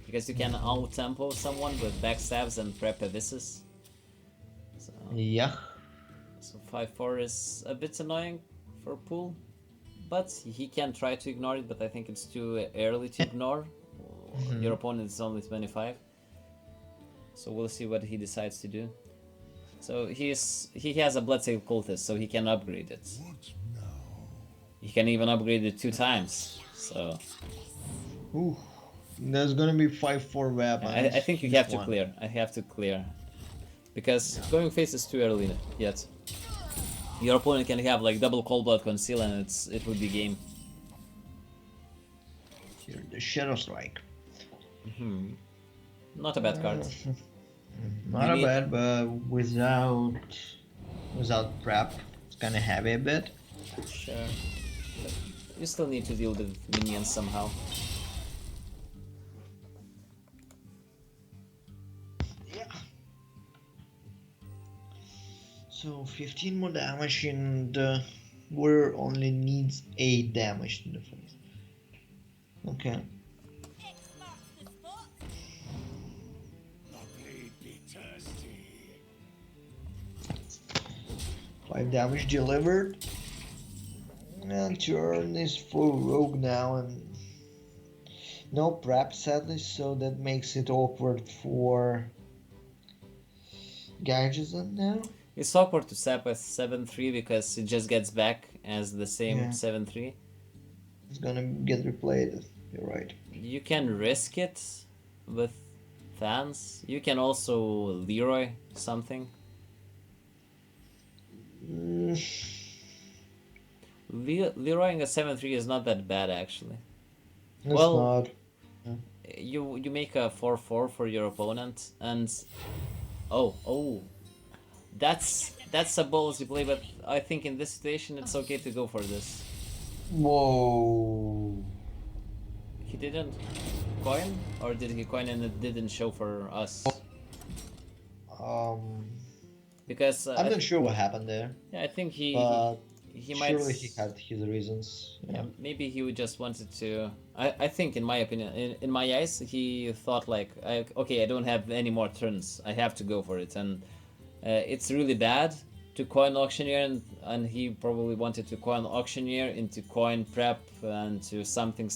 because you can out-tempo someone with backstabs and prep abysses. Yeah. So 5/4 is a bit annoying for pool. but he can try to ignore it, but I think it's too early to ignore. Your opponent is only 25. So we'll see what he decides to do. So he has a Bloodsail Cultist, so he can upgrade it. What now? He can even upgrade it 2 times. So Ooh, there's gonna be 5-4 weapons. I think you have to clear. I have to clear. Because going face is too early yet. Your opponent can have like double Cold Blood Conceal and it would be game. Here, the Shadow Strike. Not a bad card. Not You a bad, but without prep, it's kinda heavy a bit. Sure. But you still need to deal with minions somehow. Yeah. So 15 more damage and Warrior only needs 8 damage to the face. Okay. The blade be thirsty. 5 damage delivered. And turn is full rogue now and no prep sadly, so that makes it awkward for Gaijin now. It's awkward to sap with 7-3 because it just gets back as the same Yeah. 7-3. It's gonna get replayed, you're right. You can risk it with fans. You can also Leroy something. Leroying a 7-3 is not that bad actually. It's Well, not. You make a 4-4 for your opponent and oh that's a ballsy play, but I think in this situation it's okay to go for this. Whoa. He didn't coin, or did he coin and it didn't show for us? Because I'm not sure what happened there, yeah, I think he but might. surely he had his reasons. Yeah. Maybe he would just wanted to. I think, in my opinion, in my eyes, he thought like, okay, I don't have any more turns. I have to go for it, and it's really bad to coin auctioneer, and he probably wanted to coin auctioneer into coin prep and to something.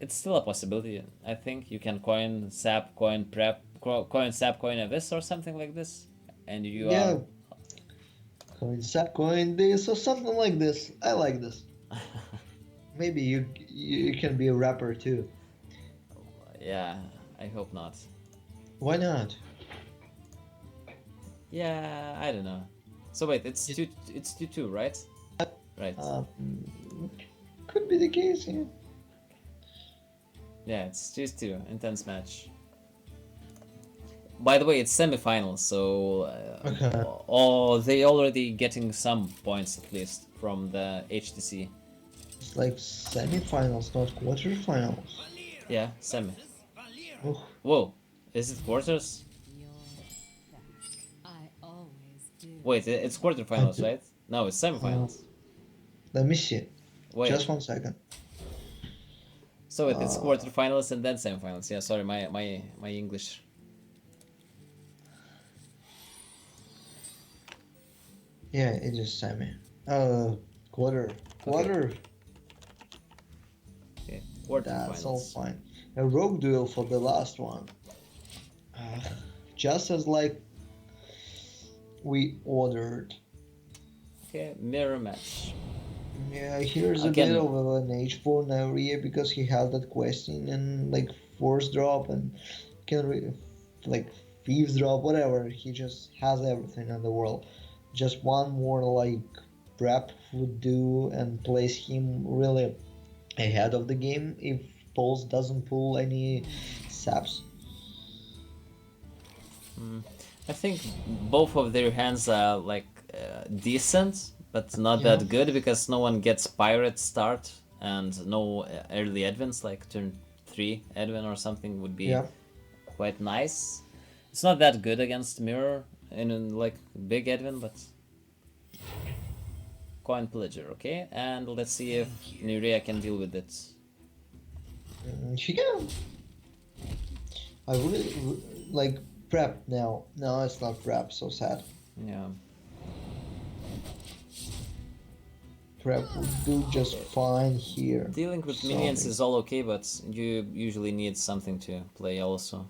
It's still a possibility. I think you can coin sap, coin prep, coin sap, coin abyss or something like this, and you Yeah. are. Coin sap, coin this, or something like this. I like this. Maybe you can be a rapper too. Yeah, I hope not. Why not? Yeah, I don't know. So wait, it's 2-2, right? Right. Could be the case, yeah. Yeah, it's 2-2. Intense match. By the way, it's semifinals, so Okay. they already getting some points at least from the HTC. It's like semifinals, not quarterfinals. Yeah, semi. Oh, Whoa, is it quarters? Your back. I always do. Wait, it's quarterfinals, right? No, it's semifinals. let me see. Wait, Just 1 second. so it's quarterfinals and then semifinals. Yeah, sorry, my English. Yeah, it is semi. Quarter. Okay, That's all quarterfinals. fine. A rogue duel for the last one. Just as like we ordered. Okay, mirror match. Yeah, here's a Again. bit of an H4 Nauria because he has that question and like force drop and like thieves drop, whatever. He just has everything in the world. Just one more like prep would do and place him really ahead of the game if Pulse doesn't pull any saps. I think both of their hands are like decent, but not Yeah. that good because no one gets pirate start and no early advance like turn 3 advent or something would be Yeah. quite nice. It's not that good against mirror in like big advent, but coin pillager, okay? And let's see if Nuria can deal with it. She can. I really like prep now. No, it's not prep. So sad. Yeah. Prep would do just fine here. Dealing with minions is all okay, but you usually need something to play also.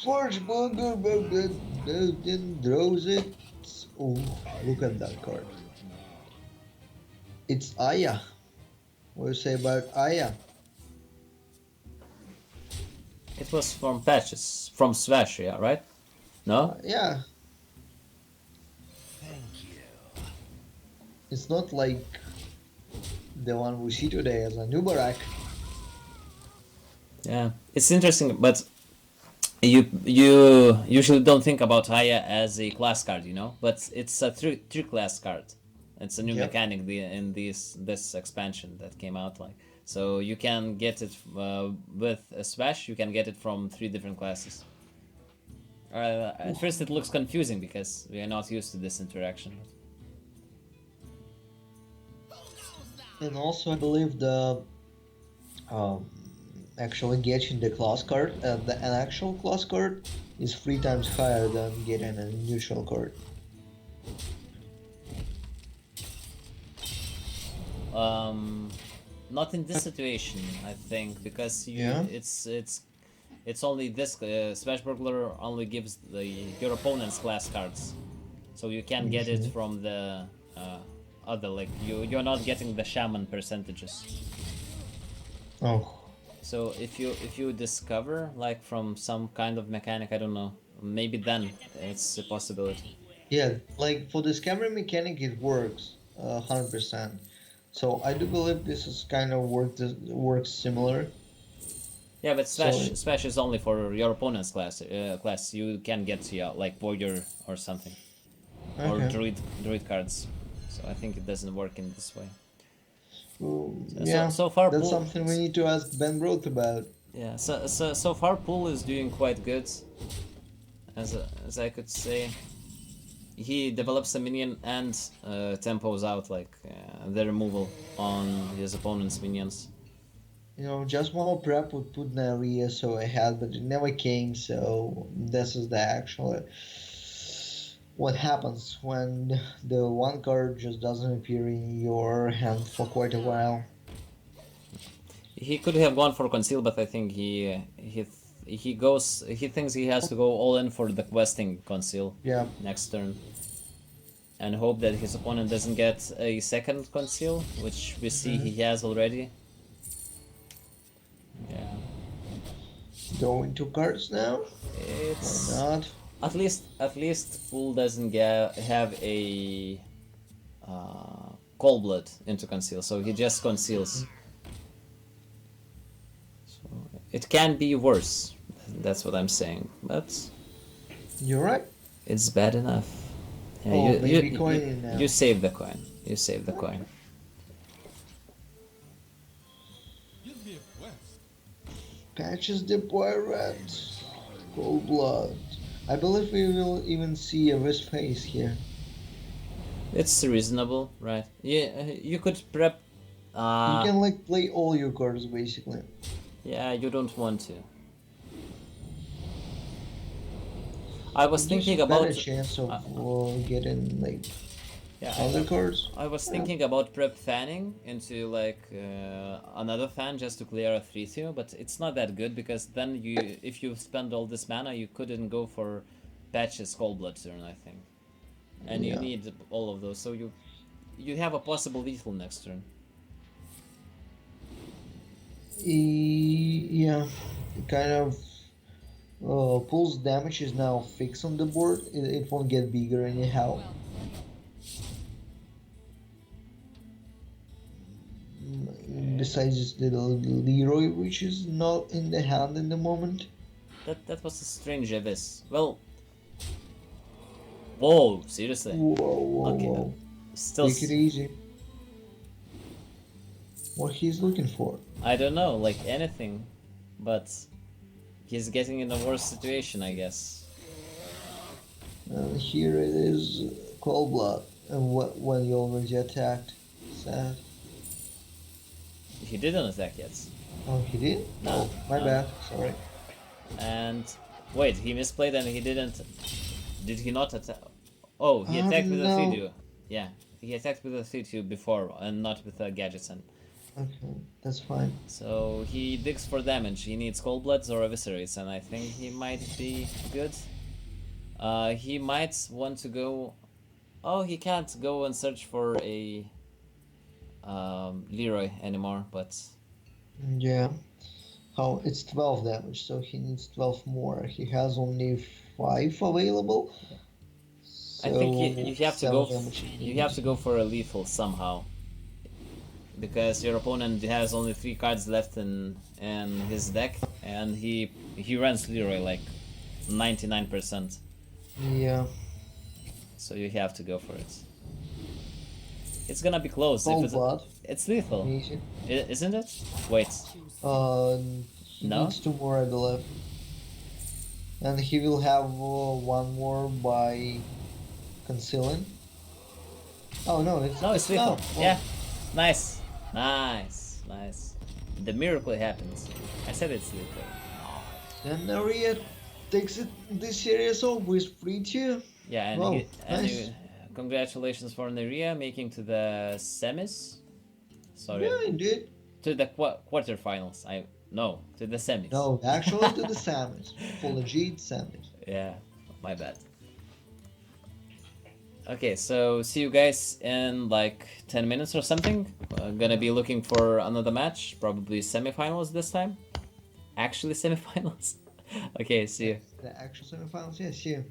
Forge Bunker then draws it. Oh, look at that card. It's Aya. What do you say about Aya? It was from patches, from Swash, yeah, right? No? Yeah. It's not like the one we see today as a Nubarak. Yeah, it's interesting, but you usually don't think about Aya as a class card, you know, but it's a three class card. It's a new Yep. mechanic in this expansion that came out, like, so you can get it with a Swash. You can get it from 3 different classes. At first, it looks confusing because we are not used to this interaction. And also, I believe the um, actually getting the class card, an actual class card, is 3 times higher than getting a neutral card. Not in this situation, I think, because Yeah? it's only this Smash Burglar only gives your opponent's class cards, so you can get it from the other, like you're not getting the shaman percentages. Oh. So if you discover like from some kind of mechanic, I don't know, maybe then it's a possibility. Yeah, like for the scamming mechanic, it works 100%. So I do believe this is kind of works similar. Yeah, but So- Smash is only for your opponent's class. You can get like warrior or something, or Okay. druid cards. So I think it doesn't work in this way. Yeah, so far that's pool- something we need to ask Ben Broth about. Yeah, so far Pool is doing quite good, as I could say. He develops a minion and tempos out like the removal on his opponent's minions. You know, just one more prep would put Naria so ahead, but it never came. So this is the actual what happens when the one card just doesn't appear in your hand for quite a while. He could have gone for conceal, but I think he thinks he has to go all in for the questing conceal Yeah. next turn, and hope that his opponent doesn't get a second conceal, which we see he has already. Yeah, Going to cards now? it's Why not? at least Pool doesn't have a cold blood into conceal, so he just conceals. So it can be worse. That's what I'm saying, but You're right. it's bad enough. Yeah, Oh, maybe coin in now. you save the coin. You save the coin. Give me a quest. Patches the Red. Cold blood. I believe we will even see a wrist face here. It's reasonable, right? Yeah, you could prep. You can like play all your cards basically. Yeah, you don't want to. I was Gives thinking you about. better chance of getting like Yeah, other cards. I was thinking about prep fanning into like another fan just to clear a 3-2, but it's not that good because then if you spend all this mana, you couldn't go for Patch's Cold Blood turn, I think, and you Yeah. need all of those, so you have a possible lethal next turn. Yeah, it kind of Pulse damage is now fixed on the board. It won't get bigger anyhow. Besides the Leroy, which is not in the hand in the moment. That was a strange abyss. Well, whoa, seriously. Whoa, Okay, whoa. Still, Take it easy. What he's looking for? I don't know, like anything, but he's getting in a worse situation, I guess. And here it is, Cold Blood. And when you already attacked. Sad. He didn't attack yet. Oh, he did? No, Oh, my no. bad. Sorry. And wait, he misplayed and he didn't. Did he not attack? Oh, he attacked with a no. video. Yeah. He attacked with a 3-2 before and not with a Gadgetzan. Okay, that's fine. So he digs for damage. He needs Cold Bloods or Eviscerates, and I think he might be good. He might want to go. Oh, he can't go and search for a Leroy anymore, but Yeah. How it's 12 damage, so he needs 12 more. He has only 5 available. So I think you have to go. 7 damage You have to go for a lethal somehow, because your opponent has only 3 cards left in his deck, and he runs Leroy like 99%. Yeah. So you have to go for it. It's gonna be close. Cold If blood. it's lethal, Easy. isn't it? Wait, He No? needs 2 more, I believe. And he will have 1 more by concealing. Oh no, no, it's lethal. oh, well, Yeah, nice, nice. The miracle happens. I said it's lethal. And Naria takes it this series off with 3-2. Yeah, and, Wow, and nice. congratulations for Neria making to the semis. Sorry, Yeah, indeed. to the quarterfinals. To the semis. No, actually to the Samus. For legit Samus. Yeah, my bad. Okay, so see you guys in like 10 minutes or something. Gonna be looking for another match, probably semifinals this time. Actually, semifinals. Okay, see you. The actual semifinals, yes, yeah.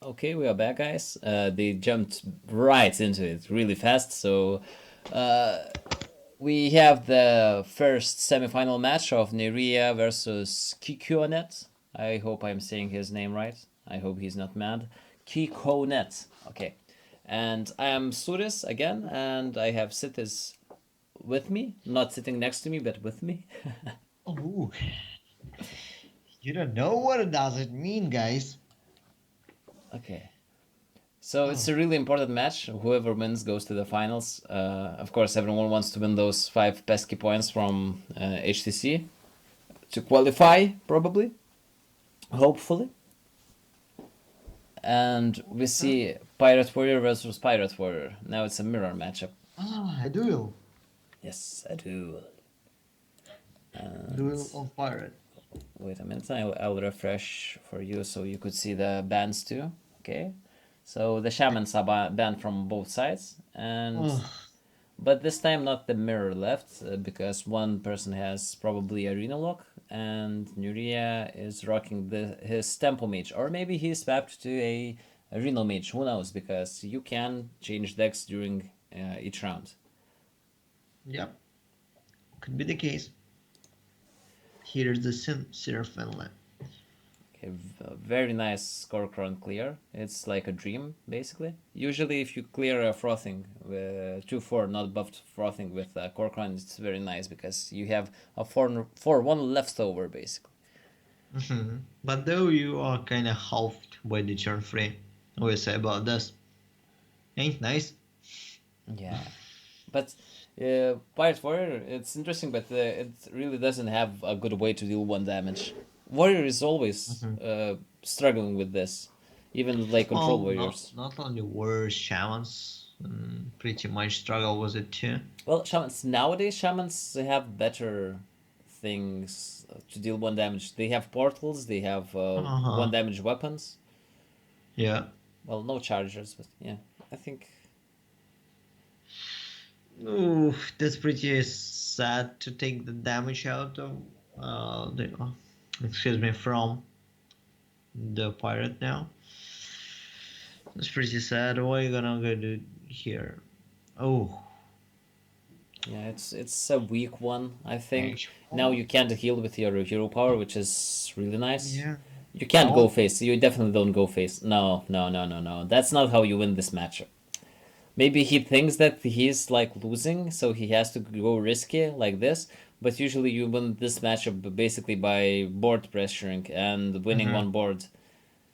Okay, we are back, guys. They jumped right into it really fast. So we have the first semifinal match of Neria versus Kikonet. I hope I'm saying his name right. I hope he's not mad. Kikonet. Okay. And I am Suris again, and I have Sitis with me. Not sitting next to me, but with me. Oh, you don't know what does it mean, guys. Okay. So it's Oh, a really important match. Whoever wins goes to the finals. Of course, everyone wants to win those 5 pesky points from HTC to qualify, probably, hopefully. And we see Pirate Warrior versus Pirate Warrior. Now it's a mirror matchup. a duel. Yes, I do. Duel of pirate. Wait a minute, I'll refresh for you so you could see the bands too. Okay. So the shamans are banned from both sides, and Oh, but this time not the mirror left because one person has probably arena lock and Nuria is rocking his tempo mage, or maybe he swapped to a arena mage. Who knows? Because you can change decks during each round. yep. Could be the case. Here's the Seraphim lamp. Okay, very nice scorecard clear. It's like a dream, basically. Usually, if you clear a frothing with 2-4, not buffed frothing with a Corcoran, it's very nice because you have a 4-1 left over, basically. But though you are kinda halved by the turn free, what do you say about this? Ain't nice? Yeah. But Pirate Warrior, it's interesting, but it really doesn't have a good way to deal 1 damage. Warrior is always struggling with this, even like control Well, not warriors. not only warriors, shamans pretty much struggle with it too. Well, shamans nowadays, shamans they have better things to deal 1 damage. They have portals. They have Uh-huh. 1 damage weapons. Yeah. Well, no chargers, but yeah, I think. Ooh, that's pretty sad to take the damage out of excuse me, from the pirate now. That's pretty sad. What are you gonna go do here? Oh, Yeah, it's a weak one, I think. Now actual. you can't heal with your hero power, which is really nice. Yeah. You can't go Oh. face. You definitely don't go face. No, no, no, no, no. That's not how you win this matchup. Maybe he thinks that he's like losing, so he has to go risky like this. But usually you win this matchup basically by board pressuring and winning Mm-hmm. 1 board.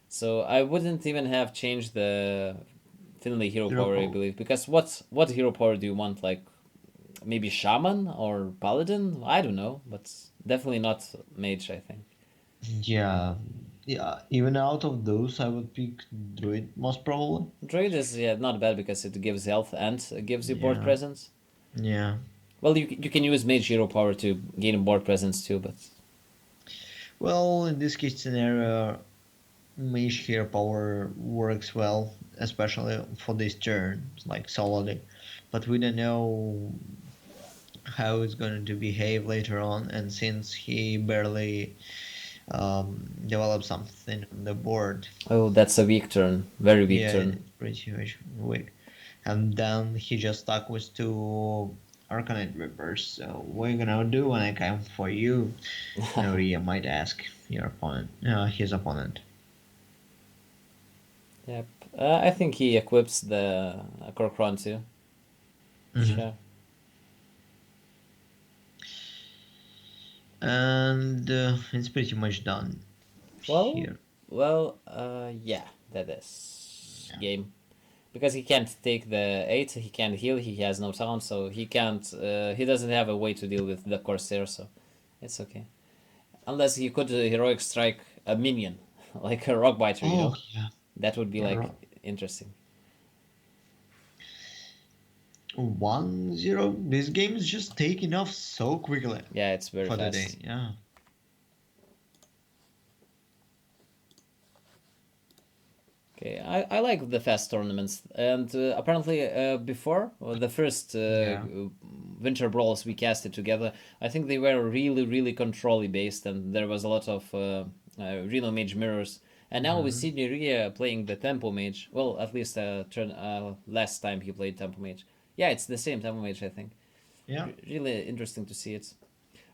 So I wouldn't even have changed the Finley hero Zero power, I power. believe, because what hero power do you want? Like maybe shaman or paladin? I don't know, but definitely not mage. I think. Yeah. Yeah. Even out of those, I would pick druid most probably. Druid is yeah not bad because it gives health and gives you board Yeah. presence. Yeah. Well, you can use mage hero power to gain board presence too, but Well, in this case scenario, mage here power works well, especially for this turn, like solidly. But we don't know how it's going to behave later on, and since he barely developed something on the board, oh, that's a weak turn, very weak yeah, turn. it's pretty much weak. And then he just stuck with 2 Arcanite Rippers. So what are you gonna do when I come for you? Noria might ask his opponent. Yep. I think he equips the Corcoran too. Mhm. Sure. And it's pretty much done Well, here. yeah, that is Yeah. game. Because he can't take the 8, he can't heal, he has no taunt, so he can't, he doesn't have a way to deal with the Corsair, so it's okay. Unless he could heroic strike a minion, like a rock biter, you Oh know? yeah. That would be Yeah. like interesting. 1-0. This game is just taking off so quickly Yeah, it's very for the day. fast. Yeah. Okay, I like the fast tournaments, and apparently before the first Yeah. Winter Brawls we casted together, I think they were really controlly based, and there was a lot of Reno Mage mirrors, And now we see Niria playing the Tempo Mage. Well, at least last time he played Tempo Mage. Yeah, it's the same Tempo Mage, I think. Yeah. Really interesting to see it.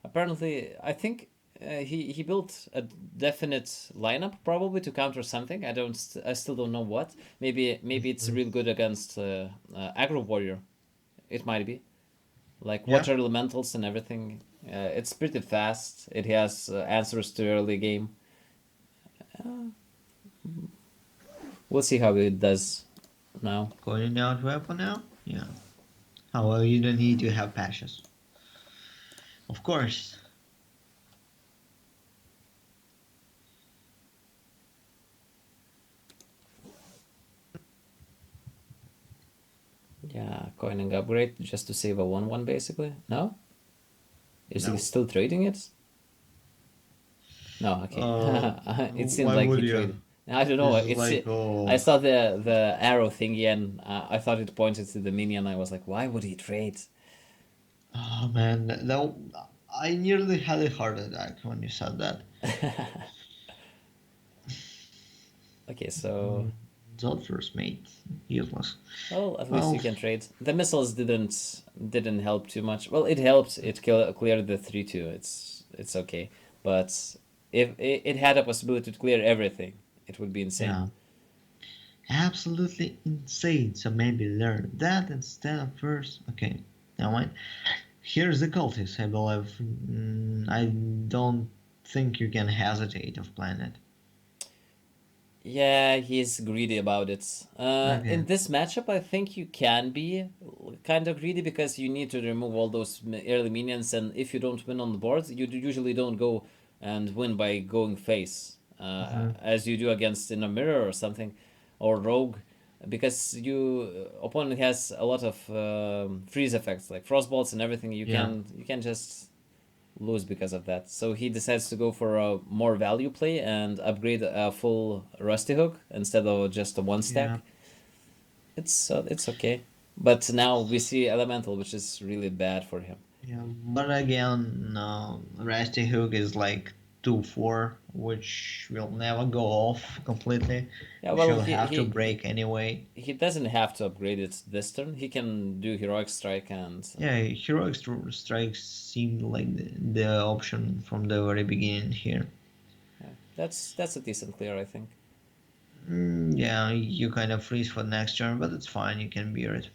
Apparently, I think he built a definite lineup probably to counter something. I still don't know what. Maybe it's real good against aggro warrior. It might be like Yeah. water elementals and everything. It's pretty fast. It has answers to early game. We'll see how it does now. Calling out weapon now? Yeah. Oh, well, you don't need to have patches. Of course. Yeah, coining upgrade just to save a 1/1 basically. No? Is No. he still trading it? No, okay. It seemed Why like would he you? traded. I don't know. This is like, I oh, saw the arrow thingy and I thought it pointed to the minion. I was like, why would he trade? oh man, that, I nearly had a heart attack when you said that. Okay, so That first mate, useless. well, at least Well, you can trade. The missiles didn't help too much. Well, it helped. It cleared the 3/2. It's okay. But if it had a possibility to clear everything, it would be insane. yeah, absolutely insane. So maybe learn that instead of first. Okay, now mind. Here's the cultist, I believe. I don't think you can hesitate of playing it. Yeah, he's greedy about it. Okay. In this matchup, I think you can be kind of greedy because you need to remove all those early minions, and if you don't win on the board, you usually don't go and win by going face, as you do against in a mirror or something, or rogue, because you opponent has a lot of freeze effects like frostbolts and everything. Yeah. You can just lose because of that. So he decides to go for a more value play and upgrade a full Rusty Hook instead of just a one stack. Yeah. It's okay. But now we see Elemental, which is really bad for him. Yeah. But again, Rusty Hook is like 2/4, which will never go off completely. Yeah, Which well, will have to break anyway. he doesn't have to upgrade it this turn. He can do Heroic Strike and Yeah, Heroic Strikes seemed like the option from the very beginning here. yeah, that's a decent clear, I think. Yeah, you kind of freeze for next turn, but it's fine. You can bear it.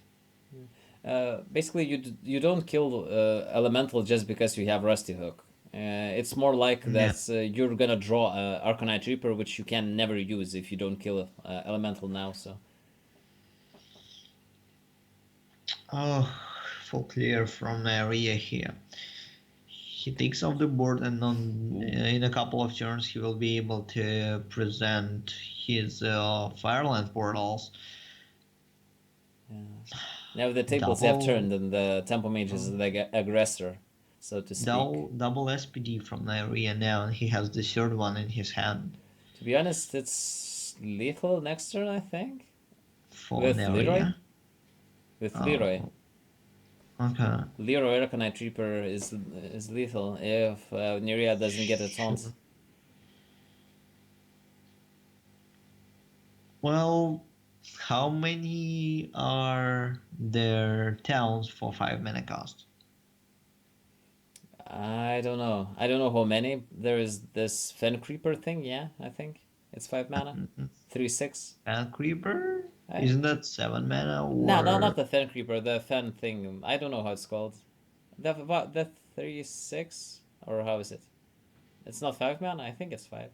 Basically, you don't kill Elemental just because you have Rusty Hook. It's more like Yeah. that you're gonna draw Arcanite Reaper, which you can never use if you don't kill Elemental now. So Oh, full clear from area here. He takes off the board, and in a couple of turns he will be able to present his Fireland portals. now the tables have Double, turned, and the Temple Mage is the aggressor, so to speak. double SPD from the area now, and he has the third one in his hand. To be honest, it's lethal next turn, I think. For With an Leroy? area. With Oh. Leroy. Okay. Leroy Arcanite Reaper is lethal if Neria doesn't get a taunt. Sure. Well, how many are there towns for 5 mana cost? I don't know. I don't know how many. There is this Fen Creeper thing, yeah, I think. It's 5 mana. 3/6. Fen Creeper? I- Isn't that 7 mana? Or... No, not the Fen Creeper, the Fen thing. I don't know how it's called. The 3/6? Or how is it? It's not 5 mana? I think it's 5.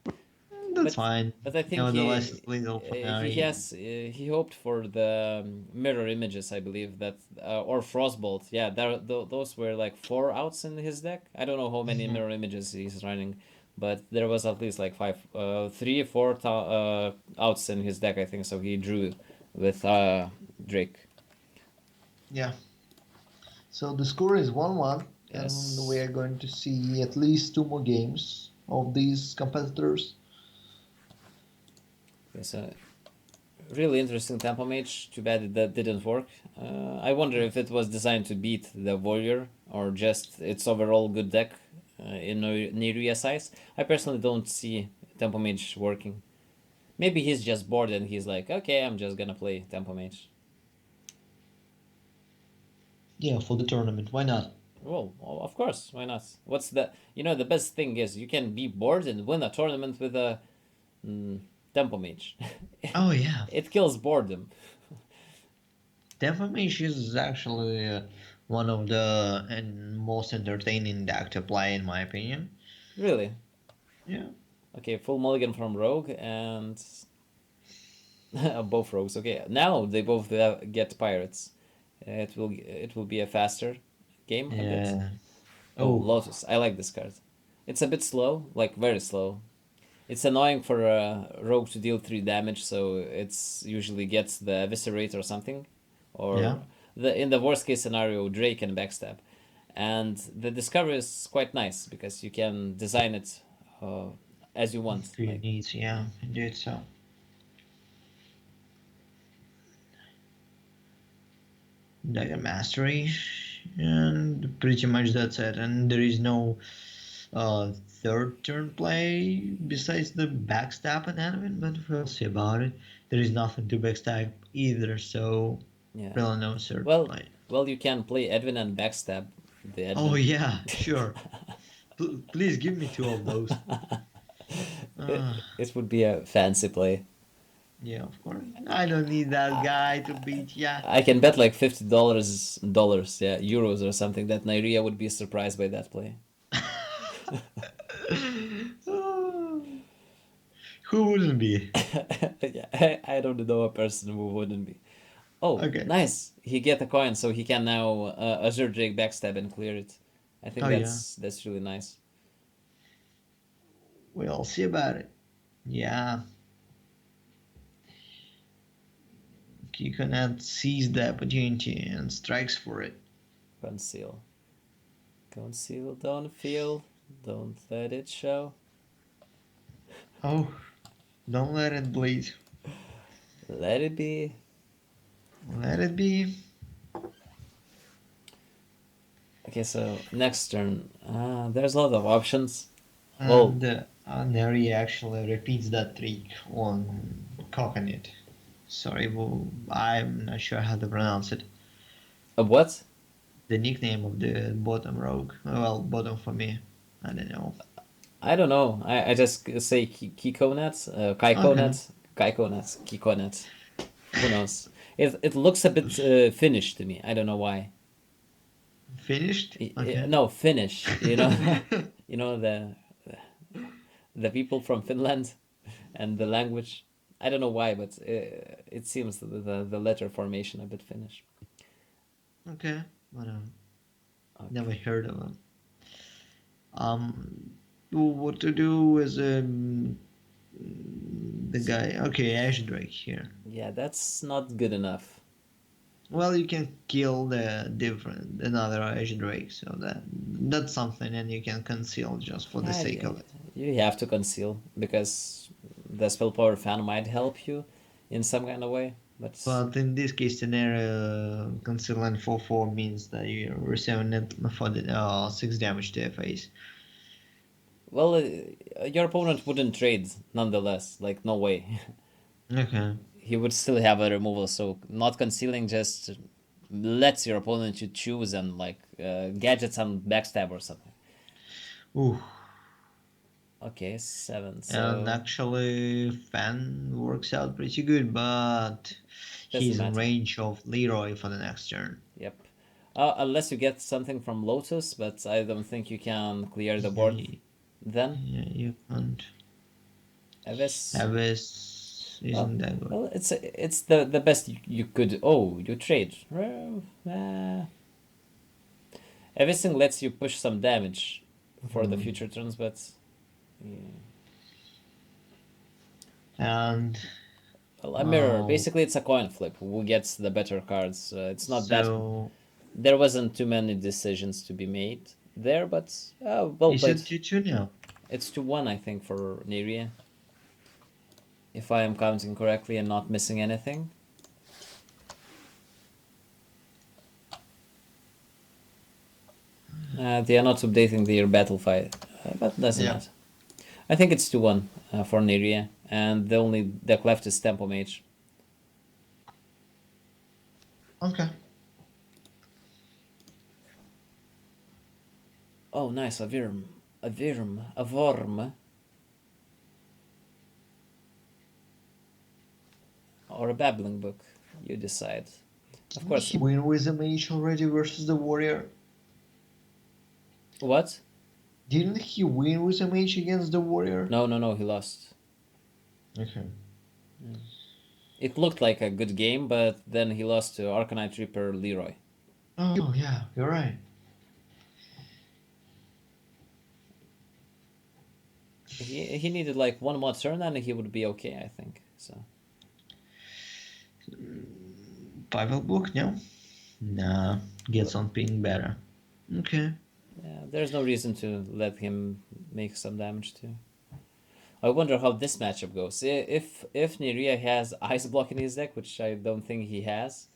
That's fine. But I think Nevertheless, it's legal for now. he hoped for the mirror images, I believe that or Frostbolt. Yeah, those were like 4 outs in his deck. I don't know how many mirror images he's running, but there was at least like 3 4 outs in his deck, I think. So he drew with Drake. Yeah. So the score is 1-1, Yes. and we are going to see at least 2 more games of these competitors. It's a really interesting Tempo Mage. Too bad that didn't work. I wonder if it was designed to beat the Warrior or just its overall good deck in Neria size. I personally don't see Tempo Mage working. Maybe he's just bored and he's like, okay, I'm just gonna play Tempo Mage. Yeah, for the tournament. Why not? Well, of course, why not? What's the the best thing is you can be bored and win a tournament with a Tempo Mage. Oh yeah, It kills boredom. Defamation is actually one of the most entertaining deck to play, in my opinion. Really. Yeah. Okay, full mulligan from Rogue and both Rogues. Okay, now they both get Pirates. It will be a faster game a bit. Yeah. Oh, Oh, Lotus. I like this card. It's a bit slow, like very slow. It's annoying for a rogue to deal 3 damage, so it's usually gets the Eviscerate or something, yeah. or in the worst case scenario, Drake and Backstab. And the discovery is quite nice because you can design it uh, as you want. To your Like, needs, yeah, indeed so. Dagger Mastery, and pretty much that's it. And there is no third turn play besides the backstab and admin, but we'll see about it. There is nothing to backstab either, so yeah. really no third Well, play. well, you can play Edwin and Backstab the Oh Edwin. yeah, sure. Please give me two of those. It, Uh, it would be a fancy play. yeah, of course. I don't need that guy to beat ya. I can bet like $50, yeah, euros or something that Nyria would be surprised by that play. Who wouldn't be? Yeah, I don't know a person who wouldn't be. Oh, Okay. nice! He get a coin, so he can now Azure Drake backstab and clear it. I think Oh yeah. that's really nice. We'll see about it. Yeah. Kikonet sees the opportunity and strikes for it. Conceal, conceal, don't feel, don't let it show. Oh, don't let it bleed. Let it be. Let it be. Okay, so next turn. There's a lot of options. Well, And Neri actually repeats that trick on Coconut. Sorry, well, I'm not sure how to pronounce it. a what? The nickname of the bottom rogue. Well, bottom for me. I don't know. I don't know. I just say Kikonet, Okay. Kaikonet, Kikonet. Who knows? It looks a bit Finnish to me. I don't know why. Finished? Okay. No, Finnish. You know, you know the people from Finland and the language. I don't know why, but it seems the letter formation a bit Finnish. Okay. But Okay. never heard of him. What to do is the guy. Okay, Ash Drake here. Yeah, that's not good enough. Well, you can kill another Ash Drake, so that's something, and you can conceal just for the sake of it. You have to conceal because the spell power fan might help you in some kind of way. But in this case scenario, concealing 4/4 means that you're receiving it for the 6 damage to your face. Well, your opponent wouldn't trade nonetheless. Like, no way. Okay. He would still have a removal, so not concealing just lets your opponent to choose and like gadgets and backstab or something. Ooh. Okay, 7. And So actually, Fan works out pretty good, but doesn't he's in matter. range of Leroy for the next turn. Yep. Unless you get something from Lotus, but I don't think you can clear the Yeah, board then. yeah, you can't. Avis. Abyss Well, isn't that good. well, it's the best you could. Oh, you trade. Well, everything lets you push some damage for the future turns, but yeah. And Well, a mirror. Basically, it's a coin flip. Who gets the better cards? It's not that so there wasn't too many decisions to be made there, but well is played. it 2-2 now? It's 2-1, I think, for Niria, if I am counting correctly and not missing anything. They are not updating their battle fight, but doesn't Yeah. matter. I think it's 2-1 for Niria, and the only deck left is Tempo Mage. Okay. Oh, nice, a Virm. A Virm. A Vorm. Or a Babbling Book. You decide. Of course. He win with the mage already versus the warrior. What? Didn't he win with a mage against the warrior? No, he lost. Okay. It looked like a good game, but then he lost to Arcanite Reaper Leroy. Oh yeah, you're right. He needed like one more turn and he would be okay, I think. So Bible book, no? Nah, gets on ping better. Okay. yeah, there's no reason to let him make some damage too. I wonder how this matchup goes. If Niria has Ice Block in his deck, which I don't think he has,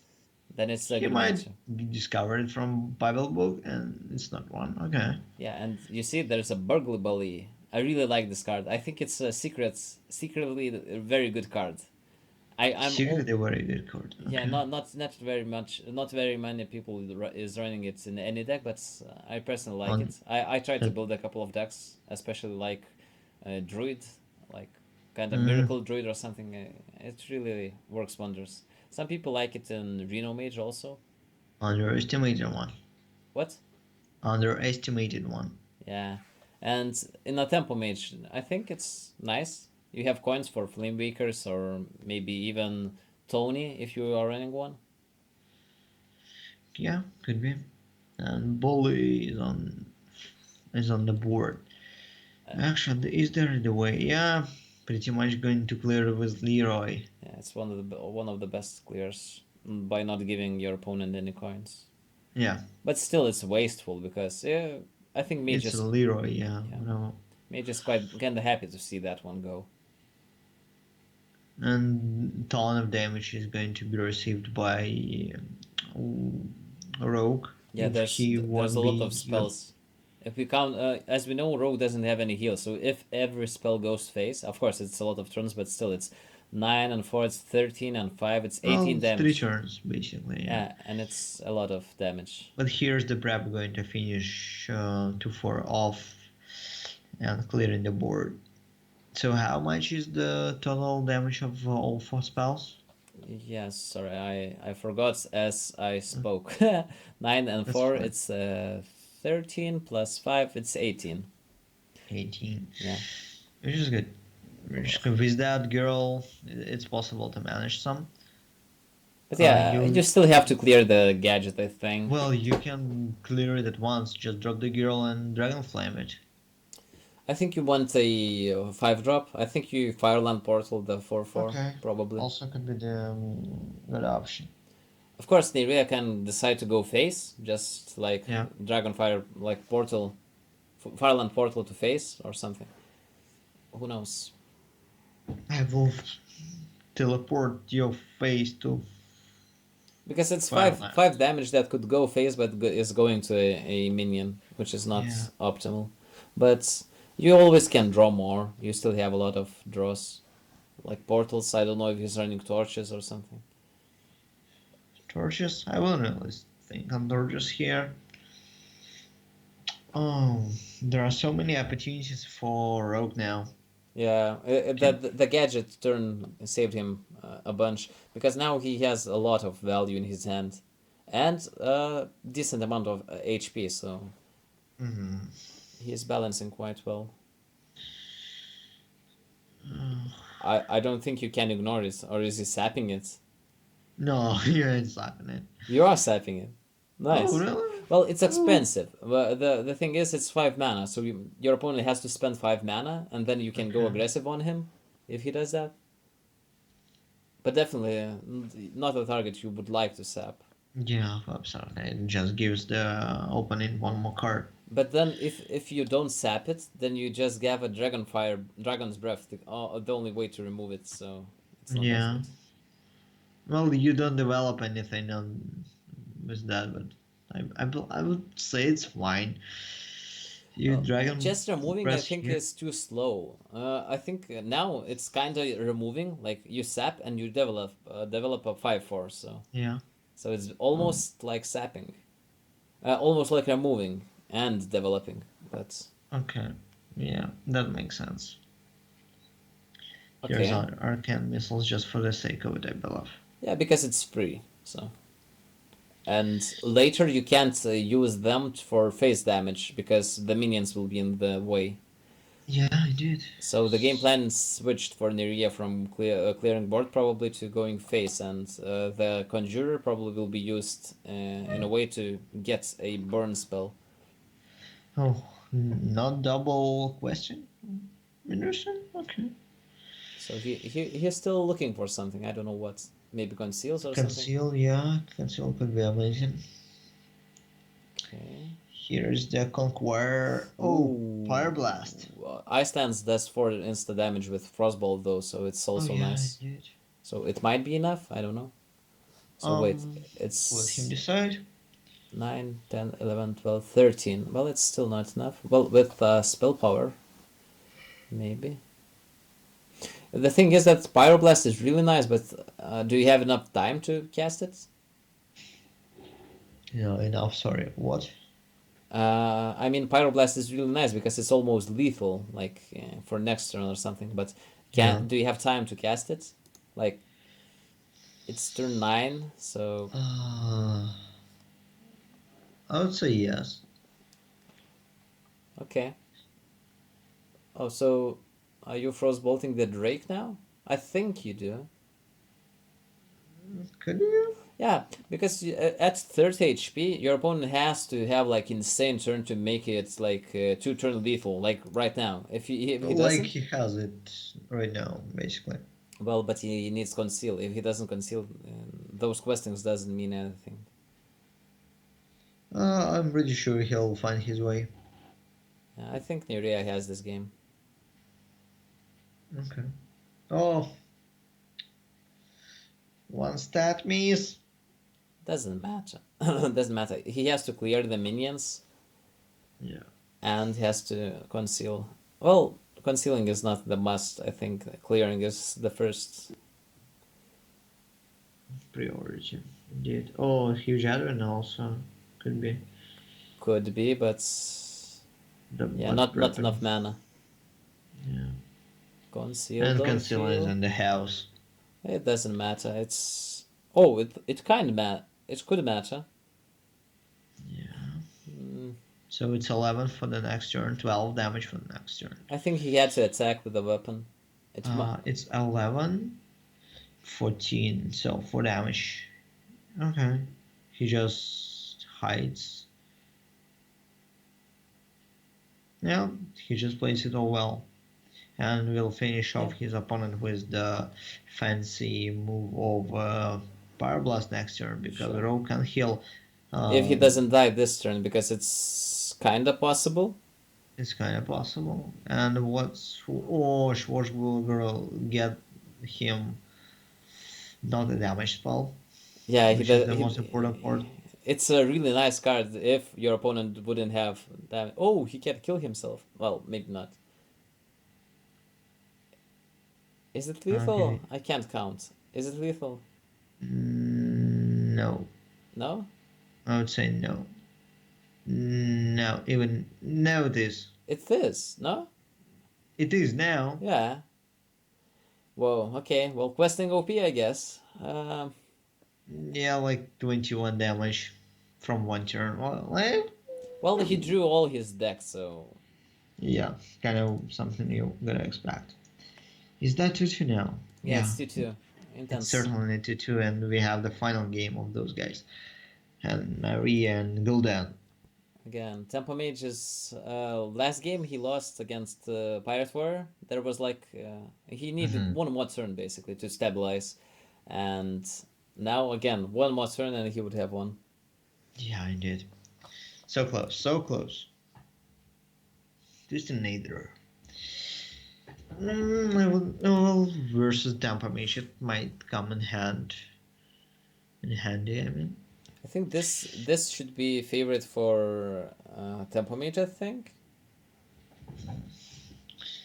then it's a He good might matchup. be discovered from Bible book and it's not one. Okay. Yeah, and you see there's a Burgly Bully. I really like this card. I think it's a secretly a very good card. I'm Secretly a very good card. Okay. Yeah, not very much. Not very many people is running it in any deck, but I personally like it. I tried to build a couple of decks, especially like Druid, like kind of Miracle Druid or something. It really works wonders. Some people like it in Reno Mage also. Underestimated one. What? Underestimated one. Yeah, and in a Tempo Mage, I think it's nice. You have coins for Flame Wakers or maybe even Tony if you are running one. Yeah, could be. And Bully is on the board. Actually, is there the way? Yeah, pretty much going to clear with Leroy. Yeah, it's one of the best clears by not giving your opponent any coins. Yeah, But still, it's wasteful because I think Mage it's is Leroy. Yeah, yeah. no. Mage is quite kind of happy to see that one go. And ton of damage is going to be received by Rogue Yeah, if he there's won't a lot be of spells. If we count, as we know, Rogue doesn't have any heal. So if every spell goes face, of course it's a lot of turns, but still it's 9 and 4, it's 13 and 5, it's 18 well, damage. 3 turns basically. Yeah, and it's a lot of damage. But here's the prep going to finish 2-4 off and clearing the board. So how much is the total damage of all 4 spells? Yes, sorry, I forgot as I spoke. 9 and That's 4, fine. it's 13 plus 5, it's 18. 18. Yeah. Which is good. With that girl, it's possible to manage some. But yeah, you still have to clear the gadget, I think. Well, you can clear it at once. Just drop the girl and Dragon Flame it. I think you want a 5-drop. I think you Fireland Portal the 4/4, Okay. probably. Also could be the good option. Of course, Niria can decide to go face, just like Yeah. Dragonfire, like Portal, Fireland Portal to face or something. Who knows? I will teleport your face to. Because it's Fireland. 5 damage that could go face, but is going to a minion, which is not Yeah. optimal. But you always can draw more. You still have a lot of draws, like portals. I don't know if he's running torches or something. Torches? I wouldn't really think on torches here. Oh, there are so many opportunities for Rogue now. Yeah, the gadget turn saved him a bunch because now he has a lot of value in his hand, and a decent amount of HP. So he is balancing quite well. I don't think you can ignore it, or is he sapping it? No, you ain't slapping it. You are sapping it. Nice. Oh, really? Well, it's expensive. But the thing is, it's 5 mana, so your opponent has to spend 5 mana, and then you can go aggressive on him if he does that. But definitely not a target you would like to sap. Yeah, absolutely. It just gives the opponent one more card. But then if you don't sap it, then you just have a Dragon's Breath, the only way to remove it, so it's not Yeah. that good. Well, you don't develop anything with that, but I would say it's fine. You dragon Just removing, I press think, here. is too slow. I think now it's kind of removing. Like you sap and you develop a 5/4. Yeah. So it's almost like sapping, almost like removing and developing. But Okay. Yeah, that makes sense. Here's okay, our arcane missiles just for the sake of it, I believe. yeah, because it's free. So and later you can't use them for face damage because the minions will be in the way. Yeah, I did. So the game plan switched for Neria from clearing board probably to going face, and the Conjurer probably will be used in a way to get a burn spell. Oh, not double question? Interesting. Okay. So he's still looking for something. I don't know what. Maybe conceals or something. Conceal, yeah. Conceal could be amazing. Okay. Here's the Conqueror. Oh, Fire Blast. Icelands does 4 insta damage with Frostbolt though, so it's Oh also yeah, nice. I did. So it might be enough. I don't know. So wait, Let him it's decide. 9, 10, 11, 12, 13. Well, it's still not enough. Well, with spell power, maybe. The thing is that Pyroblast is really nice, but do you have enough time to cast it? No, enough. Sorry. What? I mean, Pyroblast is really nice because it's almost lethal, like for next turn or something. But Yeah. do you have time to cast it? Like, it's turn 9, so I would say yes. okay. Oh, so are you frostbolting the Drake now? I think you do. Could you? Yeah, because at 30 HP, your opponent has to have like insane turn to make it like 2-turn lethal, like right now. If he Like doesn't, he has it right now, basically. well, but he needs conceal. If he doesn't conceal, those questions doesn't mean anything. I'm pretty sure he'll find his way. I think Nerea has this game. Okay. Oh, one stat miss. Doesn't matter. Doesn't matter. He has to clear the minions Yeah. and he has to conceal. Well, concealing is not the must. I think clearing is the first. Priority. Indeed. Oh, huge Advent also could be. Could be, but The yeah, butt not weapon. enough mana. Yeah. Conceal, And don't conceal is heal. in the house. It doesn't matter. It's it kind of it could matter. Yeah. Mm, So it's 11 for the next turn, 12 damage for the next turn. I think he had to attack with a weapon. It's 11, 14, so 4 damage. Okay. He just hides. Yeah, he just plays it all well. And will finish off his opponent with the fancy move of Power Blast next turn because Sure. Rogue can heal. If he doesn't die this turn, because it's kind of possible. It's kind of possible. And what's... Oh, Schwarzburger will get him not a damage spell, Yeah, he which is does. the most important part. It's a really nice card if your opponent wouldn't have damage. Oh, he can kill himself. Well, maybe not. Is it lethal? Okay. I can't count. Is it lethal? No. No? I would say no. No, even no it is. It is, no? It is now. Yeah. Whoa, okay. Well, questing OP, I guess. Yeah, like 21 damage from one turn. Well, he drew all his decks, so... Yeah, kind of something you gotta expect. Is that 2-2 now? Yeah, it's 2-2. It's Intense. certainly 2-2, and we have the final game of those guys. And Maria and Gul'dan. Again, Tempo Mage's last game he lost against Pirate Warrior. There was like... he needed one more turn, basically, to stabilize. And now, again, one more turn and he would have won. Yeah, I did. So close, so close. Just an either. Well, versus Tampa Mage, it might come in handy. I mean, I think this should be favorite for Tempo Mage, I think.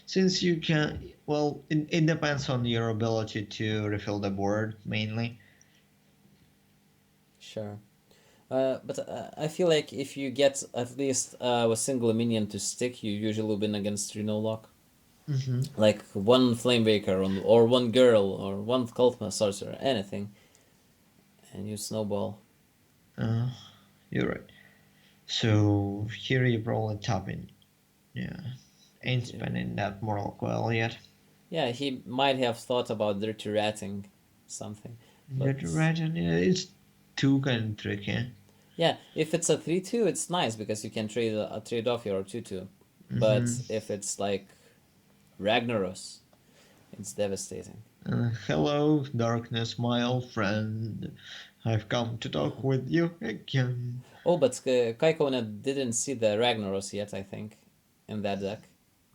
Since you can, well, it depends on your ability to refill the board mainly. Sure. But I feel like if you get at least a single minion to stick, you usually win against Reno Lock. Mm-hmm. Like one Flamewaker or one girl or one Cult Sorcerer, anything. And you snowball. You're right. So here you probably tapping. Yeah. Ain't spending that moral coil yet. Yeah, he might have thought about dirty ratting something. But But right, and it's too kind of tricky. yeah, if it's a 3-2, it's nice because you can trade off your 2-2. But Mm-hmm. if it's like Ragnaros, it's devastating. Hello, darkness, my old friend. I've come to talk with you again. Oh, but Kaikona didn't see the Ragnaros yet, I think, in that deck.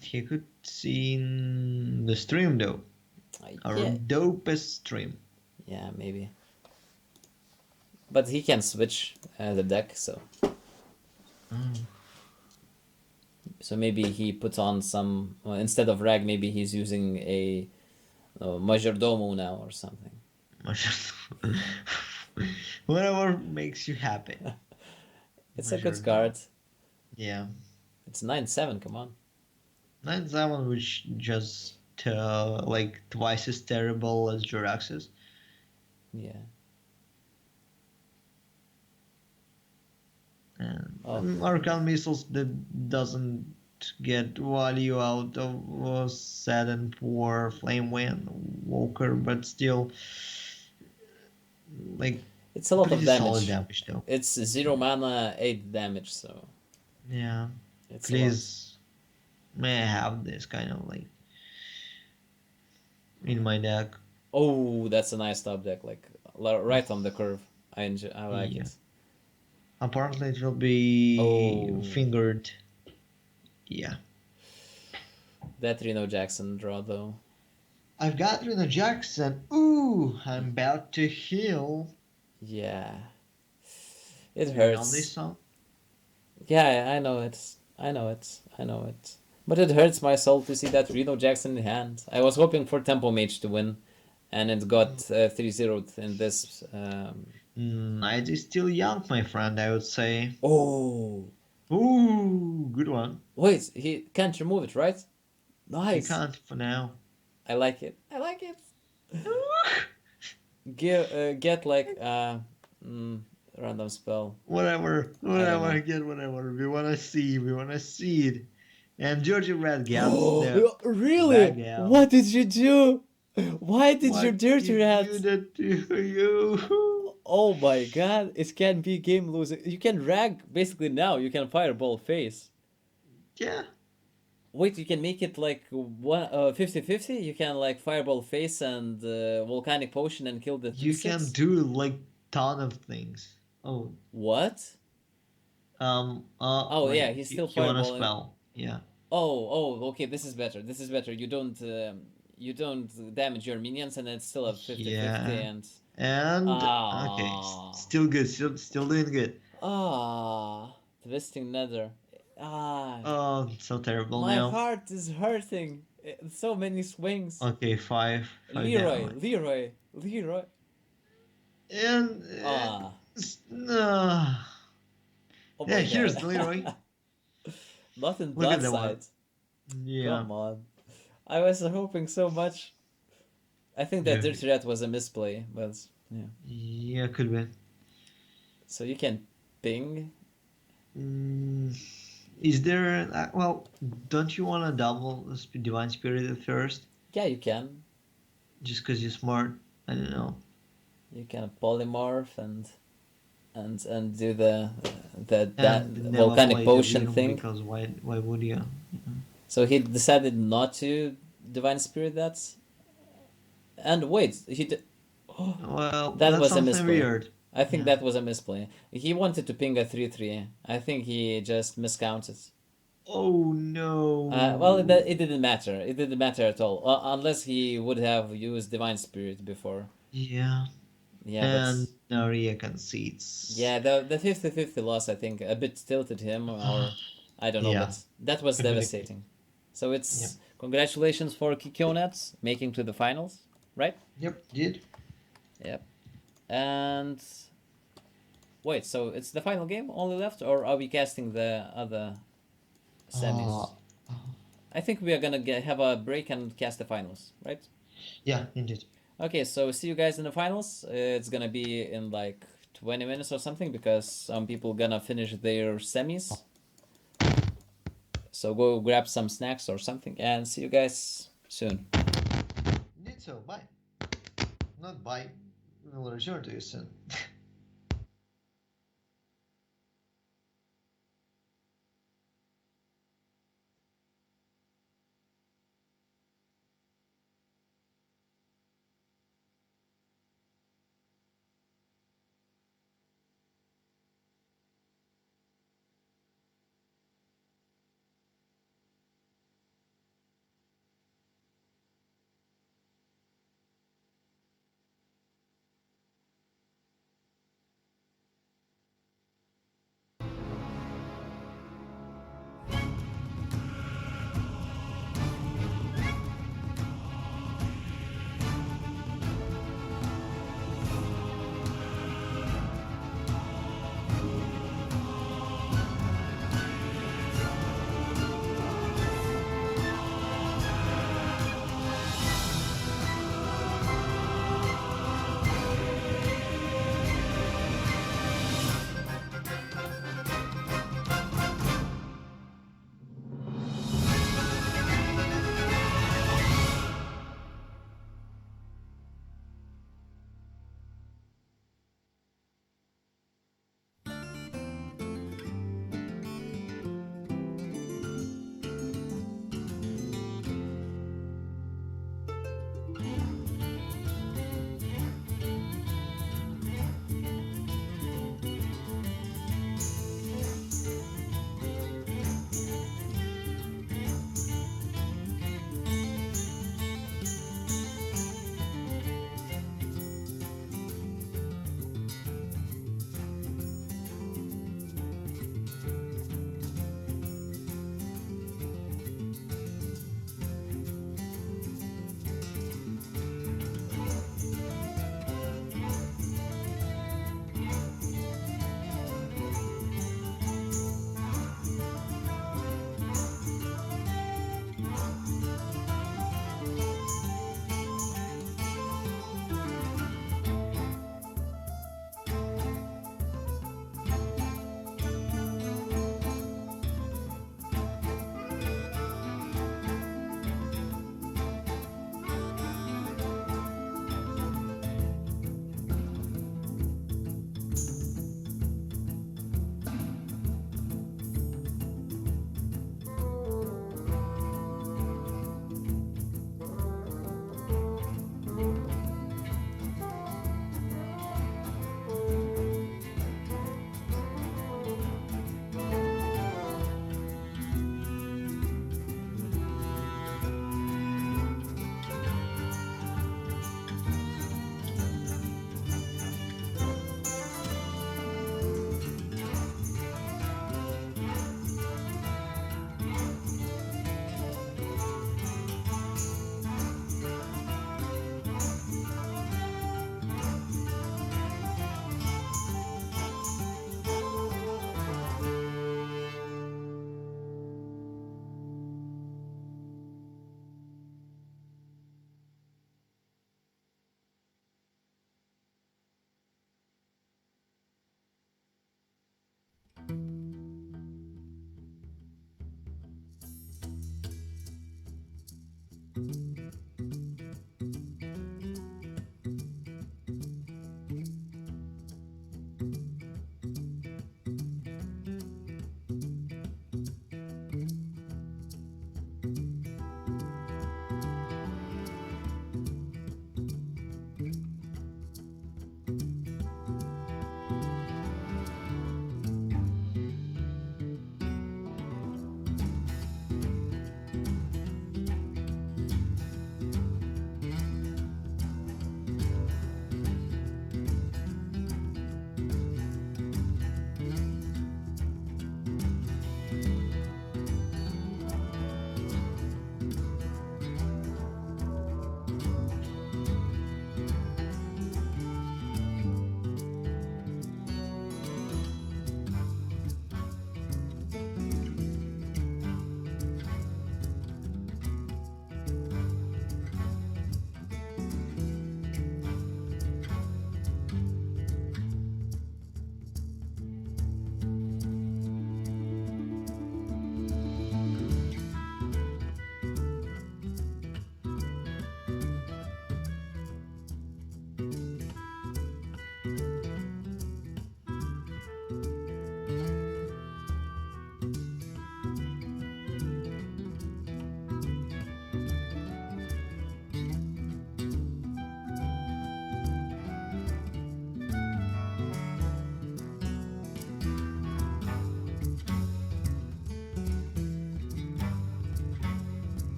He could see in the stream though. Our Yeah, dopest stream. yeah, maybe. But he can switch the deck, so maybe he puts on some instead of Rag. Maybe he's using a Majordomo now or something. Whatever makes you happy. It's a good card. Yeah. It's 9/7. Come on. 9/7, which just like twice as terrible as Jurax's. Yeah. And Arcan Missiles that doesn't get value out of sad and poor Flame Wind Walker, but still, like, It's a lot of pretty solid damage. damage though. It's 0 mana, 8 damage, so Yeah. it's Please, may I have this kind of like in my deck? Oh, that's a nice top deck, like right on the curve. I like Yeah. it. Apparently, it will be fingered. Yeah. That Reno Jackson draw though. I've got Reno Jackson. Ooh, I'm about to heal. Yeah. It You know hurts. this song? Yeah, I know it. I know it. I know it. But it hurts my soul to see that Reno Jackson in hand. I was hoping for Tempo Mage to win, and it got 3-0'd in this. Knight is still young, my friend, I would say. Oh! Ooh, good one. Wait, he can't remove it, right? Nice! He can't for now. I like it. I like it. Get like random spell. Whatever, know. get whatever. We wanna see it. And Georgia Red gets Oh, the really? bag out. What did you do? Why did What you dirty rat? do that to you? Oh my god, it can be game losing. You can rag basically now. You can fireball face. Yeah. Wait, you can make it like 50-50? You can like fireball face and volcanic potion and kill the 2/6? You can do like ton of things. Oh. What? Oh wait, yeah, he's still he wanna fireballing. spell. Yeah. Oh, okay, this is better. This is better. You don't damage your minions and it's still a 50-50 Yeah. and Okay, still good, still doing good. Twisting Nether. Oh, so terrible My now. heart is hurting. So many swings. Okay, five Leroy, down. Leroy. And no. Oh Yeah, my here's god. Leroy. Not in Look at blood that one. side. Yeah. Come on. I was hoping so much. I think that Yeah. Dirty Rat was a misplay, but yeah. Yeah, could be. So you can ping. Is there? Well, don't you want to double Divine Spirit at first? Yeah, you can. Just because you're smart? I don't know. You can polymorph and do the And never volcanic play potion Delirium, thing. because why would you? So he decided not to divine spirit that. And wait, he did. Well, That that's was a something misplay. weird. I think Yeah. that was a misplay. He wanted to ping a 3/3. I think he just miscounted. Oh no. Well, it didn't matter. It didn't matter at all, unless he would have used divine spirit before. Yeah. Yeah, And but Naria concedes. yeah, the 50-50 loss, I think, a bit tilted him, or I don't know, Yeah. but that was Could be the devastating. So it's congratulations for Kikionets making to the finals, right? Yep, did. Yep. And wait, so it's the final game only left, or are we casting the other semis? Uh, I think we are gonna have a break and cast the finals, right? yeah, indeed. Okay, so see you guys in the finals. It's gonna be in like 20 minutes or something because some people gonna finish their semis. So go grab some snacks or something and see you guys soon. Indeed, so bye. Not bye. We'll return to you soon.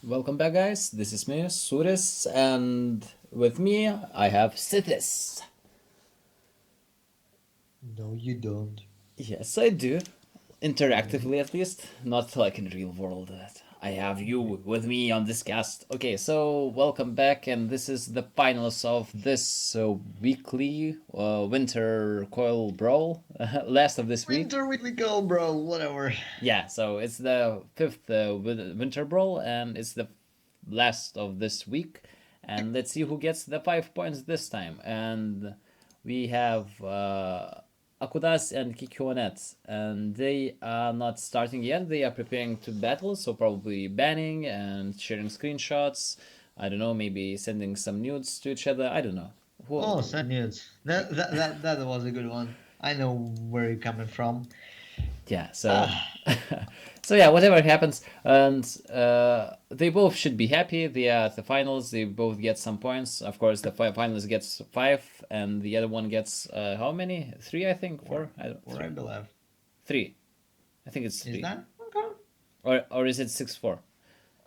Welcome back, guys. This is me, Suris, and with me I have Sithis. No, you don't. Yes, I do. Interactively, at least. Not like in real world. I have you with me on this cast. Okay, so welcome back, and this is the finals of this weekly Winter Coil Brawl. Last of this week. Winter Weekly Girl, bro, whatever. Yeah, so it's the fifth Winter Brawl, and it's the last of this week. And let's see who gets the 5 points this time. And we have Akudas and Kikyonet, and they are not starting yet. They are preparing to battle, so probably banning and sharing screenshots. I don't know, maybe sending some nudes to each other. I don't know. Oh, sad news. That was a good one. I know where you're coming from. Yeah, so so yeah, whatever happens, and they both should be happy. They are at the finals. They both get some points. Of course, the finalist gets 5, and the other one gets how many? 3, I think. 4. I don't. Or I believe. 3. I think it's 3. Is that okay? Or is it 6-4?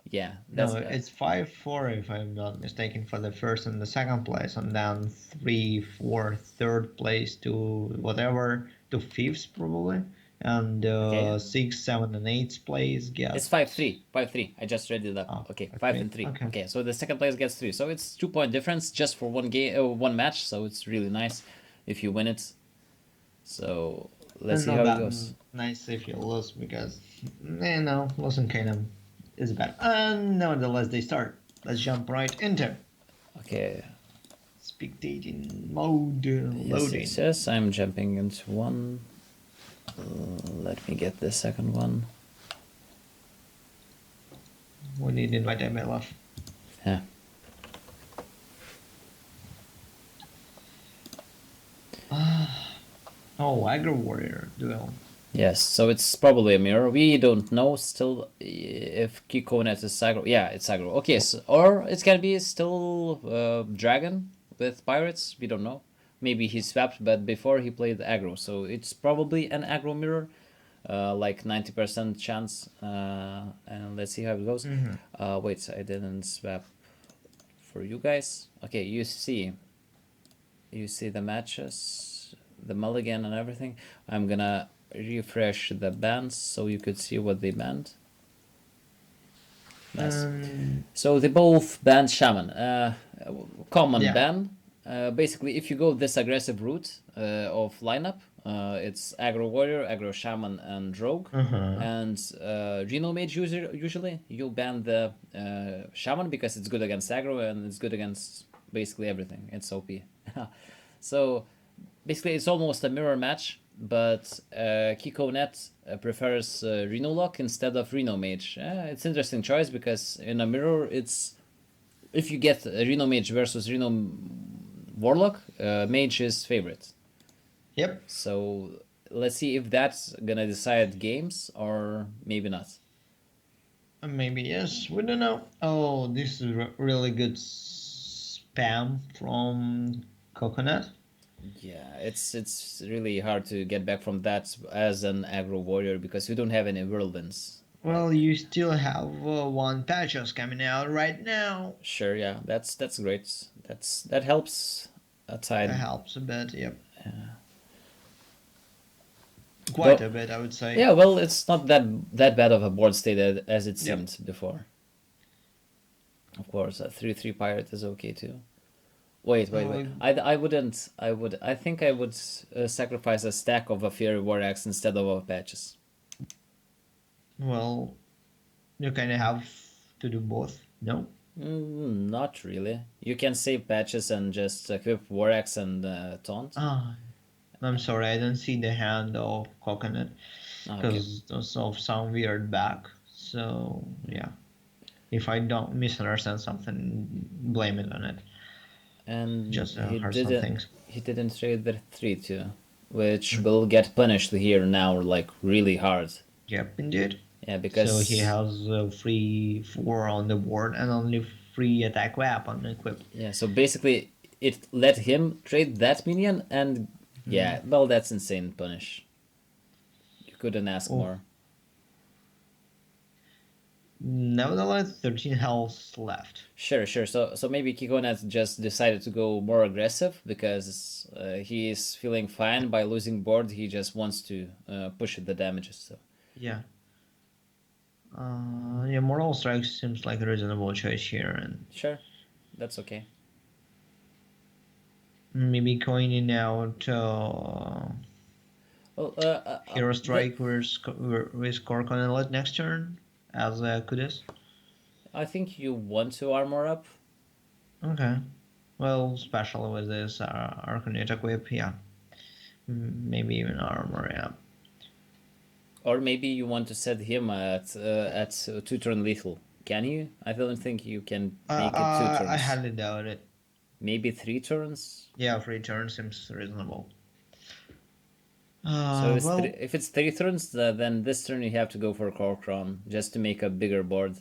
Yeah, that's No, it's 5-4 if I'm not mistaken for the first and the second place, and then 3, 4, third place to whatever to fifth probably, and Okay. 6, 7, and 8th place gets. It's 5-3. 5-3. I just read it up. Oh, Okay, 5 okay, and 3. okay. Okay, so the second place gets 3. So it's 2-point difference just for one game, one match. So it's really nice if you win it. So let's see Not how it that goes. nice if you lose because losing kind of is bad. And nevertheless, they start. Let's jump right into Okay. spectating mode. Loading. Yes, I'm jumping into one. Let me get the second one. We need to invite MLF. Yeah. Oh, Aggro Warrior duel. Yes, so it's probably a mirror. We don't know still if Kikonet is aggro. Yeah, it's aggro. Okay, so, or it can be still Dragon with Pirates. We don't know. Maybe he swapped, but before he played aggro. So it's probably an aggro mirror. Like 90% chance. And let's see how it goes. Wait, I didn't swap for you guys. Okay, you see the matches, the mulligan and everything. I'm gonna refresh the bans so you could see what they banned. Nice. So they both banned Shaman. Common Yeah. ban. Basically, if you go this aggressive route of lineup, it's aggro warrior, aggro shaman, and rogue. And Reno mage usually you'll ban the shaman because it's good against aggro and it's good against basically everything. It's OP. So basically, it's almost a mirror match, but KikoNet prefers Reno Lock instead of Reno Mage. It's interesting choice because in a mirror, it's if you get a Reno Mage versus Reno Warlock, Mage is favorite. Yep. So let's see if that's gonna decide games or maybe not. Maybe yes. We don't know. Oh, this is really good spam from Coconut. Yeah, it's really hard to get back from that as an aggro warrior because you don't have any whirlwinds. Well, you still have one patches coming out right now. Sure, yeah, that's great. That helps a That tide. helps a bit. Yep. Quite Well- a bit, I would say. Yeah, well, it's not that bad of a board state as it Yep. seemed before. Of course, a 3/3 pirate is okay too. Wait. I wouldn't. I think I would sacrifice a stack of a Fairy War Axe instead of a patches. Well, you kind of have to do both. No. Not really. You can save patches and just equip War Axe and taunt. Ah, I'm sorry, I didn't see the hand of Coconut Okay. because of some weird back. So yeah, if I don't misunderstand something, blame it on it. And Just he heard some didn't. things. He didn't trade the 3/2, which will get punished here now, like really hard. Yep, indeed. Yeah, because So he has free 4 on the board and only free attack weapon equipped. yeah. So basically, it let him trade that minion, and yeah, well, that's insane punish. You couldn't ask Oh. more. Nevertheless, 13 health left. Sure, sure. So maybe Kikonet just decided to go more aggressive because he is feeling fine by losing board. He just wants to push the damages. So Yeah. Yeah, Mortal Strike seems like a reasonable choice here, and sure, that's okay. maybe coining out Well, Hero Strike with Cork on Elite next turn as Kudus. I think you want to armor up. Okay. Well, especially with this Arcanate equip, yeah. Maybe even armor, yeah. Or maybe you want to set him at 2 turn lethal. Can you? I don't think you can make it 2 turns. I highly doubt it. Maybe 3 turns. Yeah, 3 turns seems reasonable. So Well, if it's 3 turns, then this turn you have to go for Corkron just to make a bigger board,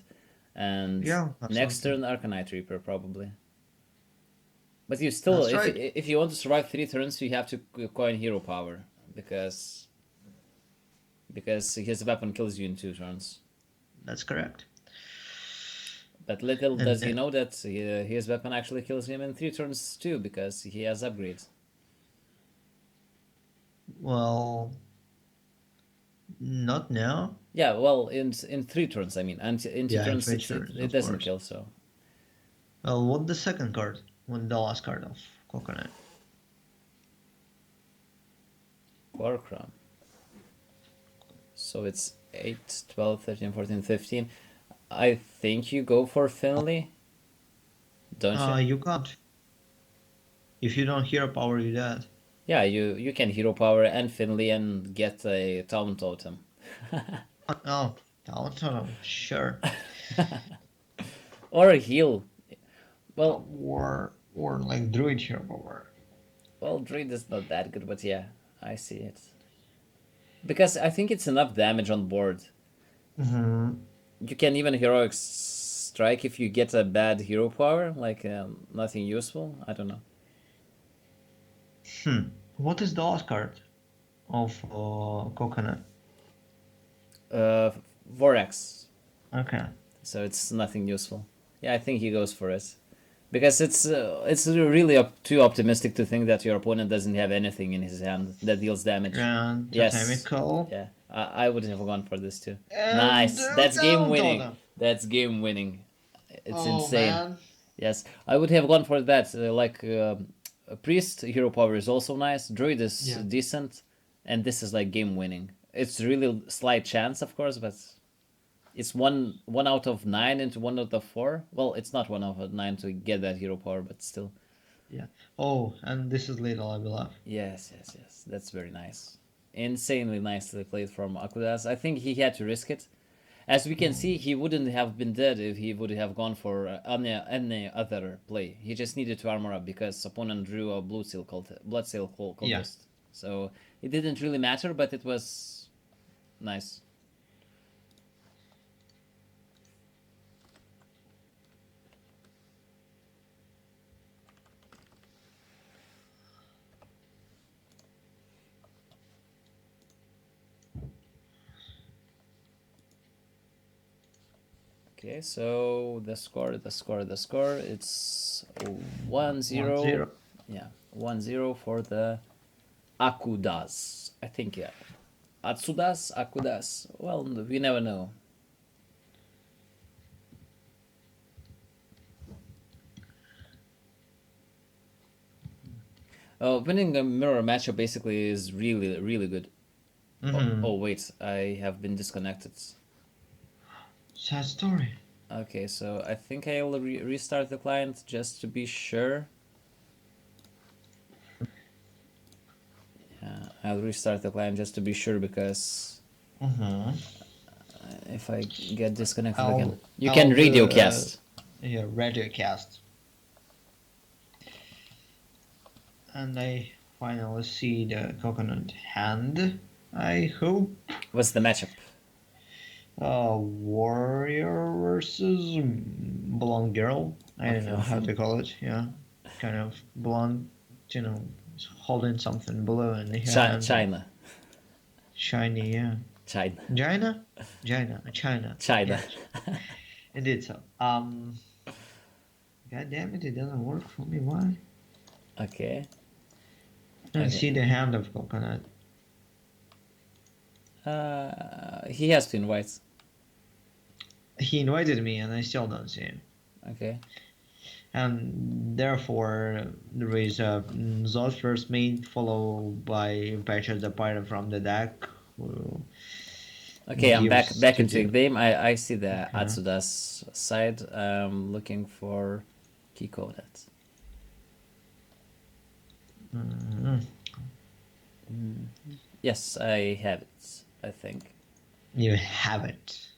and yeah, next absolutely. turn Arcanite Reaper probably. But you still, That's right. if you want to survive 3 turns, you have to coin hero power because his weapon kills you in 2 turns. That's correct. But little And does he know that his weapon actually kills him in 3 turns too, because he has upgrades. well, not now. Yeah, well, in 3 turns, I mean, and in 2 Yeah, in turns 3 turns, it of doesn't course. kill. So Well, what the second card? What the last card of Coconut? Corkron. So it's 8, 12, 13, 14, 15. I think you go for Finley, don't you? You can't. If you don't hero power, you dead. Yeah, you can hero power and Finley and get a town totem. Oh, Downtown, sure. Or a heal. Well, Or like Druid hero power. Druid is not that good, but yeah, I see it. Because I think it's enough damage on board. Mm-hmm. You can even heroic strike if you get a bad hero power, like nothing useful. I don't know. What is the last card of Coconut? Uh, Vorax. Okay. So it's nothing useful. Yeah, I think he goes for it. Because it's really too optimistic to think that your opponent doesn't have anything in his hand that deals damage. And Yes. Totemical. Yeah, I would have gone for this too. And Nice. That's game winning. Totem. That's game winning. It's Oh, insane. man. Yes, I would have gone for that. A priest hero power is also nice. Druid is Yeah. decent, and this is like game winning. It's really slight chance, of course, but it's one out of 9 into 1 out of 4. Well, it's not 1 out of 9 to get that hero power, but still. Yeah. Oh, and this is little, I believe. Yes. That's very nice. Insanely nicely played from Akudas. I think he had to risk it. As we can see, he wouldn't have been dead if he would have gone for any other play. He just needed to armor up because opponent drew a Bloodseal Cultist. Yeah. So it didn't really matter, but it was nice. Okay, so the score, it's 1-0. 1-0. Yeah, 1-0 for the Akudas. I think, yeah. Atsudas, Akudas. Well, we never know. Winning a mirror matchup basically is really, really good. Oh, wait, I have been disconnected. Sad story. Okay, so I think I'll restart the client just to be sure. Yeah, I'll restart the client just to be sure because if I get disconnected again, you can radio cast. Yeah, radio cast. And I finally see the Coconut hand. I hope. What's the matchup? Warrior versus blonde girl. I don't know how to call it. Yeah, kind of blonde. You know, holding something blue in the hand. China. Shiny, yeah. China. China? China. China. Yes, indeed so. God damn it, it doesn't work for me. Why? Okay. I don't Okay. see the hand of coconut. He has to invite. He invited me and I still don't see him. Okay. And therefore, there is a Zos first mate followed by Patches the Pirate from the deck. Who Okay, I'm back gives back to into the the game. I see the okay. Atsuda's side. Looking for key coordinates. Mhm. Yes, I have it. I think. You have it.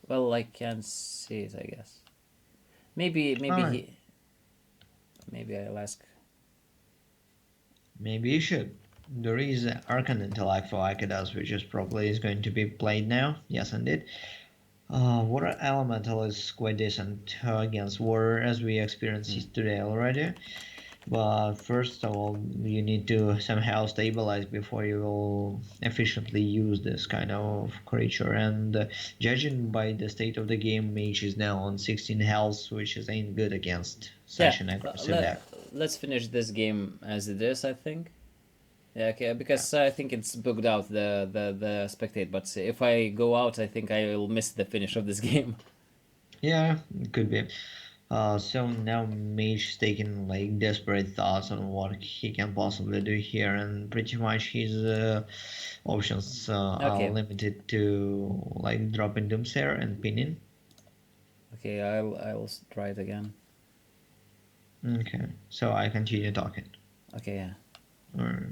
Well, I can see it. I guess. Maybe Alright. he. Maybe I'll ask. Maybe you should. There is Arcane Intellect for Akadas, which is probably is going to be played now. Yes, indeed. Water Elemental is quite decent against water, as we experienced today already. But first of all, you need to somehow stabilize before you will efficiently use this kind of creature. And judging by the state of the game, Mage is now on 16 health, which is ain't good against Yeah. such an aggressive deck. Let's finish this game as it is. I think. Yeah. Okay. Because I think it's booked out the spectate. But if I go out, I think I will miss the finish of this game. Yeah, it could be. So now Mage taking like desperate thoughts on what he can possibly do here, and pretty much his options are Okay. limited to like dropping Doomsayer and pinning. Okay. I'll try it again. Okay, so I continue talking. Okay. Yeah. Or,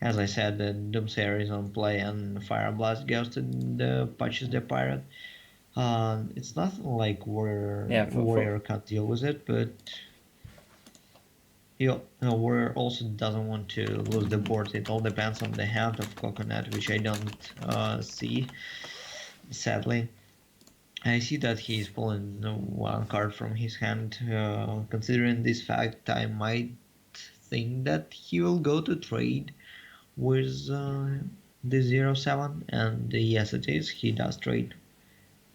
as I said, the Doomsayer is on play, and Fire Blast goes to the Patches the Pirate. It's not like Yeah. Warrior can't deal with it, but Warrior also doesn't want to lose the board. It all depends on the hand of Coconut, which I don't see, sadly. I see that he's pulling one card from his hand. Considering this fact, I might think that he will go to trade with the 0/7, and yes, it is. He does trade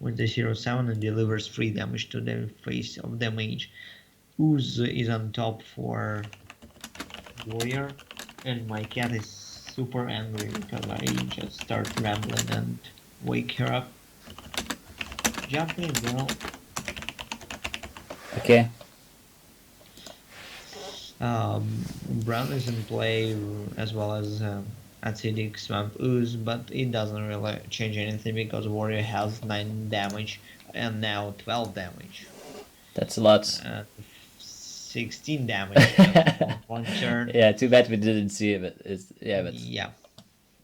with the 0/7 and delivers 3 damage to the face of the mage. Ooze is on top for Warrior, and my cat is super angry because I just start rambling and wake her up. Jump in, girl. Okay. Brown is in play as well as Acidic Swamp Ooze, but it doesn't really change anything because Warrior has 9 damage and now 12 damage. That's a lot. 16 damage on one turn. Yeah. Too bad we didn't see it. But it's yeah. But Yeah,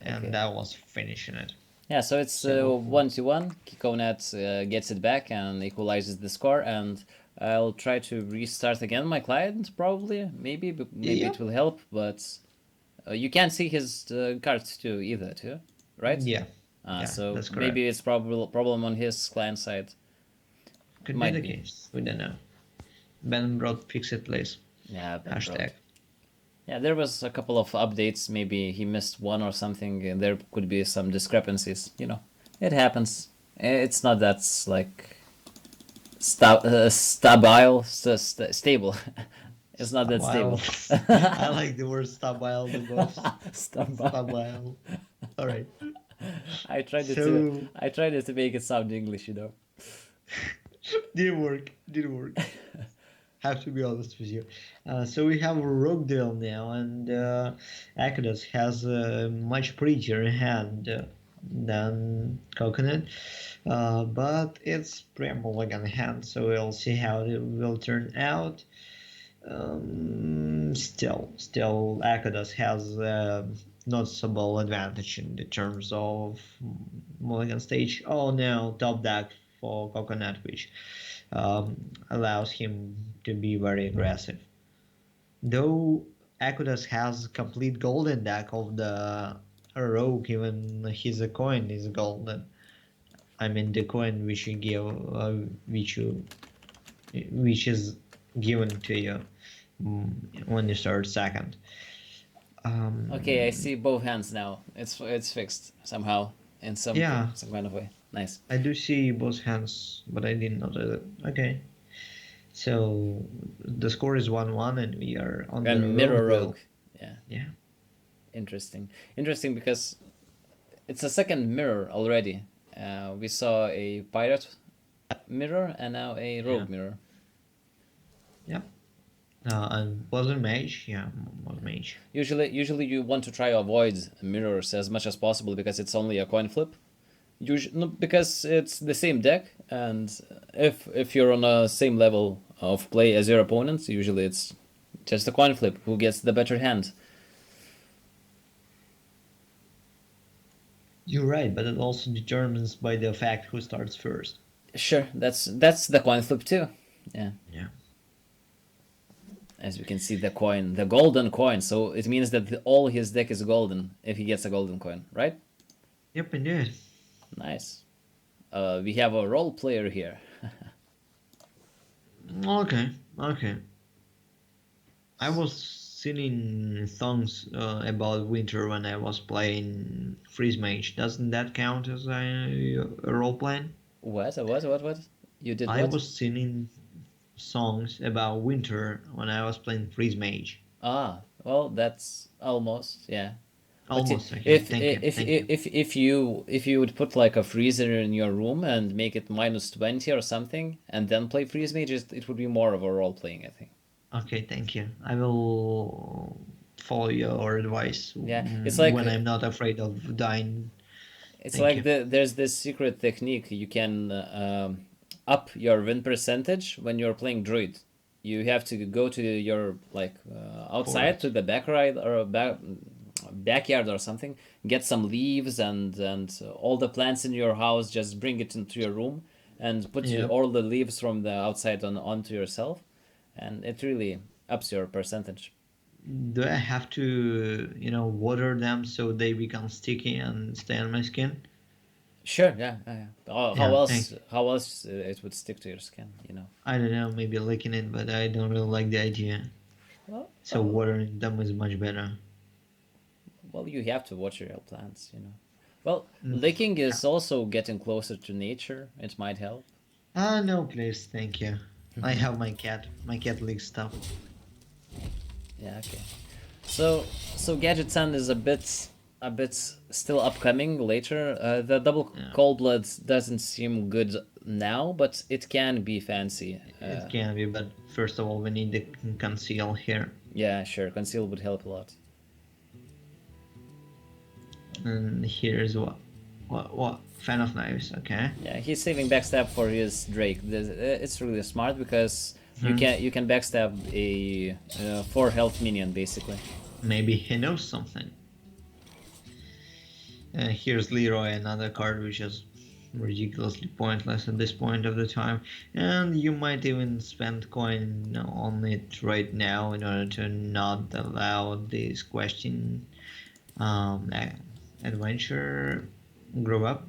and Okay. that was finishing it. yeah. So it's So- 1-1. Kikonet gets it back and equalizes the score, and I'll try to restart again my client probably. Maybe Yeah. it will help, but you can't see his cards too either, too, right? Yeah, yeah, So that's correct. maybe it's problem on his client side. Could Might be the be. case. We don't know. Ben brought fix it, please. Yeah. Ben Hashtag. Broad. Yeah, there was a couple of updates. Maybe he missed one or something, and there could be some discrepancies. It happens. It's not that like stable. It's not that Stabile. stable. I like the word stabile the most. Stable. Stabile. All right. I tried it So- to make it sound English. Didn't work. Have to be honest with you. So we have Roguedale now, and Akados has a much prettier hand than Coconut, but it's pretty mulligan hand, so we'll see how it will turn out. Still, Akados has a noticeable advantage in the terms of mulligan stage. Oh no, top deck for Coconut, which allows him to be very aggressive. Though Akudas has complete golden deck of the rogue, even his coin is golden. I mean the coin which you give, which is given to you when you start second. Okay, I see both hands now. It's fixed somehow. in some Yeah. some kind of way. Nice. I do see both hands, but I didn't notice it. Okay. So the score is 1-1 and we are on the And mirror rogue wheel. rogue. Yeah, Yeah. interesting. Interesting because it's a second mirror already. We saw a pirate mirror and now a rogue mirror. Yeah. And wasn't mage? Yeah, was mage. Usually you want to try to avoid mirrors as much as possible because it's only a coin flip. Usually, because it's the same deck, and if you're on a same level of play as your opponent, usually it's just a coin flip who gets the better hand. You're right, but it also determines by the fact who starts first. Sure, that's the coin flip too. Yeah. Yeah. As we can see, the golden coin. So it means that all his deck is golden if he gets a golden coin, right? Yep, indeed. Nice. We have a role player here. Okay, okay. I was singing songs about winter when I was playing Freeze Mage. Doesn't that count as a role playing? What? You did I what? was singing songs about winter when I was playing Freeze Mage. Ah, well, that's almost, yeah. But Almost. Okay. if Thank you. if Thank you. if you would put like a freezer in your room and make it -20 or something, and then play freeze mage, it would be more of a role playing, I think. Okay, thank you. I will follow your advice Yeah, it's like when I'm not afraid of dying. it's Thank like you. there's this secret technique you can up your win percentage when you're playing druid. You have to go to your like outside to Forest. the backyard or something, get some leaves and all the plants in your house, just bring it into your room and put Yep. all the leaves from the outside onto yourself, and it really ups your percentage. Do I have to, water them so they become sticky and stay on my skin? Sure, yeah, yeah. Yeah, thank you. How else it would stick to your skin, you know? I don't know, maybe licking it, but I don't really like the idea. Well, So watering them is much better. well, you have to watch your plants, you know. Well, Mm. licking is also getting closer to nature. It might help. No, please, thank you. I have my cat. My cat licks stuff. Yeah, okay. So Gadget Sun is a bit still upcoming later. The double Yeah. cold blood doesn't seem good now, but it can be fancy. It can be, but first of all, we need the conceal here. Yeah, sure. Conceal would help a lot. And here's what? Fan of knives, okay. Yeah, he's saving backstab for his Drake. It's really smart because Hmm. you can backstab a 4 health minion basically. Maybe he knows something. Here's Leroy, another card which is ridiculously pointless at this point of the time, and you might even spend coin on it right now in order to not allow this question adventure grow up.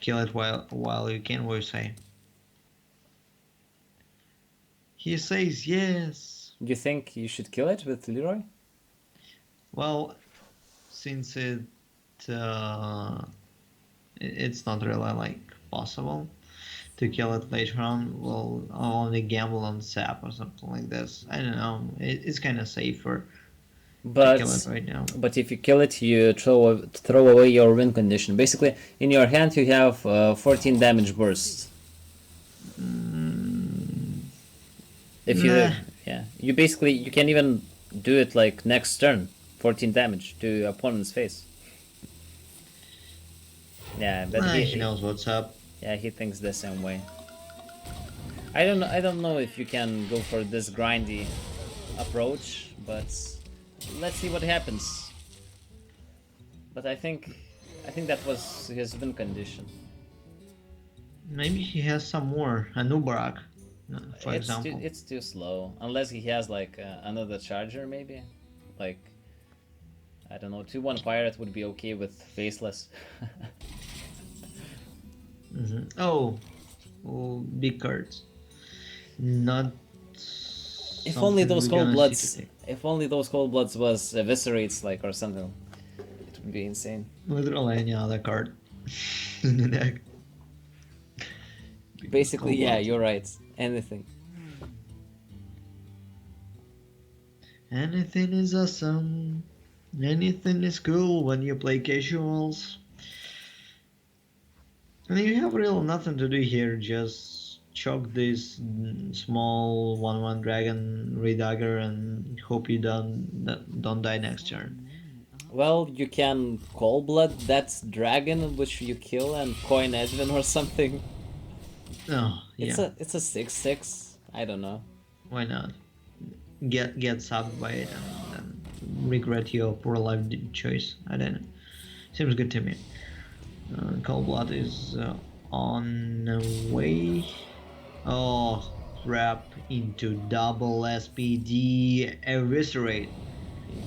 Kill it while you can, what you say? He says yes. You think you should kill it with Leroy? Well, since it's not really like possible to kill it later on, we'll only gamble on sap or something like this. I don't know. It's kind of safer to kill it right now. But if you kill it, you throw away your win condition. Basically, in your hand you have 14 damage bursts. If you Nah. yeah, you can even do it like next turn, 14 damage to opponent's face. Yeah, but He knows what's up. yeah, he thinks the same way. I don't know if you can go for this grindy approach, but let's see what happens. But I think that was his win condition. Maybe he has some more. A Nubarak, for example. It's too slow unless he has like another charger maybe, like I don't know, 2/1 pirate would be okay with faceless. Oh, big cards. Not. If only something those we're cold gonna bloods, see today. if only those cold bloods was eviscerates like or something, Would be insane. Literally any other card in the deck. Basically, yeah, Cold you're right. Anything. Anything is awesome. Anything is cool when you play casuals. And you have really nothing to do here, just choke this small 1/1 dragon redagger and hope you don't die next turn. Well, you can Cold Blood that dragon which you kill and coin Edwin or something. Oh, It's yeah. a 6/6. I don't know. Why not? Get sucked by it and then regret your poor life choice. I don't know. Seems good to me. Cold Blood is on the way. Oh, crap into double SPD eviscerate.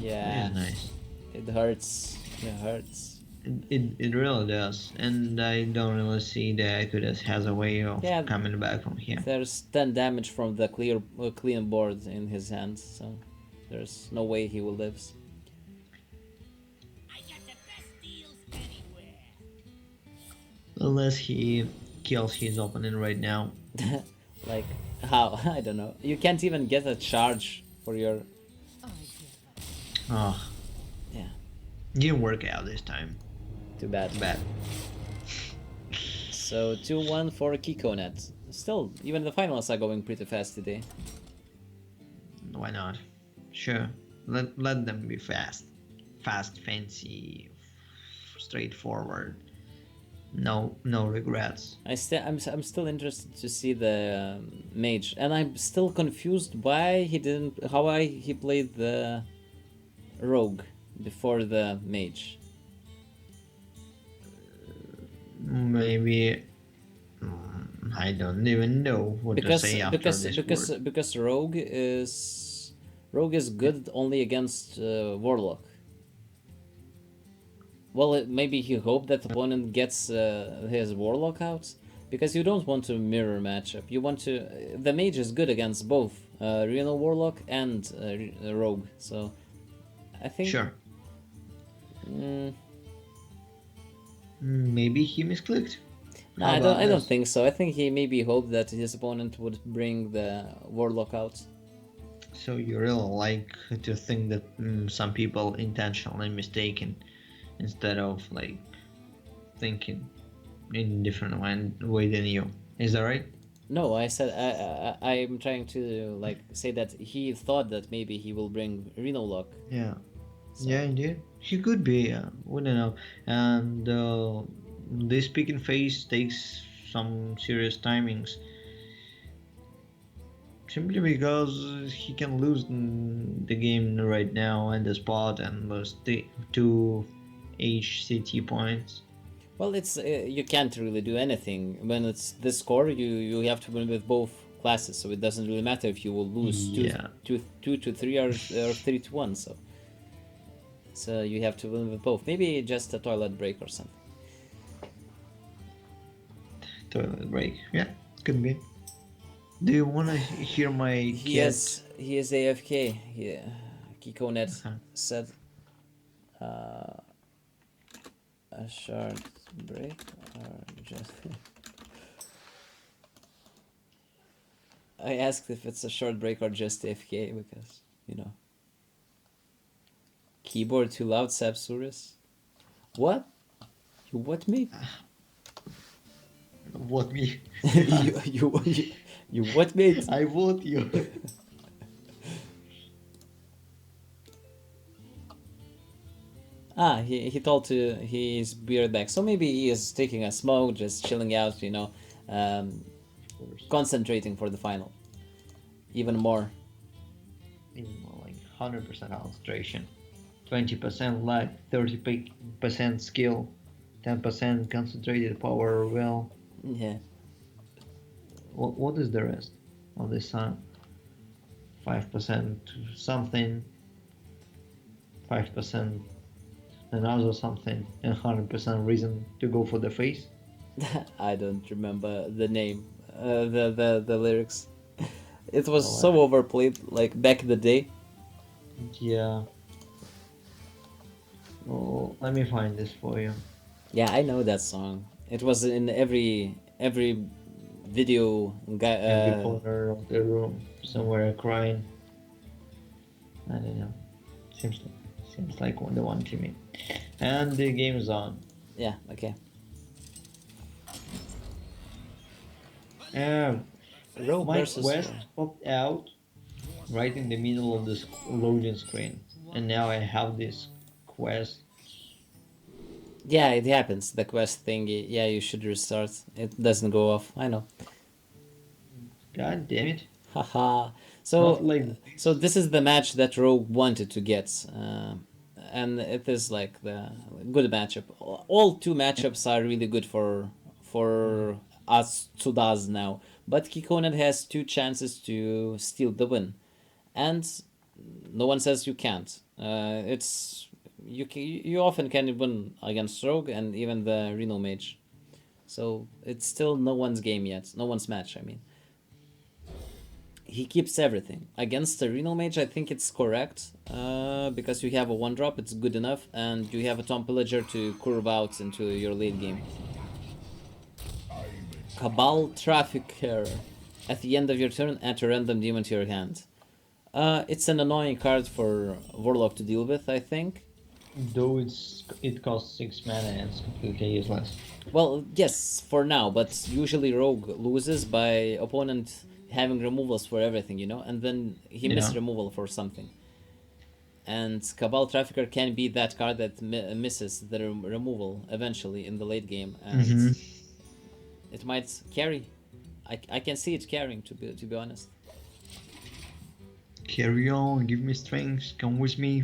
Yeah, That is nice. it hurts. It hurts. It really does, and I don't really see that Kudas has a way of Yeah, coming back from here. there's 10 damage from the clean board in his hands, so there's no way he will live. Unless he kills his opponent right now. Like, how? I don't know. You can't even get a charge for your... I give up. Oh, Yeah, didn't work out this time. too bad. Bad. So 2-1 for Kikonet. Still, even the finals are going pretty fast today. Why not? Sure. Let them be fast. Fast, fancy, straightforward. No regrets. I'm still interested to see the mage, and I'm still confused why he played the rogue before the mage. Maybe I don't even know what to say after this word. Because rogue is good only against warlock. Well, maybe he hoped that the opponent gets his warlock out, because you don't want to mirror matchup. You want to. The mage is good against both Reno warlock and rogue. So, I think. Sure. Mm, Maybe he misclicked. no, How I about don't this? think so. I think he maybe hoped that his opponent would bring the warlock out. So you really like to think that some people intentionally mistaken instead of like thinking in different way than you. Is that right? No, I said I'm trying to like say that he thought that maybe he will bring Reno lock. Yeah. So- Yeah, indeed. He could be. We don't know. And this pick and face takes some serious timings. Simply because he can lose the game right now and the spot and lose the 2 HCT points. Well, it's you can't really do anything when it's this score. You have to win with both classes, so it doesn't really matter if you will lose Yeah. 2-3 or 3-1. So you have to win with both. Maybe just a toilet break or something. Toilet break. Yeah, could be. Do you want to hear my He is AFK. Yeah, Kikonet Okay. said a short break or just. I asked if it's a short break or just AFK because keyboard too loud, Sapsurus. What? You what me? What me? you what mate? I vote you. He told to he's beard back, so maybe he is taking a smoke, just chilling out, concentrating for the final. Even more. Even more like 100% concentration, 20% luck, 30% skill, 10% concentrated power. Well, Yeah. what is the rest of this song? 5% something, 5% another something, and 100% reason to go for the face. I don't remember the name, the lyrics. It was Oh, so overplayed, like back in the day. Yeah. Oh, let me find this for you. Yeah, I know that song. It was in every video guy. Every corner of the room, somewhere crying. I don't know. Seems like the one to me. And the game is on. Yeah. Okay. Um, Rogue my versus. quest popped out right in the middle of the loading screen, and now I have this quest. Yeah, it happens. The quest thingy. Yeah, you should restart. It doesn't go off. I know. God damn it! Haha. Not So, like so this. this is the match that Rogue wanted to get, and it is like the good matchup. All two matchups are really good for us Sudas now. But Kikonen has two chances to steal the win, and no one says you can't. You often can win against Rogue and even the Reno Mage. So it's still no one's game yet. No one's match. I mean, he keeps everything against the Reno Mage. I think it's correct because you have a one drop. It's good enough, and you have a Tom Pillager to curve out into your late game. Cabal Trafficker. At the end of your turn, add a random demon to your hand. It's an annoying card for Warlock to deal with, I think. Though it costs 6 mana and it's completely useless. Well, yes, for now, but usually Rogue loses by opponent having removals for everything, and then he Yeah. miss removal for something. And Cabal Trafficker can be that card that misses the removal eventually in the late game, and it might carry. I can see it carrying, to be honest. Carry on, give me strength, come with me.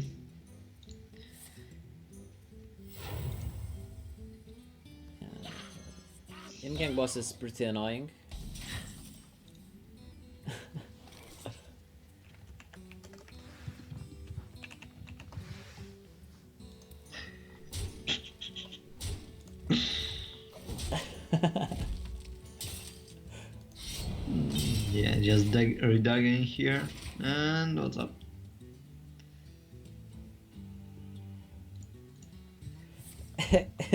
In-gang boss is pretty annoying. Yeah, just redug in here. And what's up?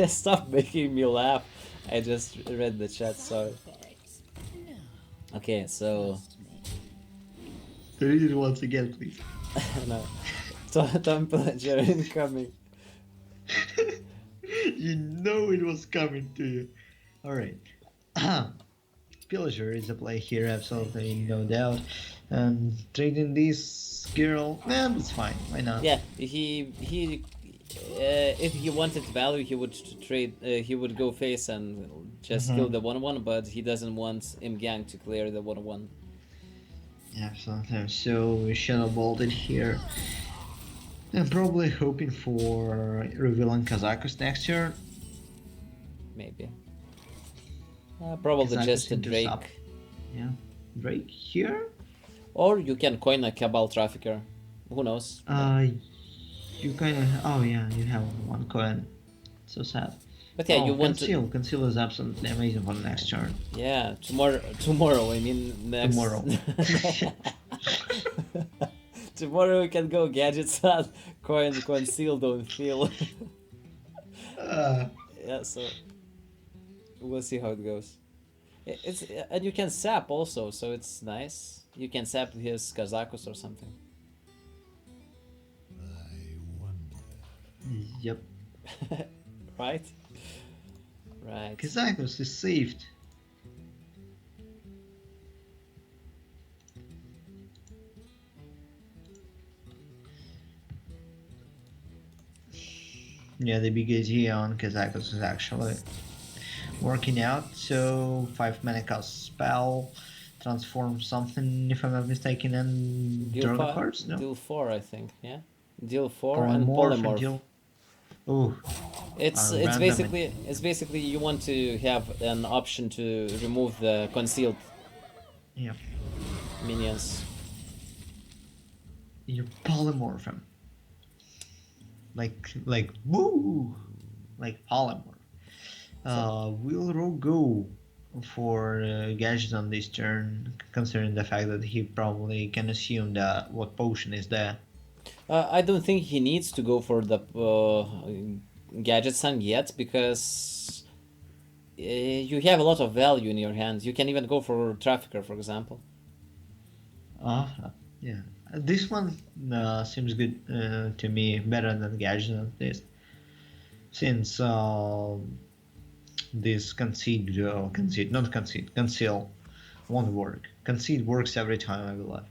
Stop making me laugh. I just read the chat, sorry. Okay, so Read it once again, please. no. Tom Pillager incoming. You know it was coming to you. Alright. Pillager is a play here, absolutely no doubt. Trading this girl, it's fine. Why not? Yeah, he if he wanted value, he would trade. He would go face and just kill the 1/1, but he doesn't want Im-Gang to clear the 1/1. Absolutely. So we shadow bolted here. And probably hoping for revealing Kazakus next turn. Maybe. Probably Kazakus just a intercept. Drake. Yeah. Drake here? Or you can coin a Cabal Trafficker. Who knows? You kind of. Oh yeah, you have one coin. So sad. But yeah, you want conceal. Conceal is absolutely amazing for the next turn. Yeah, tomorrow. I mean, next. Tomorrow. Tomorrow we can go gadgets out, conceal, don't feel. Yeah, so we'll see how it goes. It's and you can sap also, so it's nice. You can sap his Kazakus or something. Yep. Right? Right. Kazakus is saved. Yeah, the big idea on Kazakus is actually working out. So 5 mana cost spell, transform something if I'm not mistaken, and draw the cards. No. Deal 4, I think. Yeah. Deal 4 and polymorph. Oh. It's basically you want to have an option to remove the concealed minions. You polymorph him. Like woo, like polymorph. Will Rogue go for gadget on this turn, considering the fact that he probably can assume that what potion is there? I don't think he needs to go for the gadget sun yet because you have a lot of value in your hands. You can even go for Trafficker, for example. Yeah. This one seems good to me, better than Gadget at least. Since this not concede, conceal won't work. Concede works every time, I believe.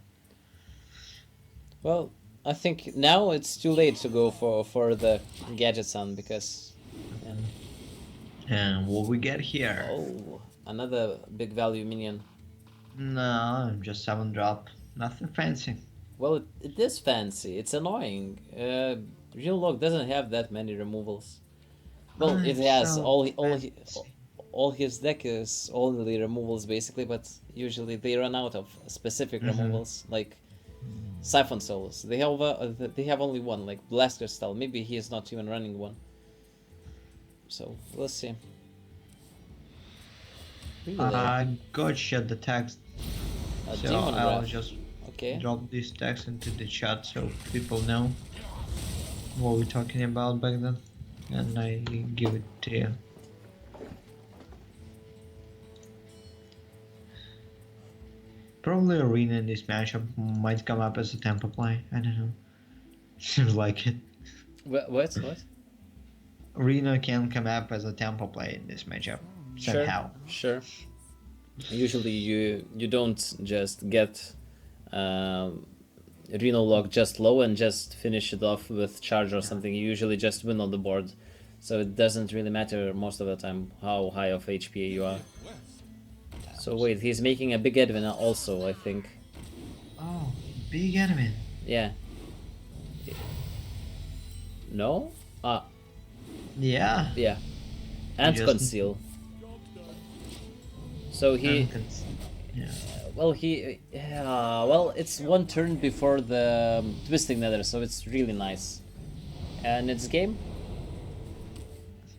Well, I think now it's too late to go for the gadget sun because yeah. And what we get here? Oh, another big value minion. No, just 7-drop. Nothing fancy. Well, it is fancy. It's annoying. Real Log doesn't have that many removals. Well, it It's has so fancy. all his deck is only removals basically, but usually they run out of specific removals like Siphon Souls. They have only one, like Blast Crystal. Maybe he is not even running one. So we'll see. Really, I gotcha the text, a so Demon I'll Graph. just Okay. drop this text into the chat so people know what we're talking about back then, and I give it to you. Probably Arena in this matchup might come up as a tempo play. I don't know. Seems like it. What? Arena can come up as a tempo play in this matchup somehow. Sure. Usually you don't just get Reno Lock just low and just finish it off with charge or something. You usually just win on the board. So it doesn't really matter most of the time how high of HP you are. So wait, he's making a big admin also, I think. Oh, big enemy. Yeah. No? Yeah. Yeah. And Just- conceal. So he Yeah. well, it's one turn before the Twisting Nether, so it's really nice. And it's game?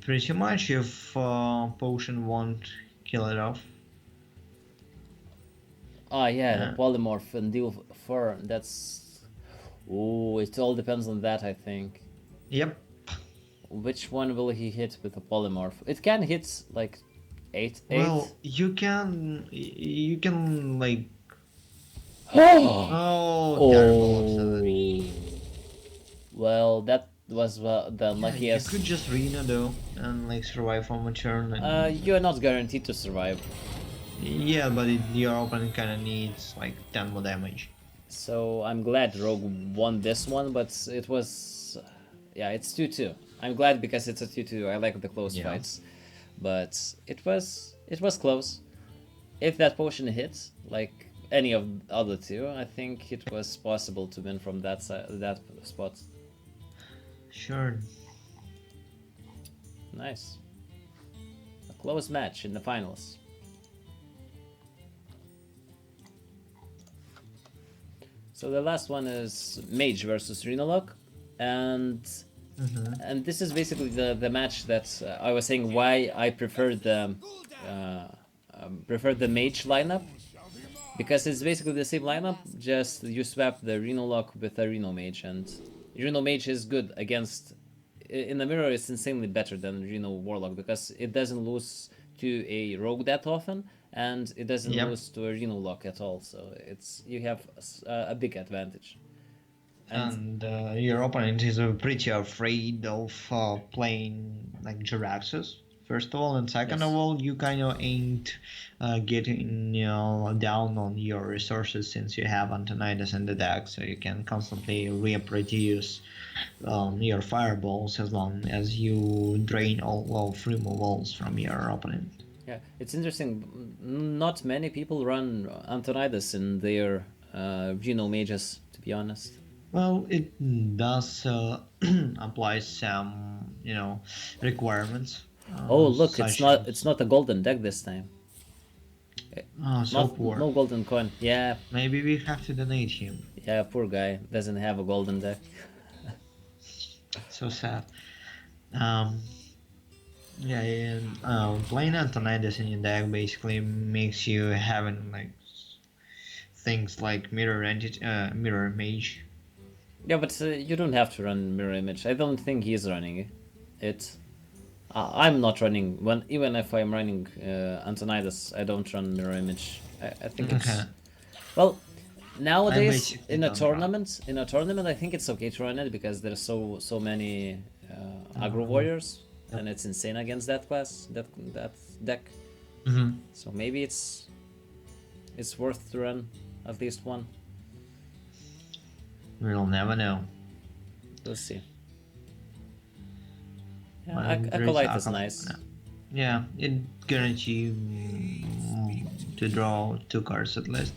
Pretty much if potion won't kill it off. Yeah, the Yeah. polymorph and deal 4. That's. Ooh, it all depends on that, I think. Yep. Which one will he hit with the polymorph? It can hit like 8. Well, you can like Oh! terrible. Well, that was the Yeah, you unluckiest. could just Rena though and like survive from a turn. And, You're not guaranteed to survive. yeah, but your opponent kind of needs like 10 more damage. So I'm glad Rogue won this one, but it was, yeah, it's 2-2. I'm glad because it's a 2-2. I like the close Yeah. fights, but it was close. If that potion hit, like any of the other two, I think it was possible to win from that that spot. Sure. Nice. A close match in the finals. So the last one is Mage versus Renalok, and this is basically the match that I was saying why I prefer the Mage lineup, because it's basically the same lineup, just you swap the Renalok with a Reno Mage, and Reno Mage is good against. In the mirror, it's insanely better than Reno Warlock because it doesn't lose to a rogue that often, and it doesn't Yep. lose to a Reno Lock at all. So you have a big advantage. And your opponent is pretty afraid of playing like Jiraxis, first of all, and second Yes. of all, you kind of ain't getting down on your resources since you have Antonidas in the deck, so you can constantly reproduce your fireballs as long as you drain all of removals from your opponent. Yeah, it's interesting. Not many people run Antonidas in their Reno Mages, to be honest. Well, it does apply some, requirements. Oh, look, such it's not a golden deck this time. so poor. No golden coin. Yeah, Maybe we have to donate him. yeah, poor guy doesn't have a golden deck. So sad. Yeah, and playing Antonidas in your deck basically makes you having like things like mirror mage. Yeah, but you don't have to run mirror image. I don't think he's running it. I'm not running when even if I'm running Antonidas, I don't run mirror image. I think Okay. it's well I nowadays basically don't run. in a tournament I think it's okay to run it because there's so many aggro Uh, warriors yep. and it's insane against that class that deck. Mm-hmm. So maybe it's worth to run at least one. We'll never know. We'll see. Yeah, My Acolyte is nice. Yeah, it guarantees to draw 2 cards at least.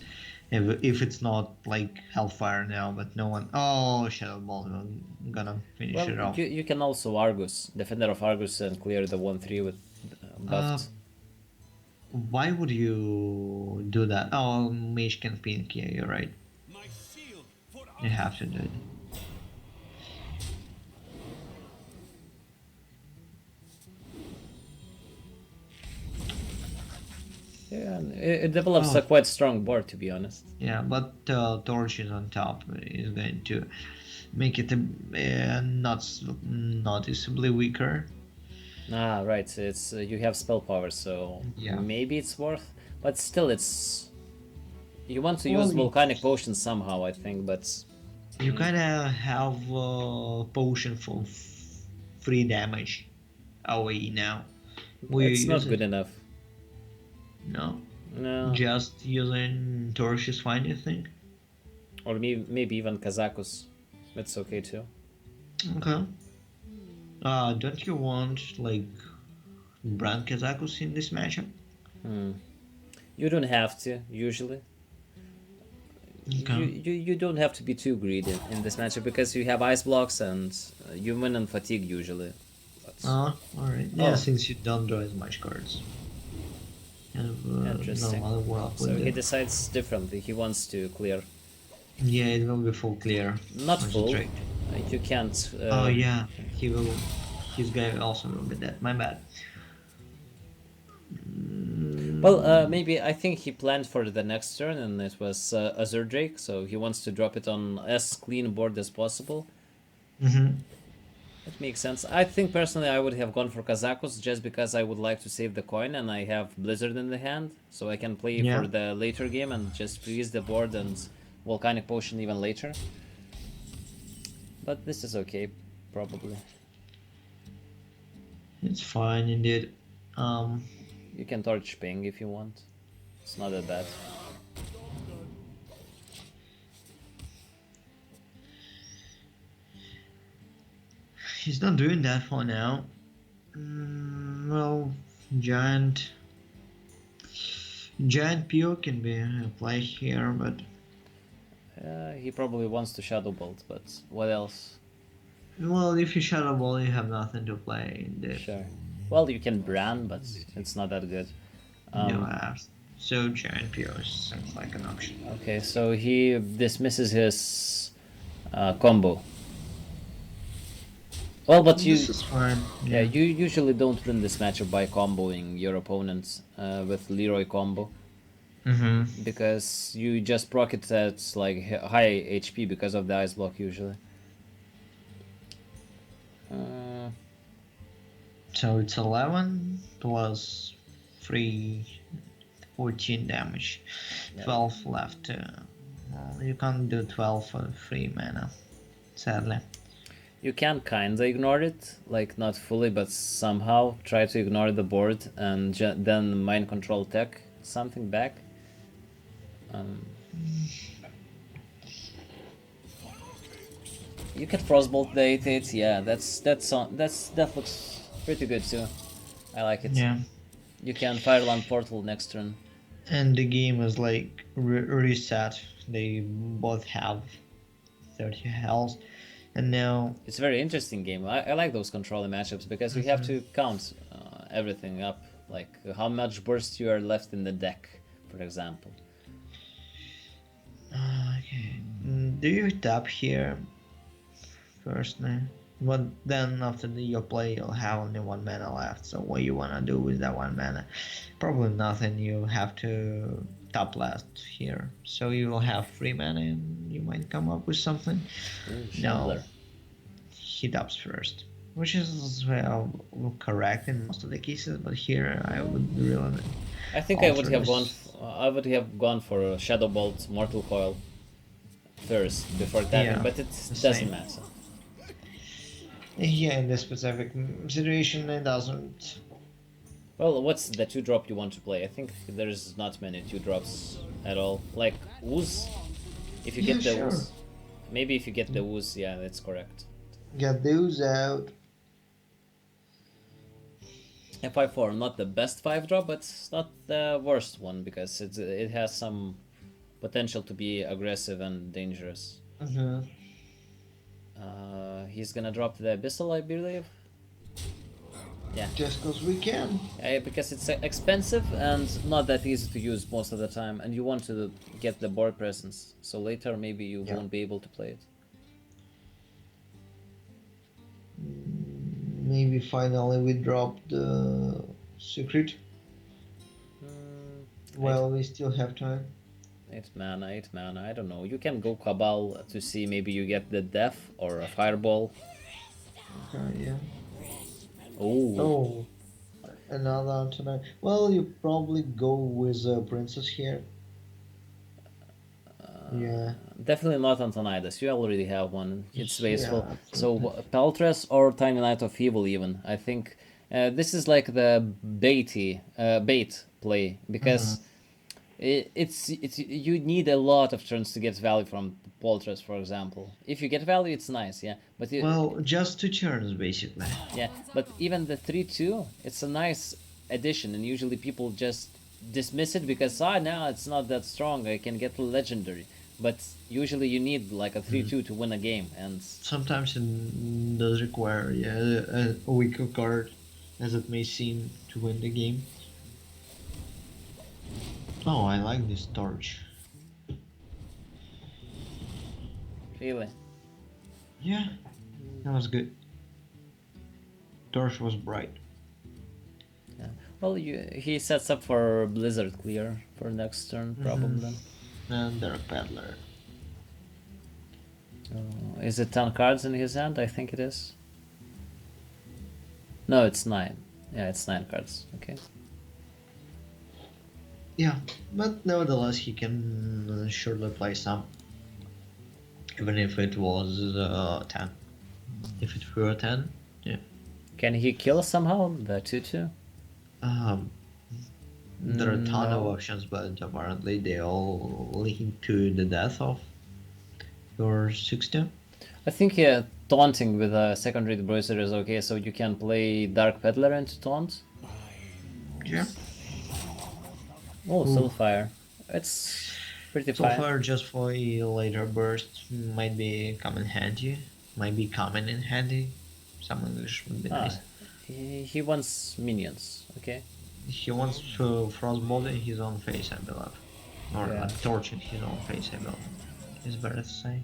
If it's not like Hellfire now, but no one. Oh, Shadow Ball, I'm gonna finish Well, it off. you can also Argus, Defender of Argus, and clear the 1/3 with Uh, buffed. why would you do that? Oh, Mage can pink. Yeah, you're right. My shield for You have to do it. Yeah, and it develops Oh. a quite strong board, to be honest. Yeah, but torches on top is going to make it not noticeably weaker. Ah, right. It's you have spell power, so Yeah. maybe it's worth. But still, it's you want to Well, use volcanic potion somehow, I think. But You kind of have potion for free damage away now. Will it's you not use good it? enough. No, No, just using torch is fine. You think? or maybe even Kazakus. It's okay too. Okay. Don't you want like brand Kazakus in this matchup? You don't have to usually. Okay. You don't have to be too greedy in this matchup because you have ice blocks and you win on fatigue usually. But, Alright. Yeah, Oh. since you don't draw as much cards. And interesting. normal world So would he do. decides differently. He wants to clear. Yeah, it will be full clear. Not Or the full. trick. You can't. Oh yeah, he will. His guy also will be dead. My bad. Well, maybe I think he planned for the next turn, and it was Azure Drake, so he wants to drop it on as clean a board as possible. Mm-hmm. That makes sense. I think personally I would have gone for Kazakus just because I would like to save the coin, and I have Blizzard in the hand, so I can play Yeah. for the later game and just freeze the board and Volcanic Potion even later. But this is okay, probably. It's fine indeed. You can Torch Ping if you want. It's not that bad. He's not doing that for now. Well, giant PO can be applied here, but He probably wants to Shadow Bolt, but what else? well, if you Shadow Ball, you have nothing to play in the Sure. Well, you can Bran, but it's not that good. no apps. So giant PO sounds like an option. Okay, so he dismisses his combo. Well, but you This is fine. yeah, you usually don't win this matchup by comboing your opponents with Leroy combo Mm-hmm. because you just proc it at like high HP because of the ice block usually. So it's 11 plus 3, 14 damage. 12 left. Well, you can't do 12 for 3 mana, sadly. You can kinda ignore it, like not fully, but somehow try to ignore the board and then mind control tech something back. You can frostbolt the 8/8, yeah, that looks pretty good too. I like it. Yeah. You can Fireland Portal next turn. And the game is like reset. They both have 30 health. And now, It's a very interesting game. I like those controlling matchups because you have to count everything up, like how much burst you are left in the deck, for example. okay. Do you tap here first? But then after your play, you'll have only 1 mana left. So what you wanna do with that 1 mana? Probably nothing. You have to top left here. So you will have 3 mana and you might come up with something. Ooh, No, Shambler. he tops first, which is correct in most of the cases, but here I would really I think I would alter have gone. this. I would have gone for Shadow Bolt, Mortal Coil first before tapping, Yeah, but it the doesn't same. matter. Yeah, in this specific situation, it doesn't. Well, what's the 2-drop you want to play? I think there's not many 2-drops at all. Like Ooze, if you Yeah, get the sure. Ooze, maybe if you get the Ooze, yeah, that's correct. Get those out. F5-4, not the best 5-drop, but it's not the worst one because it has some potential to be aggressive and dangerous. Mm-hmm. He's gonna drop the Abyssal, I believe. Yeah. Just because we can. Because it's expensive and not that easy to use most of the time, and you want to get the board presence, so later maybe you Yeah. won't be able to play it. Maybe finally we drop the secret. Well, we still have time. 8 mana, 8 mana, I don't know. You can go Cabal to see maybe you get the Death or a Fireball. Yeah. Oh, Oh, another tonight. Well, you probably go with Princess here. Yeah. definitely not Antonidas. You already have one. It's wasteful. Yeah, So absolutely. Peltress or Tiny Knight of Evil even. I think this is like the bait play because it's you need a lot of turns to get value from Peltress, for example. If you get value, it's nice, yeah. But Well, just 2 turns basically. yeah, but even the 3-2, it's a nice addition, and usually people just dismiss it because now it's not that strong. I can get legendary, but usually you need like a 3-2 to win a game, and Sometimes it does require a weaker card, as it may seem, to win the game. Oh, I like this torch. really, Yeah, that was good. Torch was bright. yeah. Well, he sets up for Blizzard clear for next turn probably. And Dark Peddler. Is it 10 cards in his hand? I think it is. No, it's 9. Yeah, it's 9 cards. Okay. Yeah, but nevertheless, he can surely play some. Even if it was 10. If it were 10, yeah. Can he kill somehow the 2-2? There are a ton of No. options, but apparently they all lead to the death of your 16. I think taunting with a secondary bracer is okay, so you can play Dark Peddler into taunt. Yeah. Oh, Soulfire. It's pretty So fine. far, just for a later burst might be come in handy. Might be coming in handy. Some English would be nice. He wants minions, okay? He wants to frostbolt in his own face, I believe. Or Yeah. like torch in his own face, I believe. Is better to say.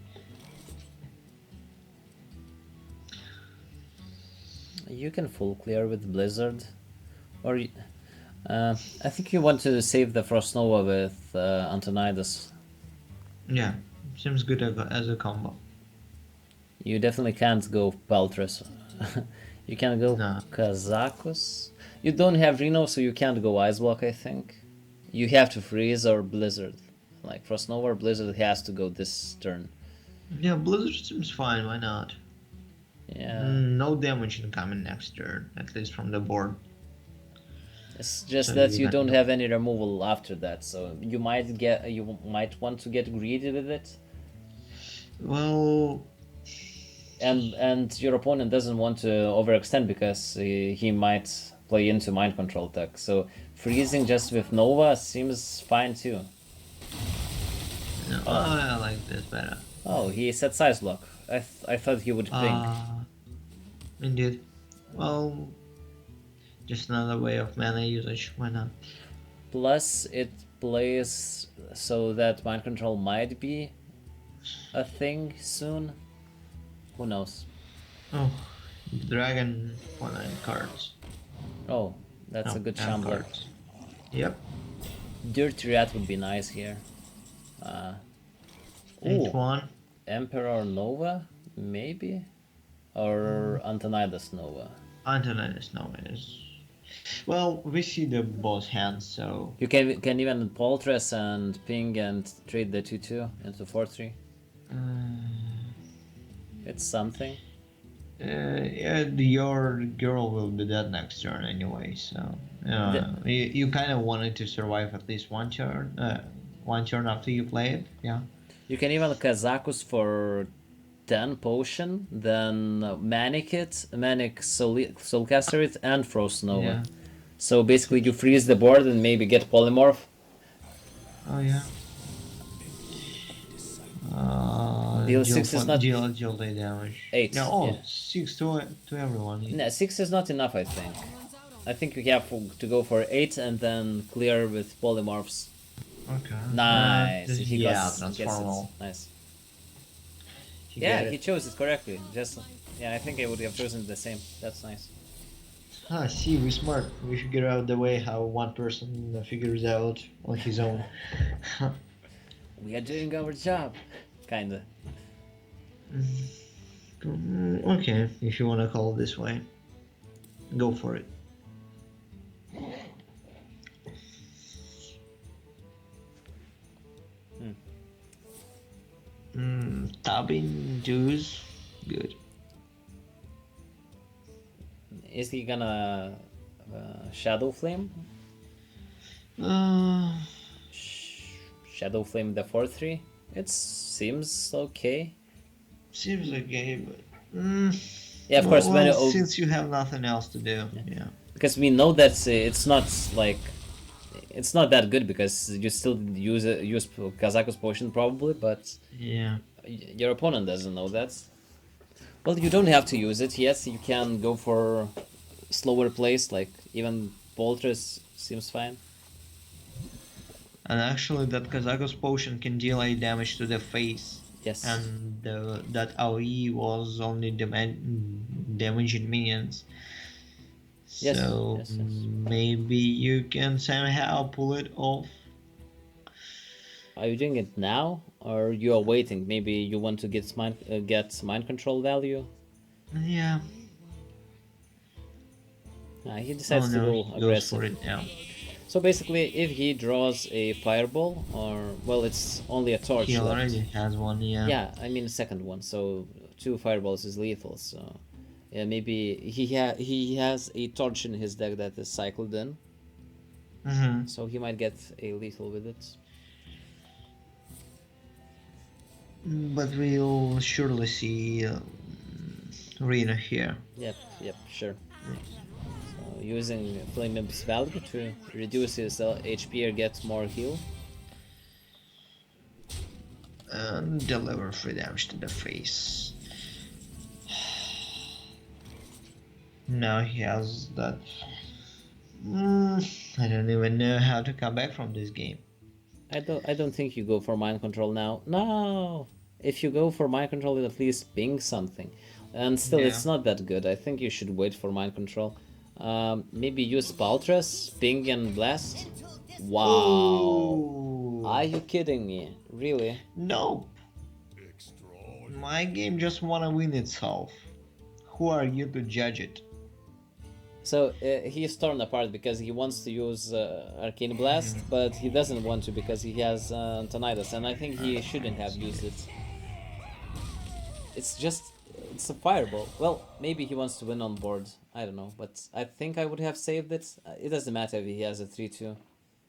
You can full clear with Blizzard. Or I think you want to save the Frost Nova with Antonidas. Yeah, seems good as a combo. You definitely can't go Peltress. You can go No. Kazakos. You don't have Reno, so you can't go Ice Block, I think. You have to freeze or Blizzard. Like Frost Nova or Blizzard has to go this turn. Yeah, Blizzard seems fine, why not? Yeah. No damage incoming next turn, at least from the board. It's just So that you you can don't do- have any removal after that, so you might want to get greedy with it. Well, And your opponent doesn't want to overextend because he might play into mind control tech. So freezing just with Nova seems fine too. no, I like this better. Oh, he set size block. I thought he would ping. Indeed. Well, just another way of mana usage, why not? Plus it plays so that mind control might be a thing soon. Who knows? Oh, dragon for 9 cards. Oh, that's No, a good 10 shambler. cards. Yep. Dirty Rat would be nice here. Ooh, 8-1. Emperor Nova, maybe? Or Antonidas Nova. Antoninus now is. Well, we see the boss hands, so. You can even Poltress and ping and trade the 2-2 into 4-3. It's something. Yeah, your girl will be dead next turn anyway, so you kind of wanted to survive at least one turn after you play it, yeah. You can even Kazakus for 10 potion, then Manic it, Manic Soulcaster it, and Frost Nova. Yeah. So basically you freeze the board and maybe get Polymorph. Oh yeah. Deal 6 is not... deal damage. 8. No, oh, Yeah. 6 to everyone. No, 6 is not enough, I think. I think you have to go for 8 and then clear with Polymorphs. Okay. Nice. He yeah, gets transformal. it. Nice. He Yeah, get he it. chose it correctly. Just yeah, I think I would have chosen the same. That's nice. See, we're smart. We figure out the way how one person figures out on his own. We are doing our job, kinda. Okay, if you want to call it this way, go for it. Tabbing dues, good. Is he gonna Shadow Flame? Shadow Flame the 4-3? It seems okay. Seems okay, but Yeah, of course. well, since you have nothing else to do, yeah. Because we know that it's not like it's not that good because you still use Kazaku's potion probably, but Yeah. your opponent doesn't know that. Well, you don't have to use it. Yes, you can go for slower plays, like even Poltress seems fine. And actually, that Kazaku's potion can deal 8 damage to the face. Yes. And that AoE was only damaging minions. Yes, So yes. maybe you can somehow pull it off. Are you doing it now, or you are waiting? Maybe you want to get mind control value. Yeah. He decides to go he goes aggressive. for it now. So basically, if he draws a fireball, or well, it's only a torch. He left. already has one, yeah. Yeah, I mean a second one. So 2 fireballs is lethal. So yeah, maybe he has a torch in his deck that is cycled in. So he might get a lethal with it. But we'll surely see Rena here. Yep, sure. So using Flame Imp's value to reduce his HP or get more heal. And deliver 3 damage to the face. Now he has that. I don't even know how to come back from this game. I don't think you go for mind control now. No, if you go for mind control, at least ping something. And still, it's not that good. I think you should wait for mind control. Maybe use Paltress, ping and blast. Wow. Ooh. Are you kidding me? Really? No. My game just wanna win itself. Who are you to judge it? So he's torn apart because he wants to use Arcane Blast, but he doesn't want to because he has Antonidas, and I think he shouldn't have used it. It's a fireball. Well, maybe he wants to win on board. I don't know, but I think I would have saved it. It doesn't matter if he has a 3-2.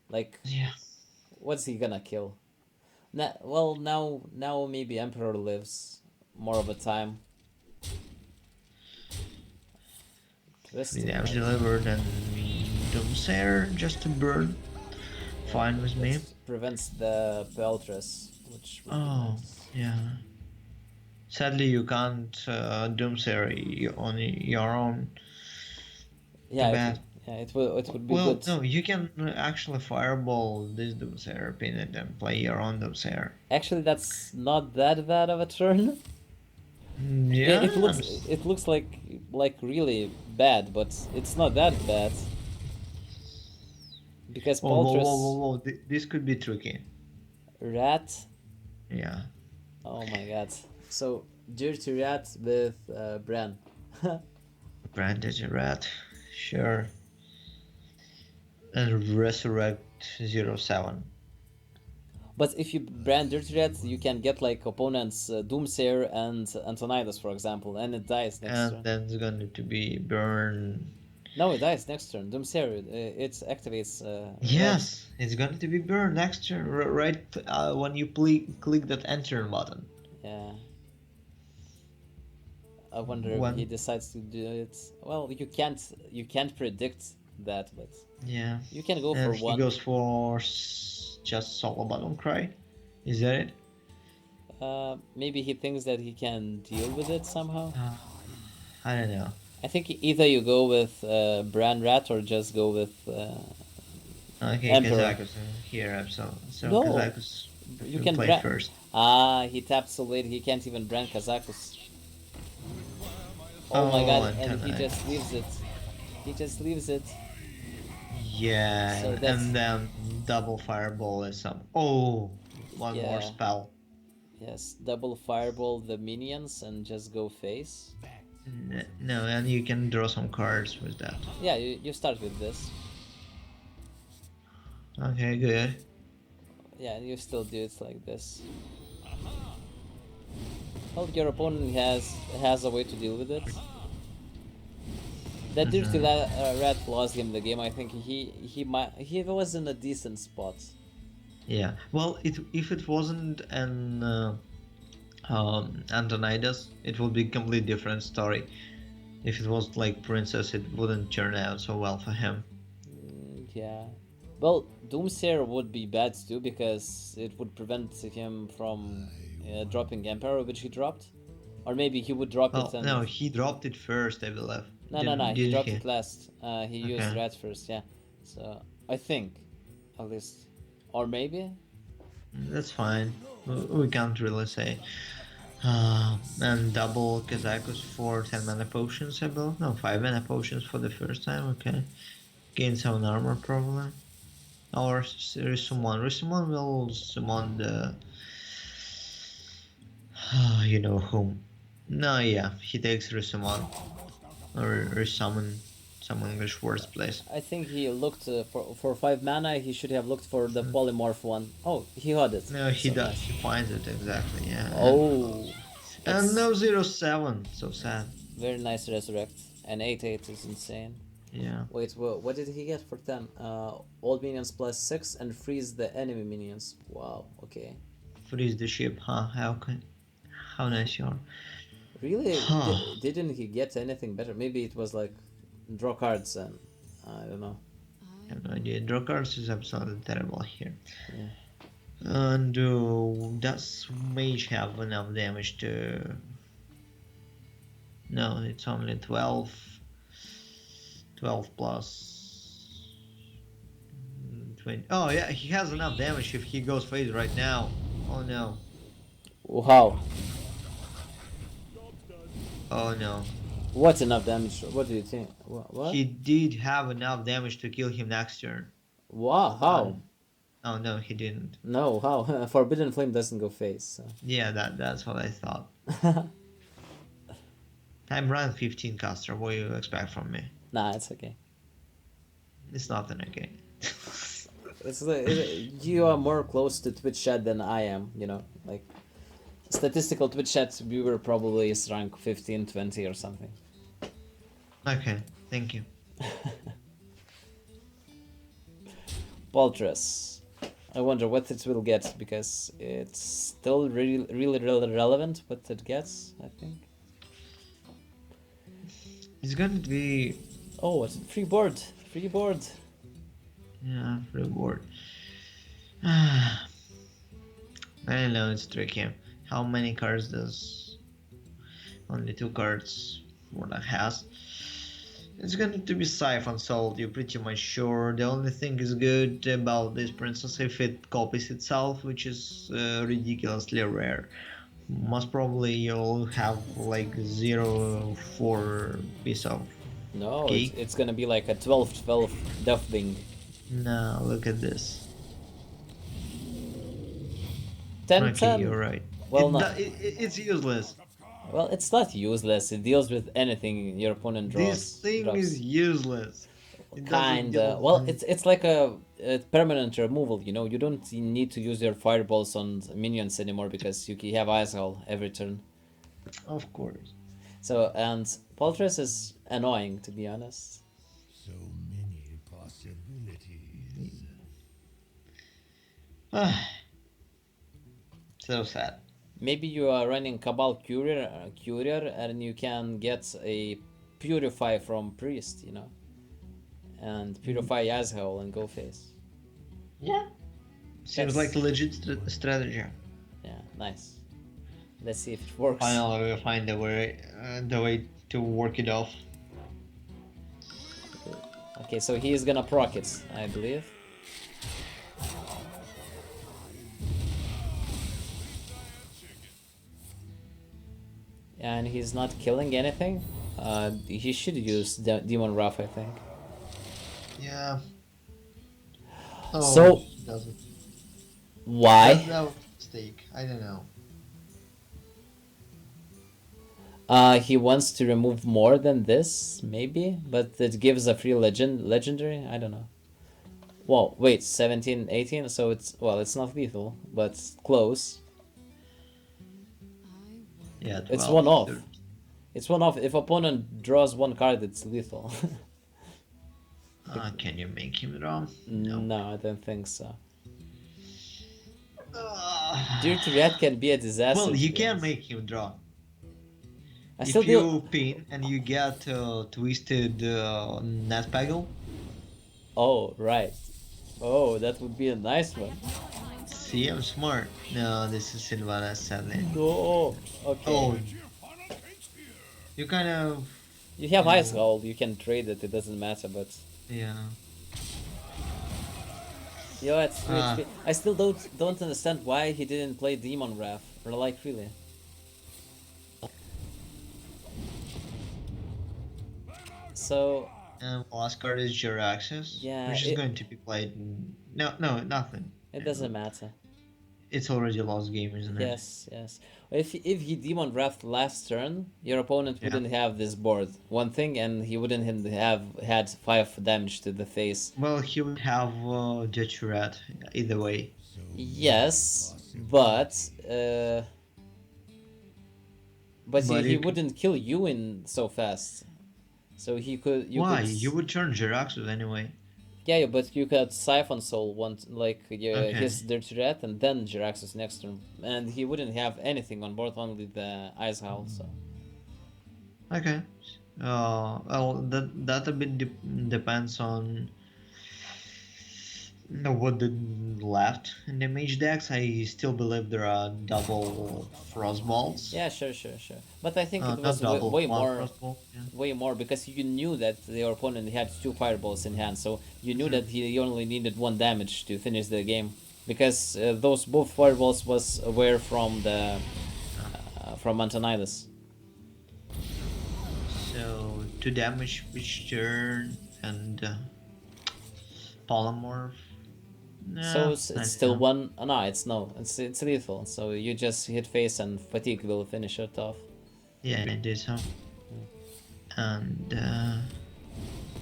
Like, Yeah. what's he gonna kill? Well, now maybe Emperor lives more of a time. We damage delivered and Doomsayer just to burn. Fine with me. Prevents the Peltress, which would be Oh, nice. yeah. Sadly, you can't Doomsayer on your own. Yeah, bad. it would be Well, good. no, you can actually fireball this Doomsayer, pin it, and play your own Doomsayer. Actually, that's not that bad of a turn. Yeah, It looks like really bad, but it's not that bad. Because Whoa, whoa, whoa, Poltrus, whoa, whoa. This could be tricky. Rat. Yeah. Oh my god. So Dirty Rat with Bran. Branded a rat. Sure. And resurrect 07. But if you brand Dirty Rat, you can get like opponents Doomsayer and Antonidas, for example, and it dies next And turn. then it's going to be burn. No, it dies next turn. Doomsayer, it activates. Yes, it's going to be burn next turn, right when you click that enter button. Yeah. I wonder if he decides to do it. Well, you can't predict that, but Yeah. you can go And for he one. goes for just solo button cry. Is that it? Maybe he thinks that he can deal with it somehow. I don't know. I think either you go with Bran Rat or just go with Okay, Emperor. Kazakus here, so No, Kazakus you will can play brand. first. Ah, he tapped so late he can't even brand Kazakus. Oh my god, and he just leaves it. He just leaves it. Yeah, So that's- and then double fireball is some. Oh, one more Yeah. spell. Yes, double fireball the minions and just go face. No, and you can draw some cards with that. Yeah, you start with this. Okay, good. Yeah, and you still do it like this. Well, your opponent has a way to deal with it. That Dirty Rat lost him the game. I think he was in a decent spot. Yeah. Well, if it wasn't an Antonidas, it would be a completely different story. If it was like Princess, it wouldn't turn out so well for him. Yeah. Well, Doomsayer would be bad too because it would prevent him from dropping Emperor, which he dropped. Or maybe he would drop Well, it and... no, he dropped it first, I believe. No, he dropped it last. He used Okay. Rat first, yeah. So, I think, at least. Or maybe? That's fine. We can't really say. And double Kazakus for 10 mana potions, I believe. No, 5 mana potions for the first time, okay. Gain 7 armor, probably. Or Resummon. Resummon will summon the... you know whom. No, yeah, he takes Resummon. Or Resummon. Some English words, please. I think he looked for 5 mana, he should have looked for the polymorph one. Oh, he had it. No, he So does. nice. He finds it, exactly, yeah. Oh. And That's no 07. So sad. very nice resurrect. And 8/8 is insane. Yeah. Wait, what did he get for 10? All minions plus 6 and freeze the enemy minions. Wow, okay. Freeze the ship, huh? How nice you are. Really? Huh. Didn't he get anything better? Maybe it was like draw cards and I don't know. I have no idea. Draw cards is absolutely terrible here. Yeah. And does Mage have enough damage to... No, it's only 12. 12 plus 20. Oh yeah, he has enough damage if he goes phase right now. Oh no. Wow. Oh no. What enough damage? What do you think? What? He did have enough damage to kill him next turn. Wow, how? Oh no, he didn't. No, how? Forbidden Flame doesn't go face. So. Yeah, that's what I thought. I'm round 15 caster. What do you expect from me? Nah, it's okay. It's nothing okay. It's you are more close to Twitch chat than I am, you know, like statistical Twitch chat viewer probably is rank 15, 20 or something. Okay, thank you. Poltrus. I wonder what it will get because it's still really relevant what it gets, I think. It's going to be... Oh, it's free board. Free board. Yeah, reward. I don't know, it's tricky. How many cards does... Only 2 cards for that has. It's going to be Siphon Salt, you're pretty much sure. The only thing is good about this princess if it copies itself, which is ridiculously rare. Most probably you'll have like 0-4 piece of No, cake. it's gonna be like a 12-12 Deathwing. No, look at this. 10 Okay, 10. you're right. Well, no. It's useless. Well, it's not useless. It deals with anything your opponent This thing is drops. useless. It doesn't Kinda. deal. Well, it's like a permanent removal. You know, you don't need to use your fireballs on minions anymore because you have Ice Hall every turn. Of course. So, and Poltress is annoying, to be honest. So many possibilities. So sad. Maybe you are running Cabal Courier and you can get a Purify from Priest, you know, and Purify Yazhel and go face. Yeah. Seems like a legit strategy. Yeah, nice. Let's see if it works. Finally, we'll find the way to work it off. Okay, so he is gonna proc it, I believe. And he's not killing anything. He should use Demon Wrath, I think. Yeah. Oh, So- he doesn't. Why? That was a mistake. I don't know. He wants to remove more than this, maybe, but it gives a free legendary. I don't know. Well, wait, 17, 18. So it's it's not lethal, but close. Yeah, It's 12, one off. 13. It's one off. If opponent draws one card, it's lethal. Can you make him draw? No, I don't think so. Ugh. Dirty Rat can be a disaster. Well, to you be can honest. make him draw. I If still do. you pin and you get twisted Netpagel, Oh, right. Oh, that would be a nice one. see, I'm smart. No, this is Sylvana, sadly. No. Okay. Oh, you kind of, You have Ice Gold. You can trade it. It doesn't matter. But yeah. yo, it's Ah. I still don't understand why he didn't play Demon Wrath. Or like really. So Last card is Jiraxis, Yeah, which is it- going to be played. No, nothing. it doesn't matter. It's already a lost game, isn't it? Yes, yes. If he Demon Wrath last turn, your opponent Yeah. wouldn't have this board. One thing, and he wouldn't have had 5 damage to the face. Well, he would have Deturat either way. Yes, but But he you could- wouldn't kill you in so fast. So he could. Why? Could, You would turn Jiraxis anyway. Yeah, but you could Siphon Soul Okay. his Dirty Rat and then Jiraxis next turn, and he wouldn't have anything on board, only the Ice Howl. So Okay. Well, that a bit depends on what the left in the mage decks. I still believe there are double frostballs. yeah, sure. But I think it Not was double, way one more. frostball. Yeah. Way more because you knew that your opponent had 2 fireballs in hand, so you knew that he only needed 1 damage to finish the game because those both fireballs were from the from Antonidas. So 2 damage each turn and polymorph. So it's still know. one. No, it's lethal. So you just hit face and fatigue will finish it off. Yeah, it did so. And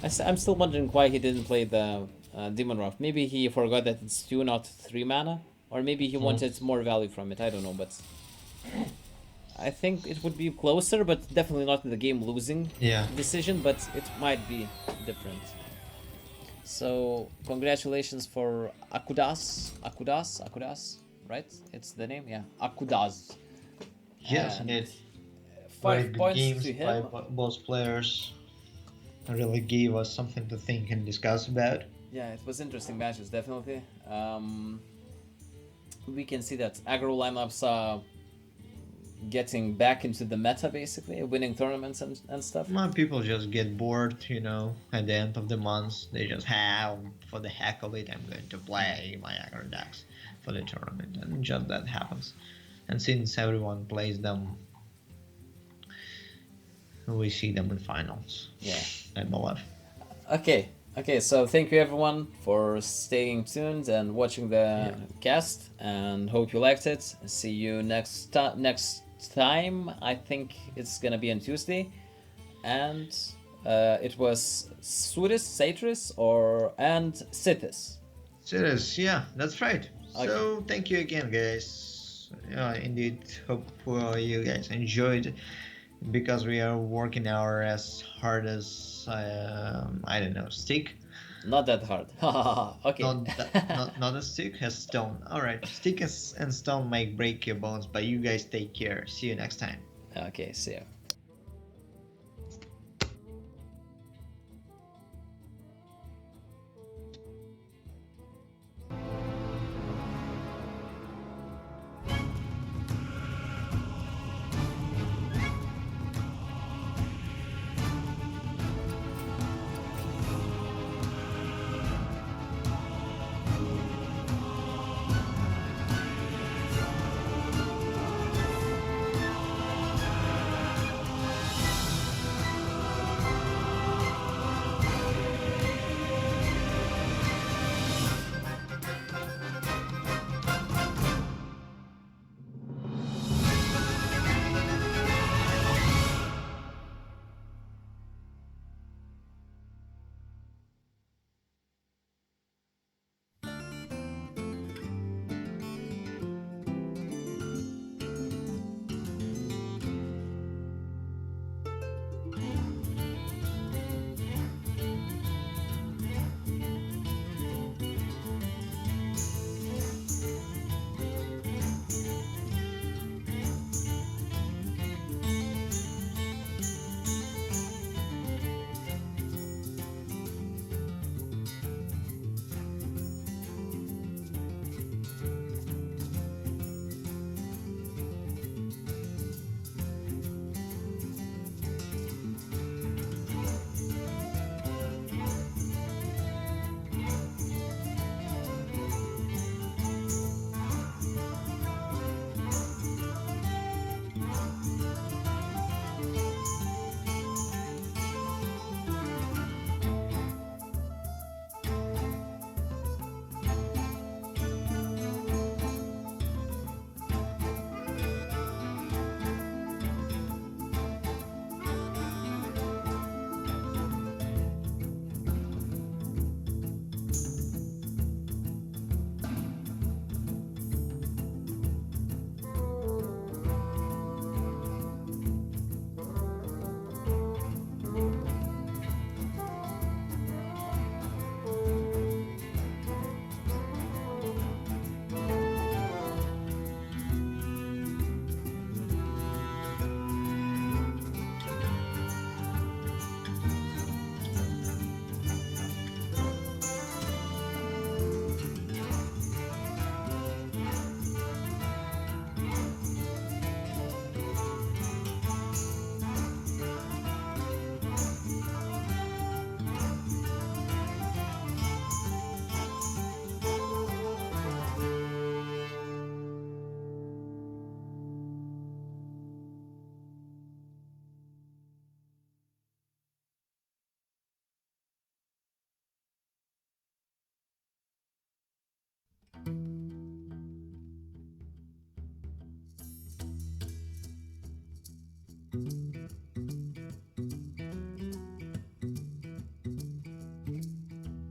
I'm still wondering why he didn't play the Demon Wrath. Maybe he forgot that it's 2, not 3 mana, or maybe he wanted more value from it. I don't know, but I think it would be closer, but definitely not in the game losing yeah. decision. But it might be different. So congratulations for Akudas, right? It's the name, yeah, Akudas. Yes, And indeed. 5 Very good points games to by him. both players. Really gave us something to think and discuss about. Yeah, it was interesting matches, definitely. We can see that aggro lineups are getting back into the meta, basically, winning tournaments and stuff. Well, people just get bored, at the end of the month. They just have, for the heck of it, I'm going to play my aggro decks for the tournament. And just that happens. And since everyone plays them, we see them in finals. Yeah. I believe. Okay. Okay, so thank you everyone for staying tuned and watching the cast, and hope you liked it. See you next time. I think it's gonna be on Tuesday, and it was Suris, Satris, and Sithis. Serious, yeah, that's right. Okay. So thank you again, guys. Indeed, hope you guys enjoyed, because we are working our as hard as I don't know, stick. Not that hard. Okay. Not a stick, a stone. All right, stick and stone might break your bones, but you guys take care. See you next time. Okay, see you.